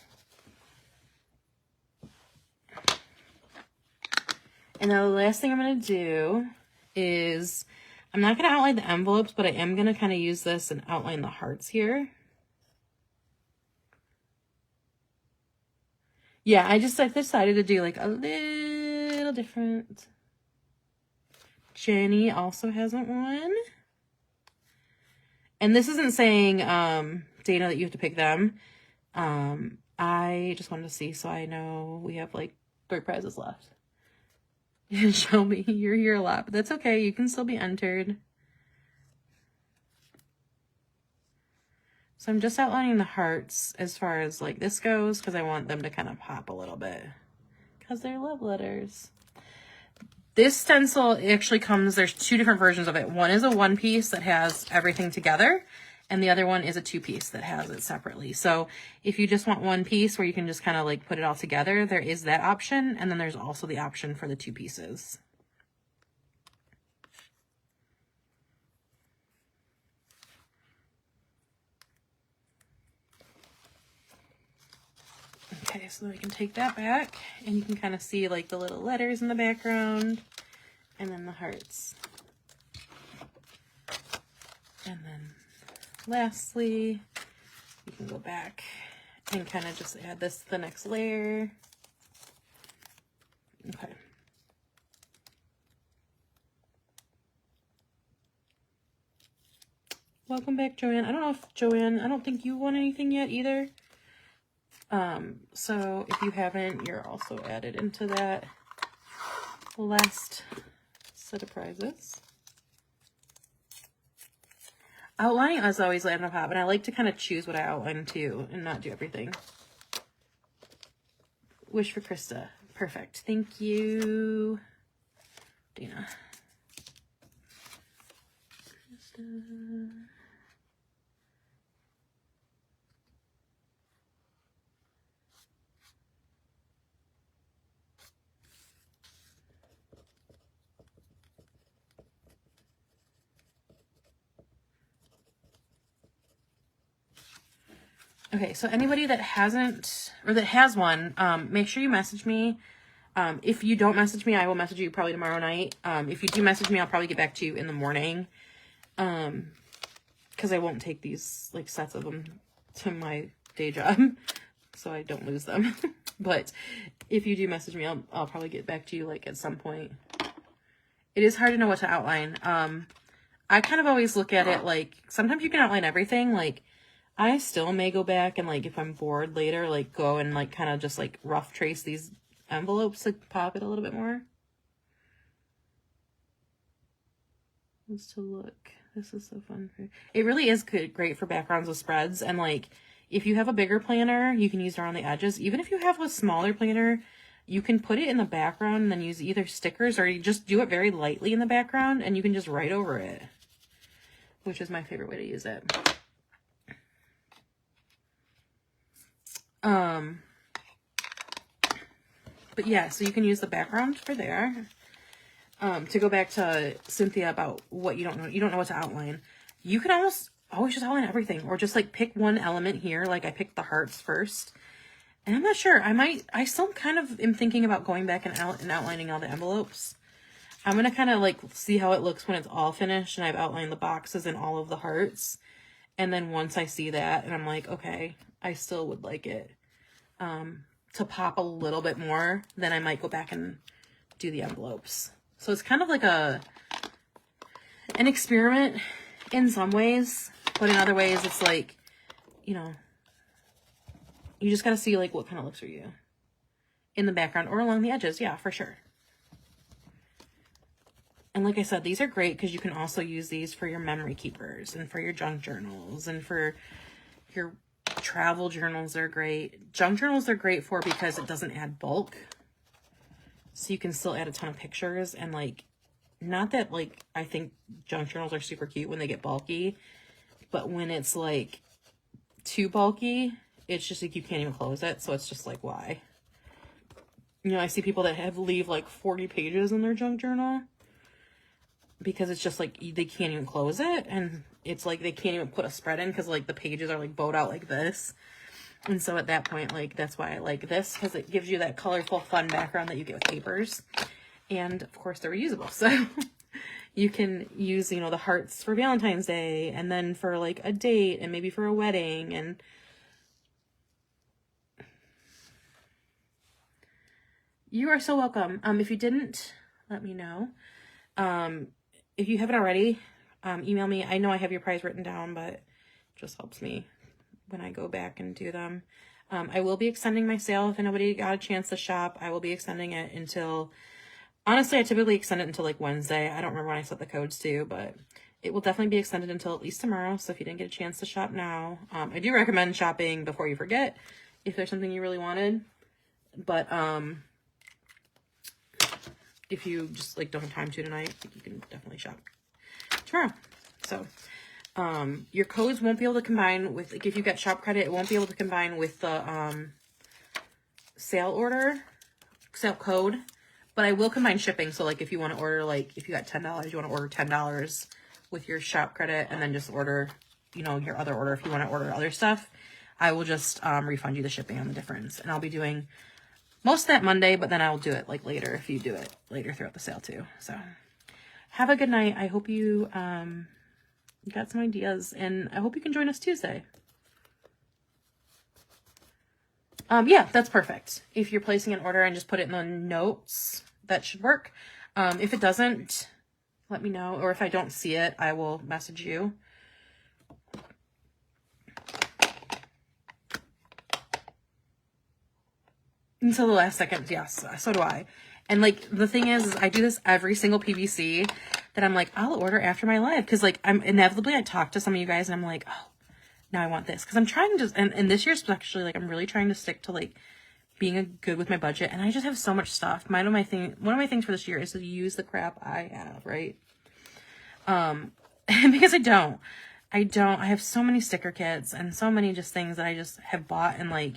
And now the last thing I'm going to do is, I'm not going to outline the envelopes, but I am going to kind of use this and outline the hearts here. Yeah, I decided to do like a little different. Jenny also hasn't won. And this isn't saying, Dana, that you have to pick them. I just wanted to see so I know we have like 3 prizes left. Show me, you're here a lot, but that's okay. You can still be entered. So I'm just outlining the hearts as far as like this goes because I want them to kind of pop a little bit because they're love letters. This stencil actually comes, there's 2 different versions of it. One is a 1-piece that has everything together, and the other one is a 2-piece that has it separately. So if you just want 1 piece where you can just kind of like put it all together, there is that option. And then there's also the option for the 2 pieces. Okay, so then we can take that back and you can kind of see like the little letters in the background and then the hearts. And then lastly, you can go back and kind of just add this to the next layer. Okay. Welcome back, Joanne. I don't know if Joanne, I don't think you won anything yet either. So if you haven't, you're also added into that last set of prizes. Outlining as always land on top, and I like to kind of choose what I outline too and not do everything. Wish for Krista. Perfect. Thank you, Dana. Krista. Okay, so anybody that hasn't, or that has one, make sure you message me. If you don't message me, I will message you probably tomorrow night. If you do message me, I'll probably get back to you in the morning. Because I won't take these like sets of them to my day job, so I don't lose them. But if you do message me, I'll probably get back to you like at some point. It is hard to know what to outline. I kind of always look at it like, sometimes you can outline everything, like, I still may go back and like if I'm bored later, like go and like kind of just like rough trace these envelopes to pop it a little bit more. Just to look. This is so fun. It really is good, great for backgrounds with spreads. And like if you have a bigger planner, you can use it around the edges. Even if you have a smaller planner, you can put it in the background and then use either stickers or you just do it very lightly in the background and you can just write over it. which is my favorite way to use it. But yeah, so you can use the background for there. To go back to Cynthia about what you don't know what to outline. You can almost always just outline everything, or just like pick one element here. Like I picked the hearts first, and I'm not sure. I still kind of am thinking about going back and outlining all the envelopes. I'm gonna kind of like see how it looks when it's all finished and I've outlined the boxes and all of the hearts. And then once I see that and I'm like, okay, I still would like it to pop a little bit more, then I might go back and do the envelopes. So it's kind of like an experiment in some ways, but in other ways it's like, you know, you just got to see like what kind of looks for you in the background or along the edges. Yeah, for sure. And like I said, these are great because you can also use these for your memory keepers and for your junk journals and for your travel journals. Are great. Junk journals are great for because it doesn't add bulk. So you can still add a ton of pictures, and like, not that like, I think junk journals are super cute when they get bulky, but when it's like too bulky, it's just like you can't even close it. So it's just like, why? You know, I see people that leave like 40 pages in their junk journal because it's just like they can't even close it, and it's like they can't even put a spread in because like the pages are like bowed out like this. And so at that point, like, that's why I like this, because it gives you that colorful, fun background that you get with papers. And of course they're reusable, so you can use, you know, the hearts for Valentine's Day, and then for like a date, and maybe for a wedding. And you are so welcome. If you didn't, let me know. If you haven't already, email me. I know I have your prize written down, but it just helps me when I go back and do them. I will be extending my sale. If anybody got a chance to shop, I will be extending it until, honestly, I typically extend it until like Wednesday. I don't remember when I set the codes to, but it will definitely be extended until at least tomorrow. So if you didn't get a chance to shop now, I do recommend shopping before you forget if there's something you really wanted. But if you just like don't have time to tonight, you can definitely shop tomorrow. So your codes won't be able to combine with, like, if you get shop credit, it won't be able to combine with the sale code, but I will combine shipping. So like if you want to order, like if you got $10, you want to order $10 with your shop credit, and then just order, you know, your other order. If you want to order other stuff, I will just refund you the shipping on the difference. And I'll be doing most of that Monday, but then I'll do it like later if you do it later throughout the sale too. So have a good night. I hope you got some ideas, and I hope you can join us Tuesday. Yeah, that's perfect. If you're placing an order and just put it in the notes, that should work. If it doesn't, let me know, or if I don't see it, I will message you. Until the last second, yes, so do I. And like, the thing is I do this every single PBC that I'm like, I'll order after my live. Cause like, I talk to some of you guys and I'm like, oh, now I want this. Cause I'm trying to, and this year's actually like, I'm really trying to stick to like being good with my budget. And I just have so much stuff. One of my things for this year is to use the crap I have, right? Because I have so many sticker kits and so many just things that I just have bought and like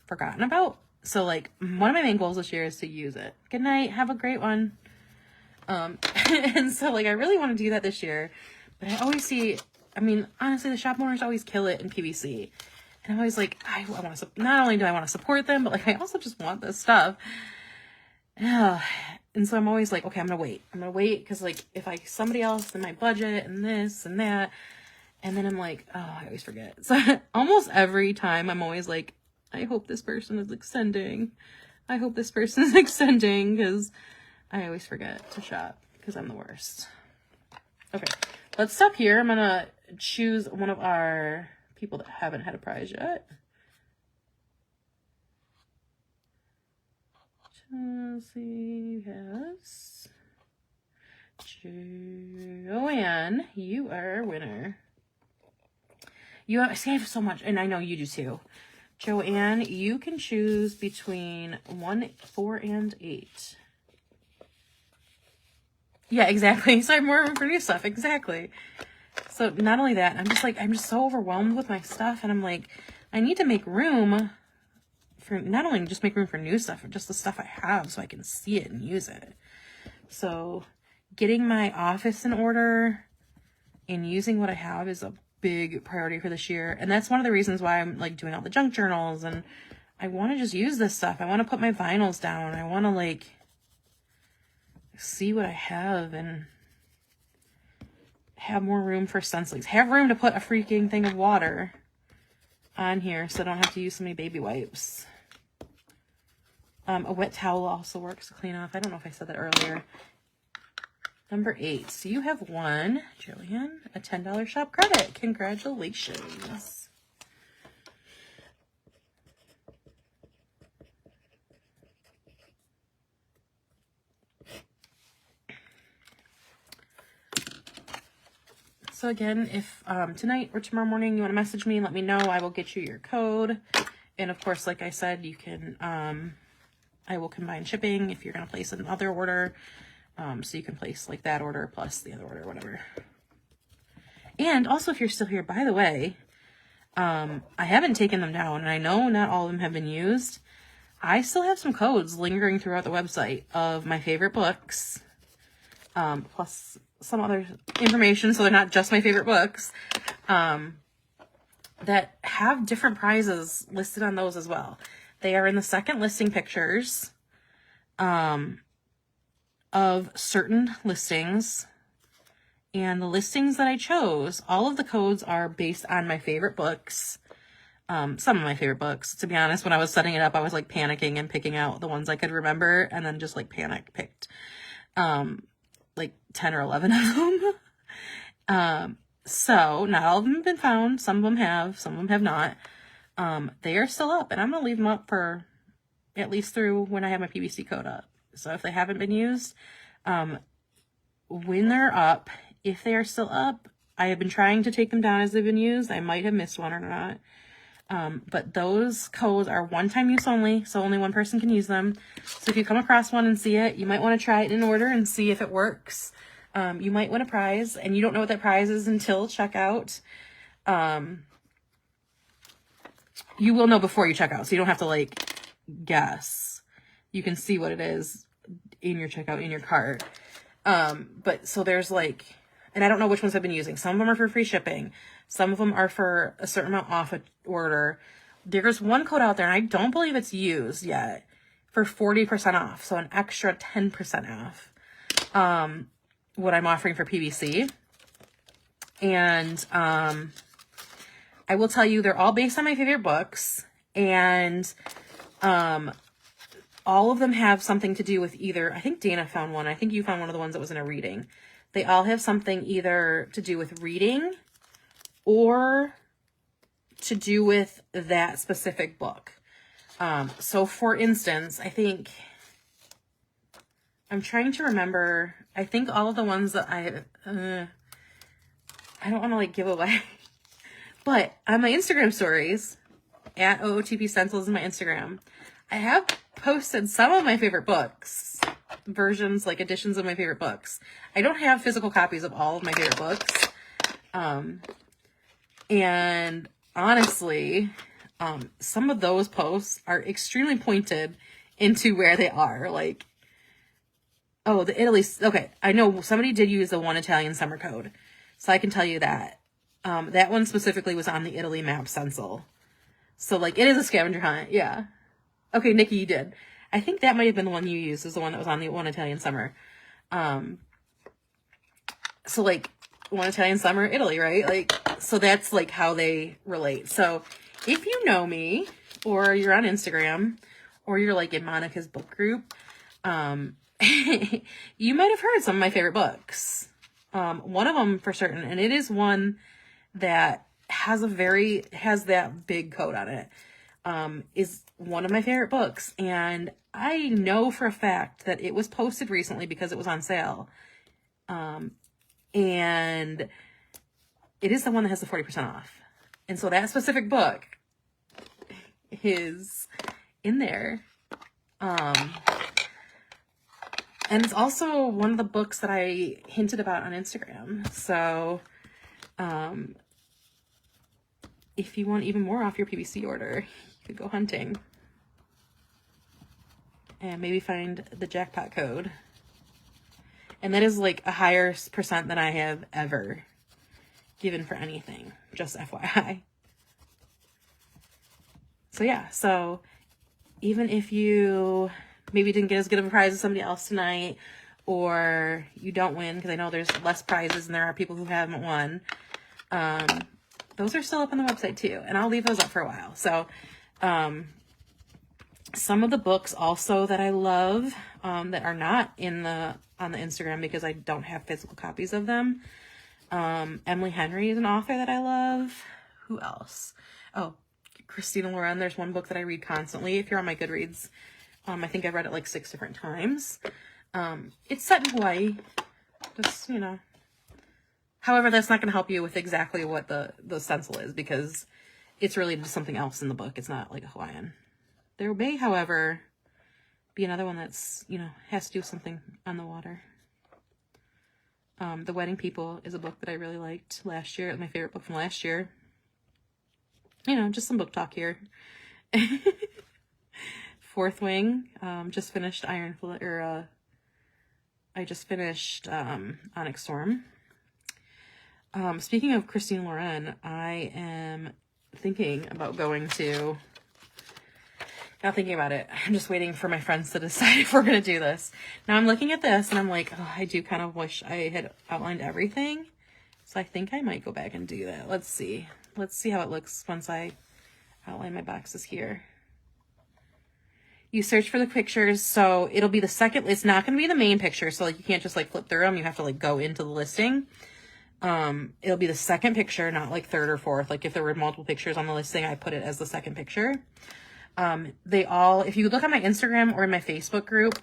forgotten about. So like, one of my main goals this year is to use it. Good night. Have a great one. And so like, I really want to do that this year, but I always see, I mean, honestly, the shop owners always kill it in PBC. And I'm always like, I want to, not only do I want to support them, but like, I also just want this stuff. And so I'm always like, okay, I'm going to wait. Cause like, if somebody else in my budget and this and that, and then I'm like, oh, I always forget. So almost every time I'm always like, I hope this person is extending. I hope this person is extending, because I always forget to shop because I'm the worst. Okay, let's stop here. I'm going to choose one of our people that haven't had a prize yet. Chelsea, yes. Joanne, you are a winner. I have so much, and I know you do too. Joanne, you can choose between 1, 4, and 8. Yeah, exactly. So I have more room for new stuff. Exactly. So not only that, I'm just so overwhelmed with my stuff, and I'm like, I need to make room for, not only just make room for new stuff, but just the stuff I have so I can see it and use it. So getting my office in order and using what I have is a big priority for this year. And that's one of the reasons why I'm like doing all the junk journals, and I want to just use this stuff. I want to put my vinyls down. I want to like see what I have and have more room for stencilings. Have room to put a freaking thing of water on here so I don't have to use so many baby wipes. A wet towel also works to clean off. I don't know if I said that earlier. Number 8. So you have won, Jillian, a $10 shop credit. Congratulations. So again, if tonight or tomorrow morning you want to message me and let me know, I will get you your code. And of course, like I said, you can, I will combine shipping if you're going to place another order. So you can place like that order plus the other order, whatever. And also, if you're still here, by the way, I haven't taken them down, and I know not all of them have been used. I still have some codes lingering throughout the website of my favorite books, plus some other information, so they're not just my favorite books, that have different prizes listed on those as well. They are in the second listing pictures of certain listings, and the listings that I chose, all of the codes are based on my favorite books. Some of my favorite books. To be honest, when I was setting it up, I was like panicking and picking out the ones I could remember, and then just like panic picked like 10 or 11 of them. So not all of them have been found. Some of them have, some of them have not. They are still up, and I'm gonna leave them up for at least through when I have my PBC code up. So if they haven't been used, when they're up, if they are still up, I have been trying to take them down as they've been used. I might have missed one or not. But those codes are one-time use only, so only one person can use them. So if you come across one and see it, you might want to try it in order and see if it works. You might win a prize, and you don't know what that prize is until checkout. You will know before you check out, so you don't have to like guess. You can see what it is in your checkout, in your cart. But so there's like, and I don't know which ones I've been using. Some of them are for free shipping. Some of them are for a certain amount off an order. There's one code out there, and I don't believe it's used yet, for 40% off. So an extra 10% off. What I'm offering for PBC. And, I will tell you, they're all based on my favorite books, and, all of them have something to do with either, I think Dana found one. I think you found one of the ones that was in a reading. They all have something either to do with reading or to do with that specific book. So for instance, I think, I'm trying to remember, I think all of the ones that I don't want to like give away, but on my Instagram stories, at OOTP Stencils in my Instagram, I have posted some of my favorite books, versions, like editions of my favorite books. I don't have physical copies of all of my favorite books. And honestly, some of those posts are extremely pointed into where they are. Like, oh, the Italy, okay, I know somebody did use the One Italian Summer code, so I can tell you that. That one specifically was on the Italy map stencil. So like, it is a scavenger hunt, yeah. Okay, Nikki, you did. I think that might have been the one you used, is the one that was on the One Italian Summer. So like, One Italian Summer, Italy, right? Like, so that's like how they relate. So if you know me, or you're on Instagram, or you're like in Monica's book group, you might have heard some of my favorite books. One of them for certain, and it is one that has that big code on it, is one of my favorite books. And I know for a fact that it was posted recently because it was on sale. And it is the one that has the 40% off. And so that specific book is in there. And it's also one of the books that I hinted about on Instagram. So, If you want even more off your PBC order, you could go hunting and maybe find the jackpot code. And that is like a higher percent than I have ever given for anything, just FYI. So yeah, so even if you maybe didn't get as good of a prize as somebody else tonight, or you don't win, because I know there's less prizes and there are people who haven't won, those are still up on the website too, and I'll leave those up for a while. So some of the books also that I love that are not on the Instagram because I don't have physical copies of them. Emily Henry is an author that I love. Who else? Oh, Christina Loren. There's one book that I read constantly. If you're on my Goodreads, I think I've read it like 6 different times. It's set in Hawaii. Just, you know. However, that's not going to help you with exactly what the stencil is, because it's related to something else in the book. It's not like a Hawaiian. There may, however, be another one that's, you know, has to do with something on the water. The Wedding People is a book that I really liked last year. It was my favorite book from last year. You know, just some book talk here. Fourth Wing, just finished I just finished Onyx Storm. Speaking of Christine Loren, I am thinking about going to, not thinking about it, I'm just waiting for my friends to decide if we're going to do this. Now I'm looking at this and I'm like, oh, I do kind of wish I had outlined everything. So I think I might go back and do that. Let's see how it looks once I outline my boxes here. You search for the pictures, so it'll be the second, it's not going to be the main picture, so like you can't just like flip through them, you have to like go into the listing. It'll be the second picture, not like third or fourth. Like if there were multiple pictures on the listing, I put it as the second picture. If you look at my Instagram or in my Facebook group,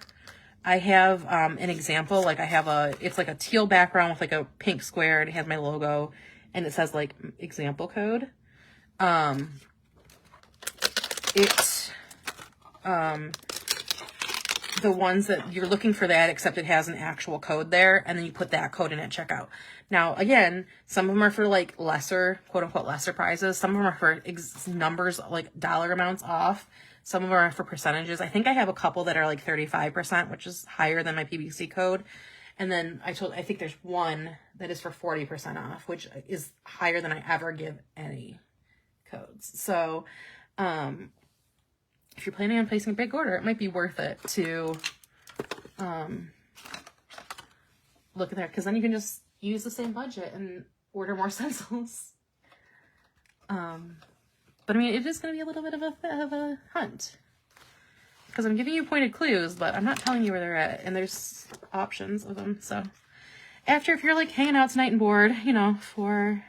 I have an example. Like it's like a teal background with like a pink square, and it has my logo, and it says like example code. The ones that you're looking for that, except it has an actual code there, and then you put that code in at checkout. Now, again, some of them are for like lesser, quote unquote, lesser prizes. Some of them are for numbers, like dollar amounts off. Some of them are for percentages. I think I have a couple that are like 35%, which is higher than my PBC code. And then I think there's one that is for 40% off, which is higher than I ever give any codes. So, if you're planning on placing a big order, it might be worth it to look at there, because then you can just use the same budget and order more stencils. But I mean, it is going to be a little bit of a hunt, because I'm giving you pointed clues, but I'm not telling you where they're at, and there's options of them. So after, if you're like hanging out tonight and bored, you know, 4,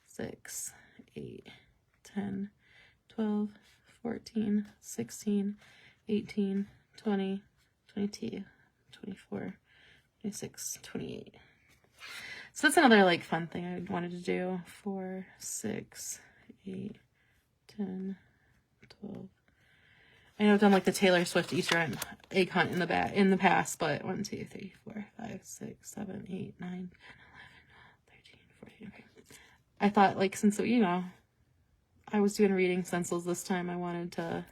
6, 8, 10, 12, 14, 16, 18, 20, 22, 24, 26, 28. So that's another like fun thing I wanted to do. 4, 6, 8, 10, 12. I know I've done like the Taylor Swift Easter egg hunt in the past, but 1, 2, 3, 4, 5, 6, 7, 8, 9, 10, 11, 13, 14. Okay. I thought, like, since, you know, I was doing reading stencils this time, I wanted to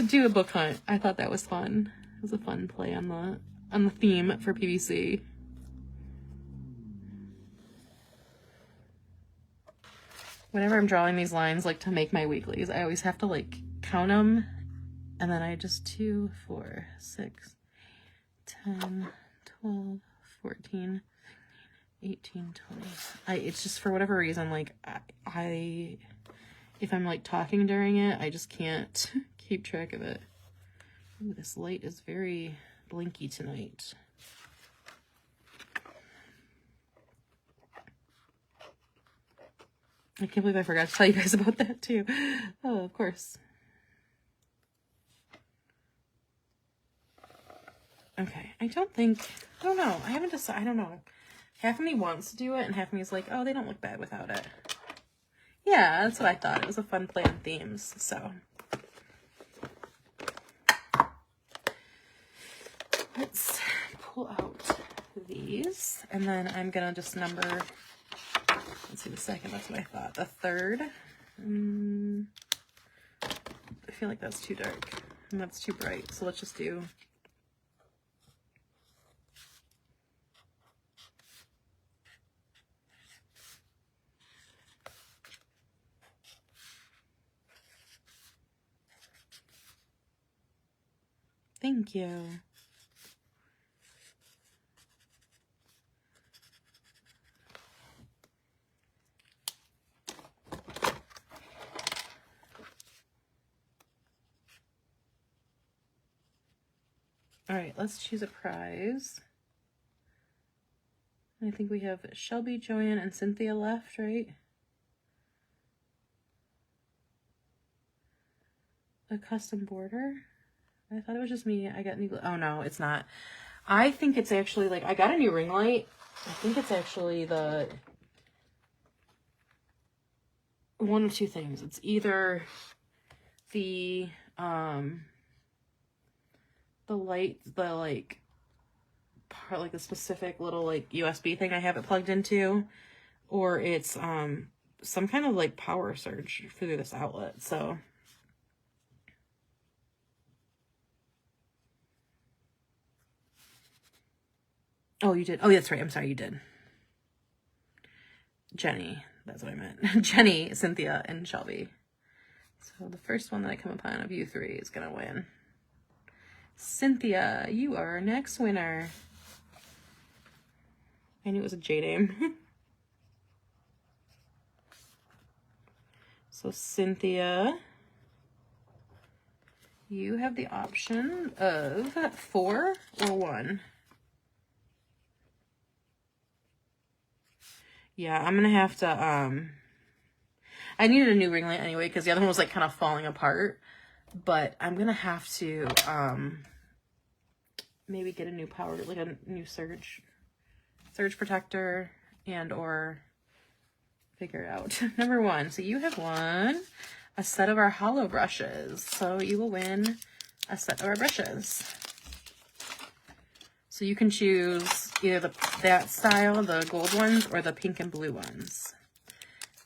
do a book hunt. I thought that was fun. It was a fun play on the theme for PBC. Whenever I'm drawing these lines, like to make my weeklies, I always have to like count them, and then I just 2, 4, 6, 10, 12, 14, 18, 20. It's just, for whatever reason, like if I'm like talking during it, I just can't keep track of it. Ooh, this light is very blinky tonight. I can't believe I forgot to tell you guys about that too. Oh, of course. Okay, I don't know. I haven't decided, I don't know. Half of me wants to do it, and half of me is like, oh, they don't look bad without it. Yeah, that's what I thought. It was a fun play on themes, so. Let's pull out these. And then I'm gonna just number, let's see, the second, that's what I thought. The third, I feel like that's too dark and that's too bright. So let's just do thank you. All right, let's choose a prize. I think we have Shelby, Joanne, and Cynthia left, right? A custom border? I thought it was just me. I got new, oh no, it's not. I think it's actually like, I got a new ring light. I think it's actually the, one of two things. It's either the light, the like part, like the specific little like USB thing I have it plugged into, or it's some kind of like power surge through this outlet. So oh, you did. Oh, that's right. I'm sorry, you did. Jenny, that's what I meant. Jenny, Cynthia, and Shelby. So the first one that I come upon of you three is gonna win. Cynthia, you are our next winner. I knew it was a J name. So Cynthia, you have the option of 4 or 1. Yeah, I'm gonna have to, I needed a new ring light anyway, because the other one was like kind of falling apart. But I'm gonna have to, maybe get a new power, like a new surge protector, and or figure it out. Number 1, so you have won a set of our hollow brushes. So you will win a set of our brushes. So you can choose either that style, the gold ones, or the pink and blue ones.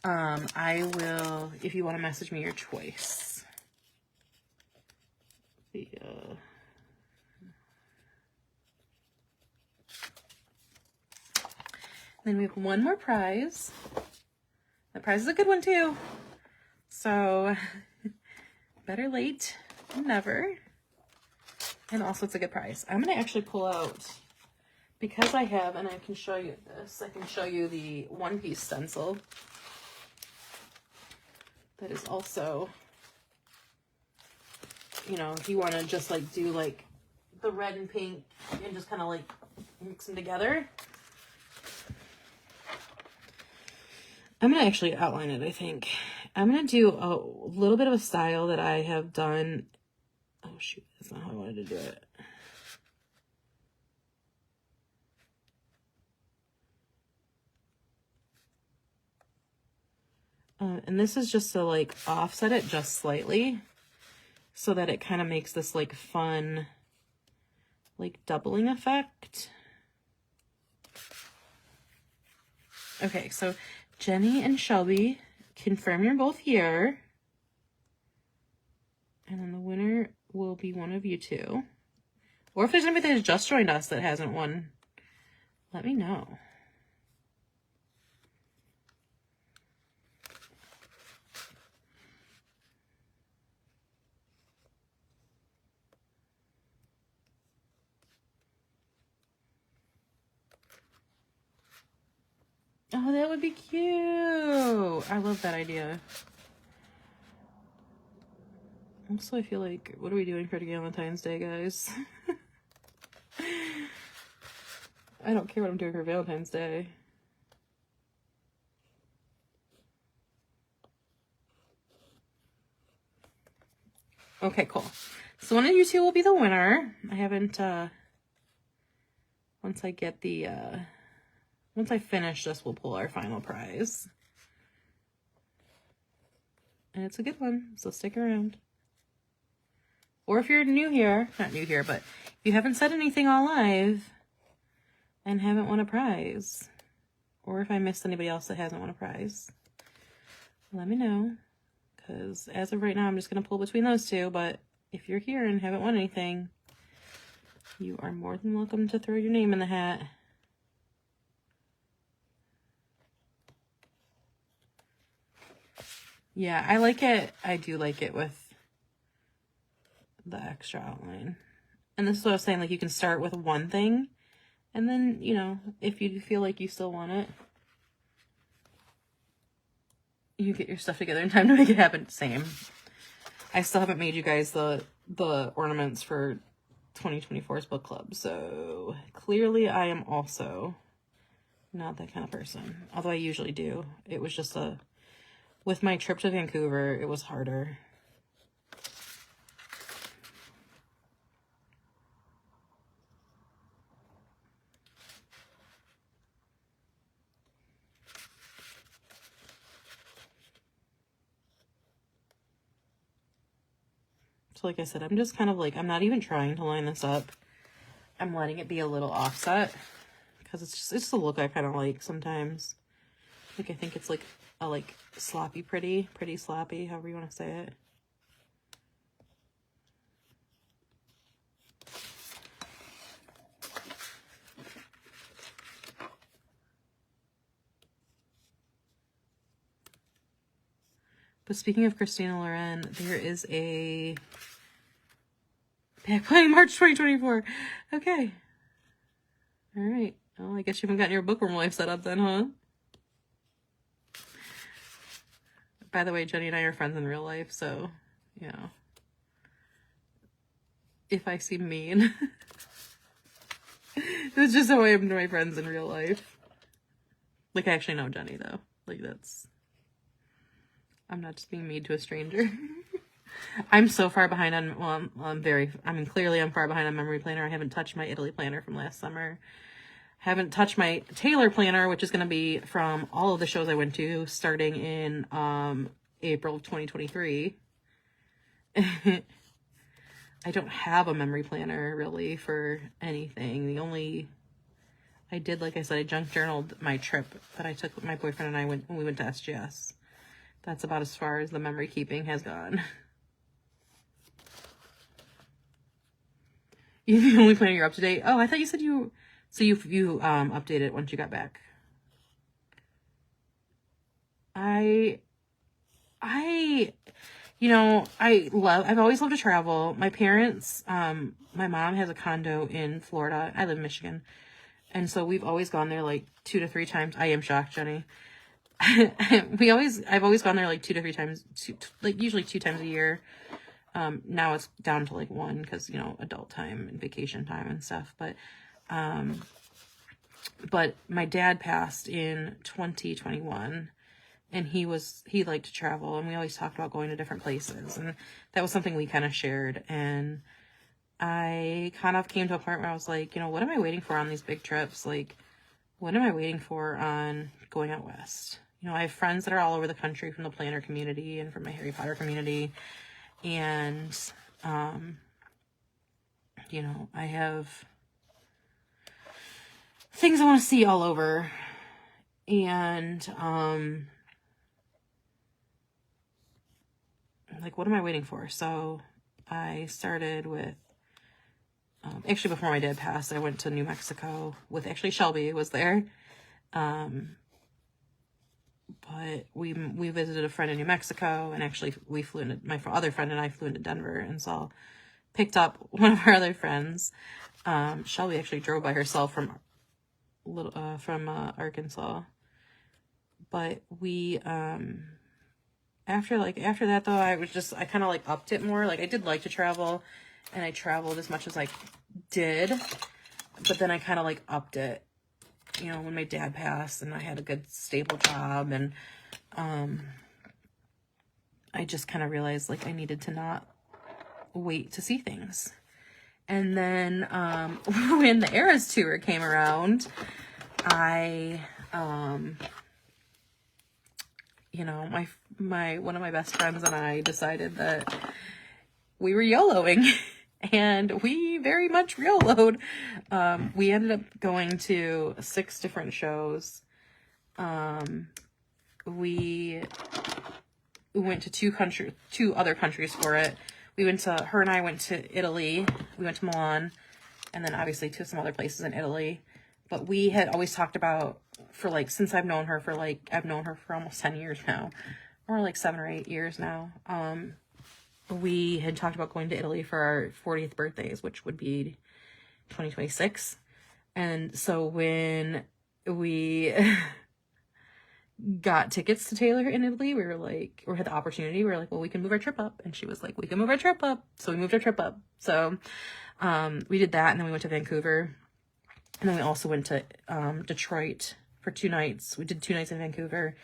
I will, if you want to message me your choice. Then we have one more prize. The prize is a good one too. So better late than never. And also it's a good prize. I'm going to actually pull out, because I have, and I can show you this, I can show you the one-piece stencil. That is also, you know, if you want to just like do like the red and pink and just kind of like mix them together. I'm going to actually outline it, I think. I'm going to do a little bit of a style that I have done. Oh, shoot. That's not how I wanted to do it. And this is just to like offset it just slightly so that it kind of makes this like fun, like doubling effect. Okay, so Jenny and Shelby, confirm you're both here. And then the winner will be one of you two. Or if there's anybody that has just joined us that hasn't won, let me know. Oh, that would be cute. I love that idea. Also, I feel like, what are we doing for Valentine's Day, guys? I don't care what I'm doing for Valentine's Day. Okay, cool. So one of you two will be the winner. I haven't, once I get the, once I finish this, we'll pull our final prize. And it's a good one, so stick around. Or if you're new here, not new here, but if you haven't said anything all live, and haven't won a prize, or if I missed anybody else that hasn't won a prize, let me know, because as of right now, I'm just going to pull between those two, but if you're here and haven't won anything, you are more than welcome to throw your name in the hat. Yeah, I like it. I do like it with the extra outline. And this is what I was saying, like, you can start with one thing, and then, you know, if you feel like you still want it, you get your stuff together in time to make it happen. Same. I still haven't made you guys the ornaments for 2024's book club, so clearly I am also not that kind of person, although I usually do. It was just with my trip to Vancouver, it was harder. So like I said, I'm just kind of like, I'm not even trying to line this up. I'm letting it be a little offset because it's just the look I kind of like sometimes. Like, I think it's like a like sloppy, pretty sloppy, however you want to say it. But speaking of Christina Loren, there is a back planning March 2024. Okay. All right. Well, I guess you haven't gotten your bookworm life set up then, huh? By the way, Jenny and I are friends in real life, so, you know, if I seem mean, that's just how I am to my friends in real life. Like, I actually know Jenny, though. Like, I'm not just being mean to a stranger. I'm so far behind on, well, clearly I'm far behind on memory planner. I haven't touched my Italy planner from last summer. Haven't touched my Taylor planner, which is going to be from all of the shows I went to starting in April of 2023. I don't have a memory planner really for anything. I did, like I said, I junk journaled my trip that I took with my boyfriend and I when we went to SGS. That's about as far as the memory keeping has gone. You're the only planner you're up to date? Oh, I thought you said you... So you updated it once you got back. I've always loved to travel. My parents, my mom has a condo in Florida. I live in Michigan. And so we've always gone there like 2 to 3 times. I am shocked, Jenny. I've always gone there like 2 to 3 times, usually 2 times a year. Now it's down to like 1 because, you know, adult time and vacation time and stuff. But my dad passed in 2021 and he liked to travel, and we always talked about going to different places, and that was something we kind of shared. And I kind of came to a point where I was like, you know, what am I waiting for on these big trips? Like, what am I waiting for on going out west? You know, I have friends that are all over the country from the planner community and from my Harry Potter community. And, you know, I have things I want to see all over. And, like, what am I waiting for? So I started with, actually before my dad passed, I went to New Mexico with, actually Shelby was there. But we visited a friend in New Mexico, and actually we flew into, my other friend and I flew into Denver, and so picked up one of our other friends. Shelby actually drove by herself from Arkansas. But we, after that though, I kind of like upped it more. Like, I did like to travel, and I traveled as much as I did, but then I kind of like upped it, you know, when my dad passed and I had a good stable job, and I just kind of realized like I needed to not wait to see things. And then when the Eras tour came around, I you know, one of my best friends and I decided that we were YOLOing. And we very much real load. We ended up going to 6 different shows. We went to 2 other countries for it. Her and I went to Italy. We went to Milan, and then obviously to some other places in Italy. But we had always talked about, since I've known her I've known her for almost 10 years now, or like 7 or 8 years now. We had talked about going to Italy for our 40th birthdays, which would be 2026. And so when we got tickets to Taylor in Italy, we were like, or had the opportunity, we were like, well, we can move our trip up. And she was like, we can move our trip up. So we moved our trip up. So we did that, and then we went to Vancouver. And then we also went to Detroit for 2 nights. We did 2 nights in Vancouver.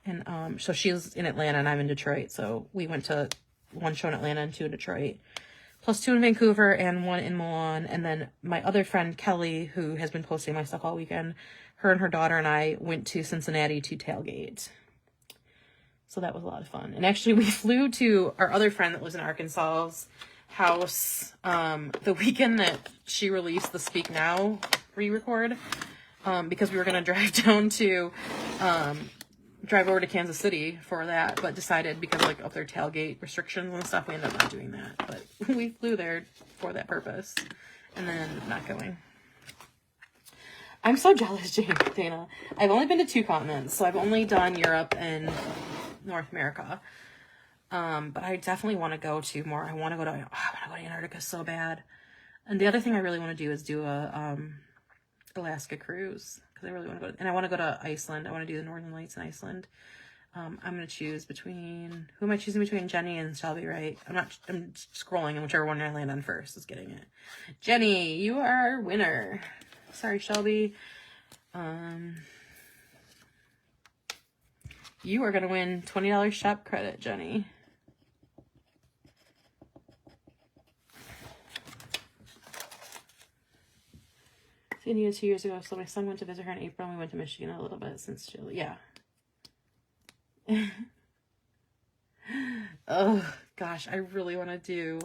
And so she was in Atlanta and I'm in Detroit. So we went to 1 show in Atlanta and 2 in Detroit, plus 2 in Vancouver and 1 in Milan. And then my other friend, Kelly, who has been posting my stuff all weekend, her and her daughter and I went to Cincinnati to tailgate. So that was a lot of fun. And actually we flew to our other friend that lives in Arkansas's house the weekend that she released the Speak Now re-record, because we were going to drive down to drive over to Kansas City for that, but decided because of their tailgate restrictions and stuff, we ended up not doing that. But we flew there for that purpose and then not going. I'm so jealous, Dana. I've only been to 2 continents, so I've only done Europe and North America. But I definitely want to go to more. I want to go to Antarctica so bad. And the other thing I really want to do is do a Alaska cruise, because I really want to go. And I want to go to Iceland. I want to do the Northern Lights in Iceland. I'm going to choose between, who am I choosing between? Jenny and Shelby, right? I'm scrolling, and whichever one I land on first is getting it. Jenny, you are our winner. Sorry, Shelby. You are going to win $20 shop credit, Jenny. India 2 years ago, so my son went to visit her in April, and we went to Michigan a little bit since Chile. Yeah. Oh, gosh, I really want to do...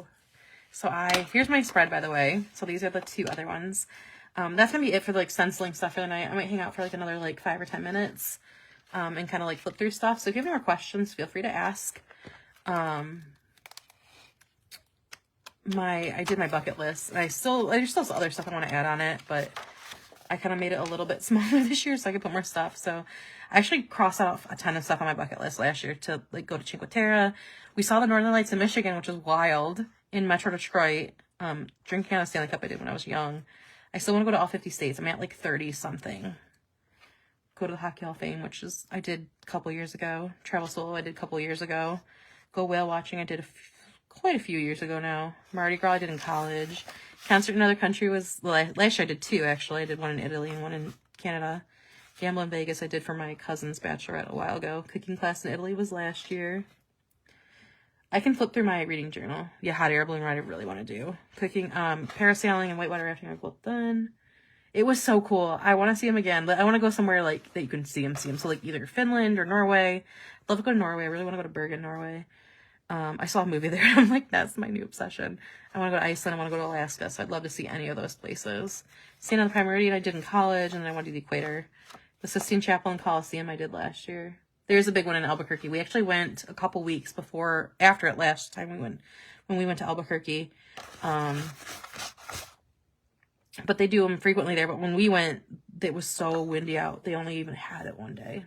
So here's my spread, by the way. So these are the 2 other ones. That's going to be it for, stenciling stuff for the night. I might hang out for, another, 5 or 10 minutes, and kind of, flip through stuff. So if you have any more questions, feel free to ask. I did my bucket list, and there's still some other stuff I want to add on it, but I kind of made it a little bit smaller this year so I could put more stuff. So I actually crossed out a ton of stuff on my bucket list last year to go to Cinque Terre. We saw the Northern Lights in Michigan, which was wild, in Metro Detroit. Drinking out of Stanley Cup I did when I was young. I still want to go to all 50 states. I'm at 30 something. Go to the Hockey Hall of Fame, which I did a couple years ago. Travel solo I did a couple years ago. Go whale watching I did quite a few years ago now. Mardi Gras I did in college. Concert in another country was, last year I did 2 actually. I did 1 in Italy and 1 in Canada. Gamble in Vegas I did for my cousin's bachelorette a while ago. Cooking class in Italy was last year. I can flip through my reading journal. Yeah, hot air balloon ride I really want to do. Cooking, parasailing and whitewater rafting I've both done. It was so cool. I want to see them again, but I want to go somewhere that you can see them. So either Finland or Norway. I'd love to go to Norway. I really want to go to Bergen, Norway. I saw a movie there. I'm like, that's my new obsession. I want to go to Iceland. I want to go to Alaska. So I'd love to see any of those places. Staying on the Prime Meridian I did in college, and then I want to do the Equator. The Sistine Chapel and Coliseum I did last year. There's a big one in Albuquerque. We actually went a couple weeks after it last time when we went to Albuquerque. But they do them frequently there. But when we went, it was so windy out. They only even had it one day.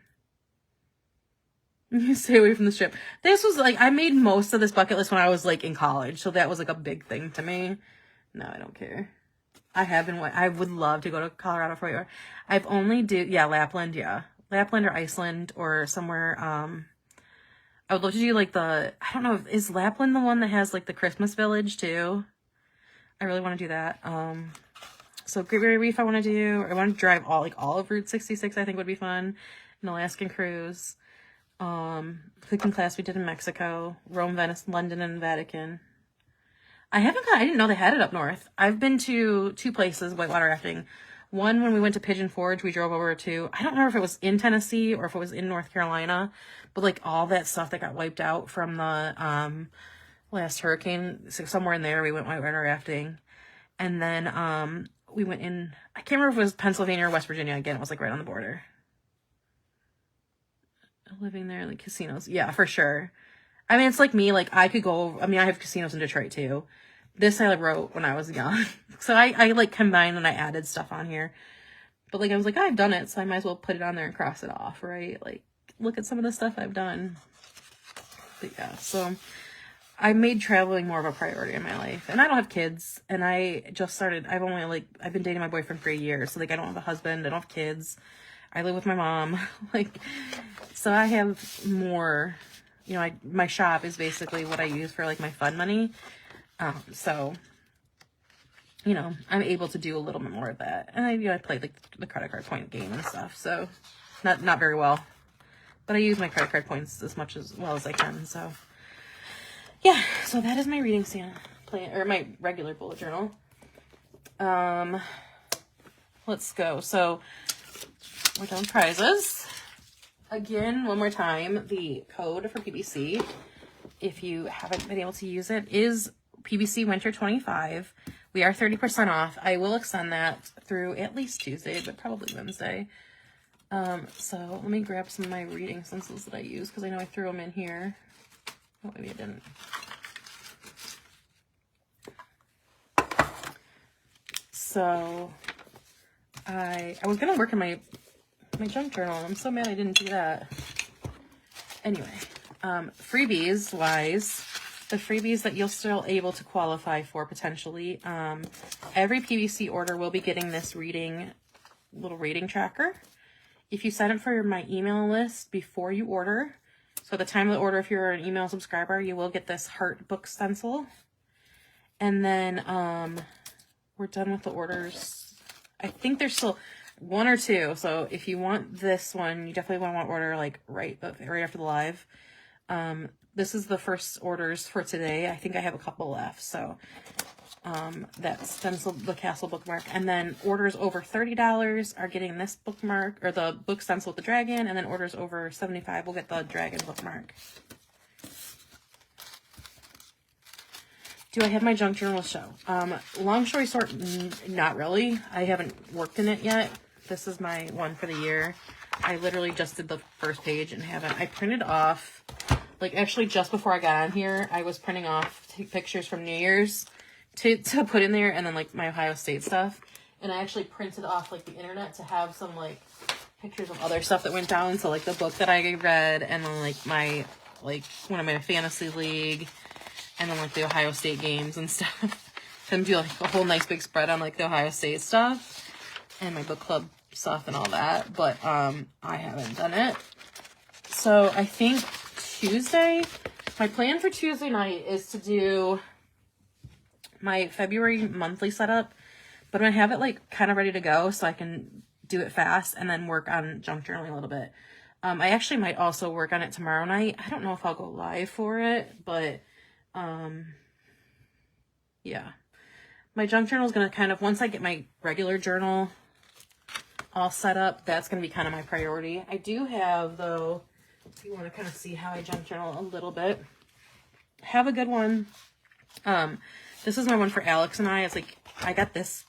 You stay away from the strip. This was I made most of this bucket list when I was in college. So that was a big thing to me. No, I don't care. I would love to go to Colorado for you. I've only Lapland, yeah. Lapland or Iceland or somewhere. I would love to do I don't know, is Lapland the one that has the Christmas village too? I really want to do that. So Great Barrier Reef I want to do. I want to drive all of Route 66 I think would be fun. An Alaskan cruise. Cooking class we did in Mexico. Rome, Venice, London, and Vatican. I didn't know they had it up north. I've been to 2 places whitewater rafting. One, when we went to Pigeon Forge, we drove over to, I don't remember if it was in Tennessee or if it was in North Carolina, but all that stuff that got wiped out from the last hurricane, so somewhere in there we went whitewater rafting. And then we went in, I can't remember if it was Pennsylvania or West Virginia. Again, it was like right on the border. Living there, like casinos. Yeah, for sure. I mean, it's like me, like I could go, I mean, I have casinos in Detroit too. This I like wrote when I was young. So I like combined and I added stuff on here. But like I was like, I've done it, so I might as well put it on there and cross it off, right? Like, look at some of the stuff I've done. But yeah, so I made traveling more of a priority in my life. And I don't have kids. And I just started, I've been dating my boyfriend for a year. So like I don't have a husband, I don't have kids. I live with my mom. Like, so I have more, you know, my shop is basically what I use for like my fun money. So, you know, I'm able to do a little bit more of that. And I play like the credit card point game and stuff. So not very well, but I use my credit card points as well as I can. So yeah, so that is my reading plan, or my regular bullet journal. Let's go. So we're done prizes. Again, one more time, the code for PBC, if you haven't been able to use it, is PBC Winter 25. We are 30% off. I will extend that through at least Tuesday, but probably Wednesday. So let me grab some of my reading stencils that I use, because I know I threw them in here. Oh, maybe I didn't. So I was going to work in my junk journal. I'm so mad I didn't do that. Anyway, freebies wise, the freebies that you'll still able to qualify for potentially, every PBC order will be getting this little reading tracker. If you sign up for my email list before you order, so at the time of the order, if you're an email subscriber, you will get this heart book stencil. And then we're done with the orders. I think there's still one or two. So if you want this one, you definitely want to order like right after the live. This is the first orders for today. I think I have a couple left. So that stencil, the castle bookmark, and then orders over $30 are getting this bookmark, or the book stencil with the dragon, and then orders over $75 will get the dragon bookmark. Do I have my junk journal show? Long story short, not really. I haven't worked in it yet. This is my one for the year. I literally just did the first page and haven't. I printed off, like actually just before I got on here, I was printing off pictures from New Year's to put in there, and then like my Ohio State stuff. And I actually printed off like the internet to have some like pictures of other stuff that went down. So like the book that I read, and then like one of my fantasy league, and then like the Ohio State games and stuff. And do like a whole nice big spread on like the Ohio State stuff and my book club stuff and all that. But I haven't done it. So I think Tuesday, my plan for Tuesday night is to do my February monthly setup, but I'm gonna have it like kind of ready to go so I can do it fast and then work on junk journaling a little bit. I actually might also work on it tomorrow night. I don't know if I'll go live for it, but yeah, my junk journal is going to kind of, once I get my regular journal all set up, that's going to be kind of my priority. I do have, though, if you want to kind of see how I junk journal a little bit, have a good one. This is my one for Alex and I. It's like, I got this,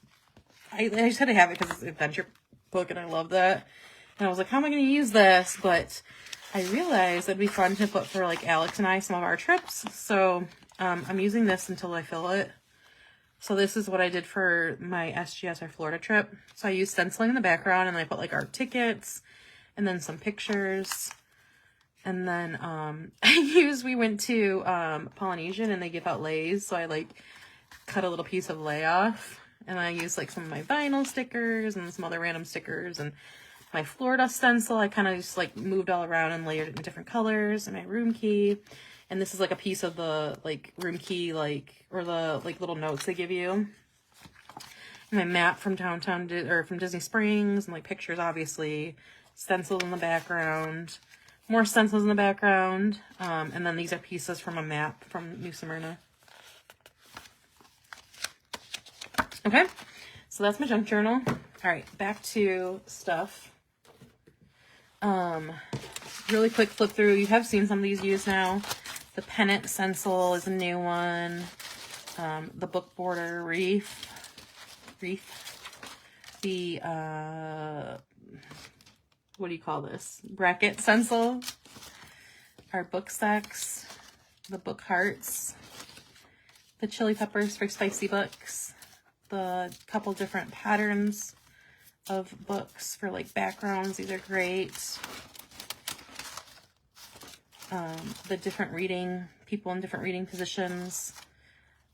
I just had to have it because it's an adventure book and I love that. And I was like, how am I going to use this? But I realized it'd be fun to put for like Alex and I some of our trips. So I'm using this until I fill it. So this is what I did for my SGS, our Florida trip. So I used stenciling in the background, and then I put like our tickets and then some pictures. And then we went to Polynesian, and they give out lays. So I like cut a little piece of lay off, and I used like some of my vinyl stickers and some other random stickers, and my Florida stencil, I kind of just like moved all around and layered it in different colors, and my room key. And this is like a piece of the like room key, or the like little notes they give you. And my map from downtown, or from Disney Springs, and like pictures, obviously. Stencils in the background. More stencils in the background. And then these are pieces from a map from New Smyrna. Okay, so that's my junk journal. All right, back to stuff. Really quick flip through. You have seen some of these used now. The pennant stencil is a new one. The book border reef. wreath, the, what do you call this? Bracket stencil, our book stacks, the book hearts, the chili peppers for spicy books, the couple different patterns of books for like backgrounds. These are great. The different reading, people in different reading positions.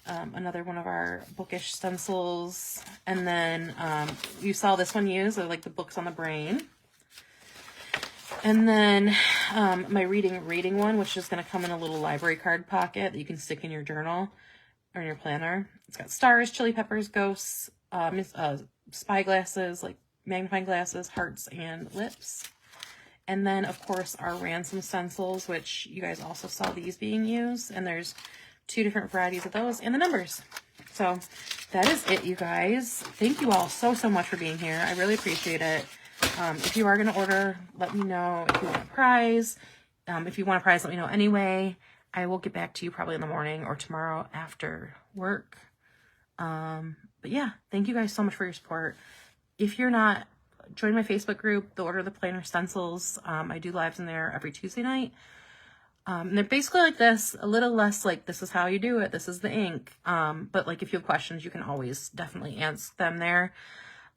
Another one of our Bookish stencils. And then you saw this one used, like the books on the brain. And then my reading one, which is going to come in a little library card pocket that you can stick in your journal or in your planner. It's got stars, chili peppers, ghosts, spyglasses, like magnifying glasses, hearts, and lips. And then, of course, our ransom stencils, which you guys also saw these being used. And there's 2 different varieties of those and the numbers. So that is it, you guys. Thank you all so much for being here. I really appreciate it. If you are going to order, let me know if you want a prize. If you want a prize, let me know anyway. I will get back to you probably in the morning or tomorrow after work. But yeah, thank you guys so much for your support. If you're not, join my Facebook group, the Order of the Planner Stencils. I do lives in there every Tuesday night. And they're basically like this, a little less like, this is how you do it, this is the ink. But like, if you have questions, you can always definitely ask them there.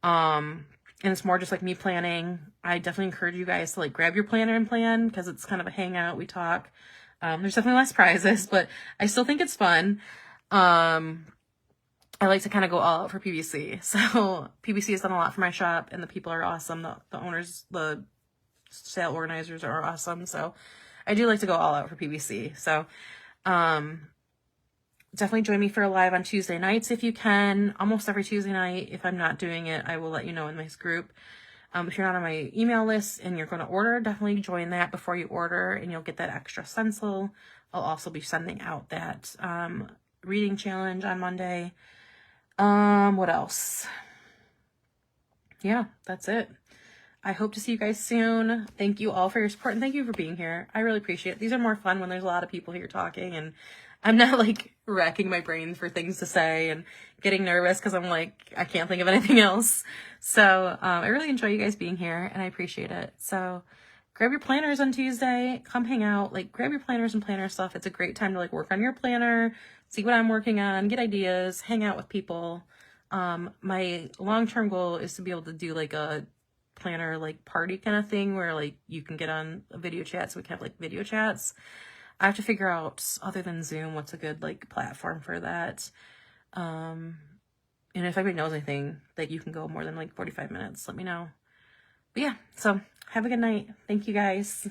And it's more just like me planning. I definitely encourage you guys to like grab your planner and plan, because it's kind of a hangout, we talk. There's definitely less prizes, but I still think it's fun. I like to kind of go all out for PBC. So PBC has done a lot for my shop, and the people are awesome. The owners, the sale organizers are awesome. So I do like to go all out for PBC. So definitely join me for a live on Tuesday nights if you can. Almost every Tuesday night. If I'm not doing it, I will let you know in this group. If you're not on my email list and you're going to order, definitely join that before you order, and you'll get that extra stencil. I'll also be sending out that reading challenge on Monday. What else? Yeah, that's it. I hope to see you guys soon. Thank you all for your support, and thank you for being here. I really appreciate it. These are more fun when there's a lot of people here talking, and I'm not like racking my brain for things to say and getting nervous because I'm like, I can't think of anything else. So I really enjoy you guys being here, and I appreciate it. So grab your planners on Tuesday, come hang out, like grab your planners and planner stuff. It's a great time to like work on your planner, see what I'm working on, get ideas, hang out with people. My long-term goal is to be able to do like a planner like party kind of thing where like you can get on a video chat, so we can have like video chats. I have to figure out, other than Zoom, what's a good like platform for that. And if anybody knows anything that you can go more than like 45 minutes, let me know. But yeah, so have a good night. Thank you guys.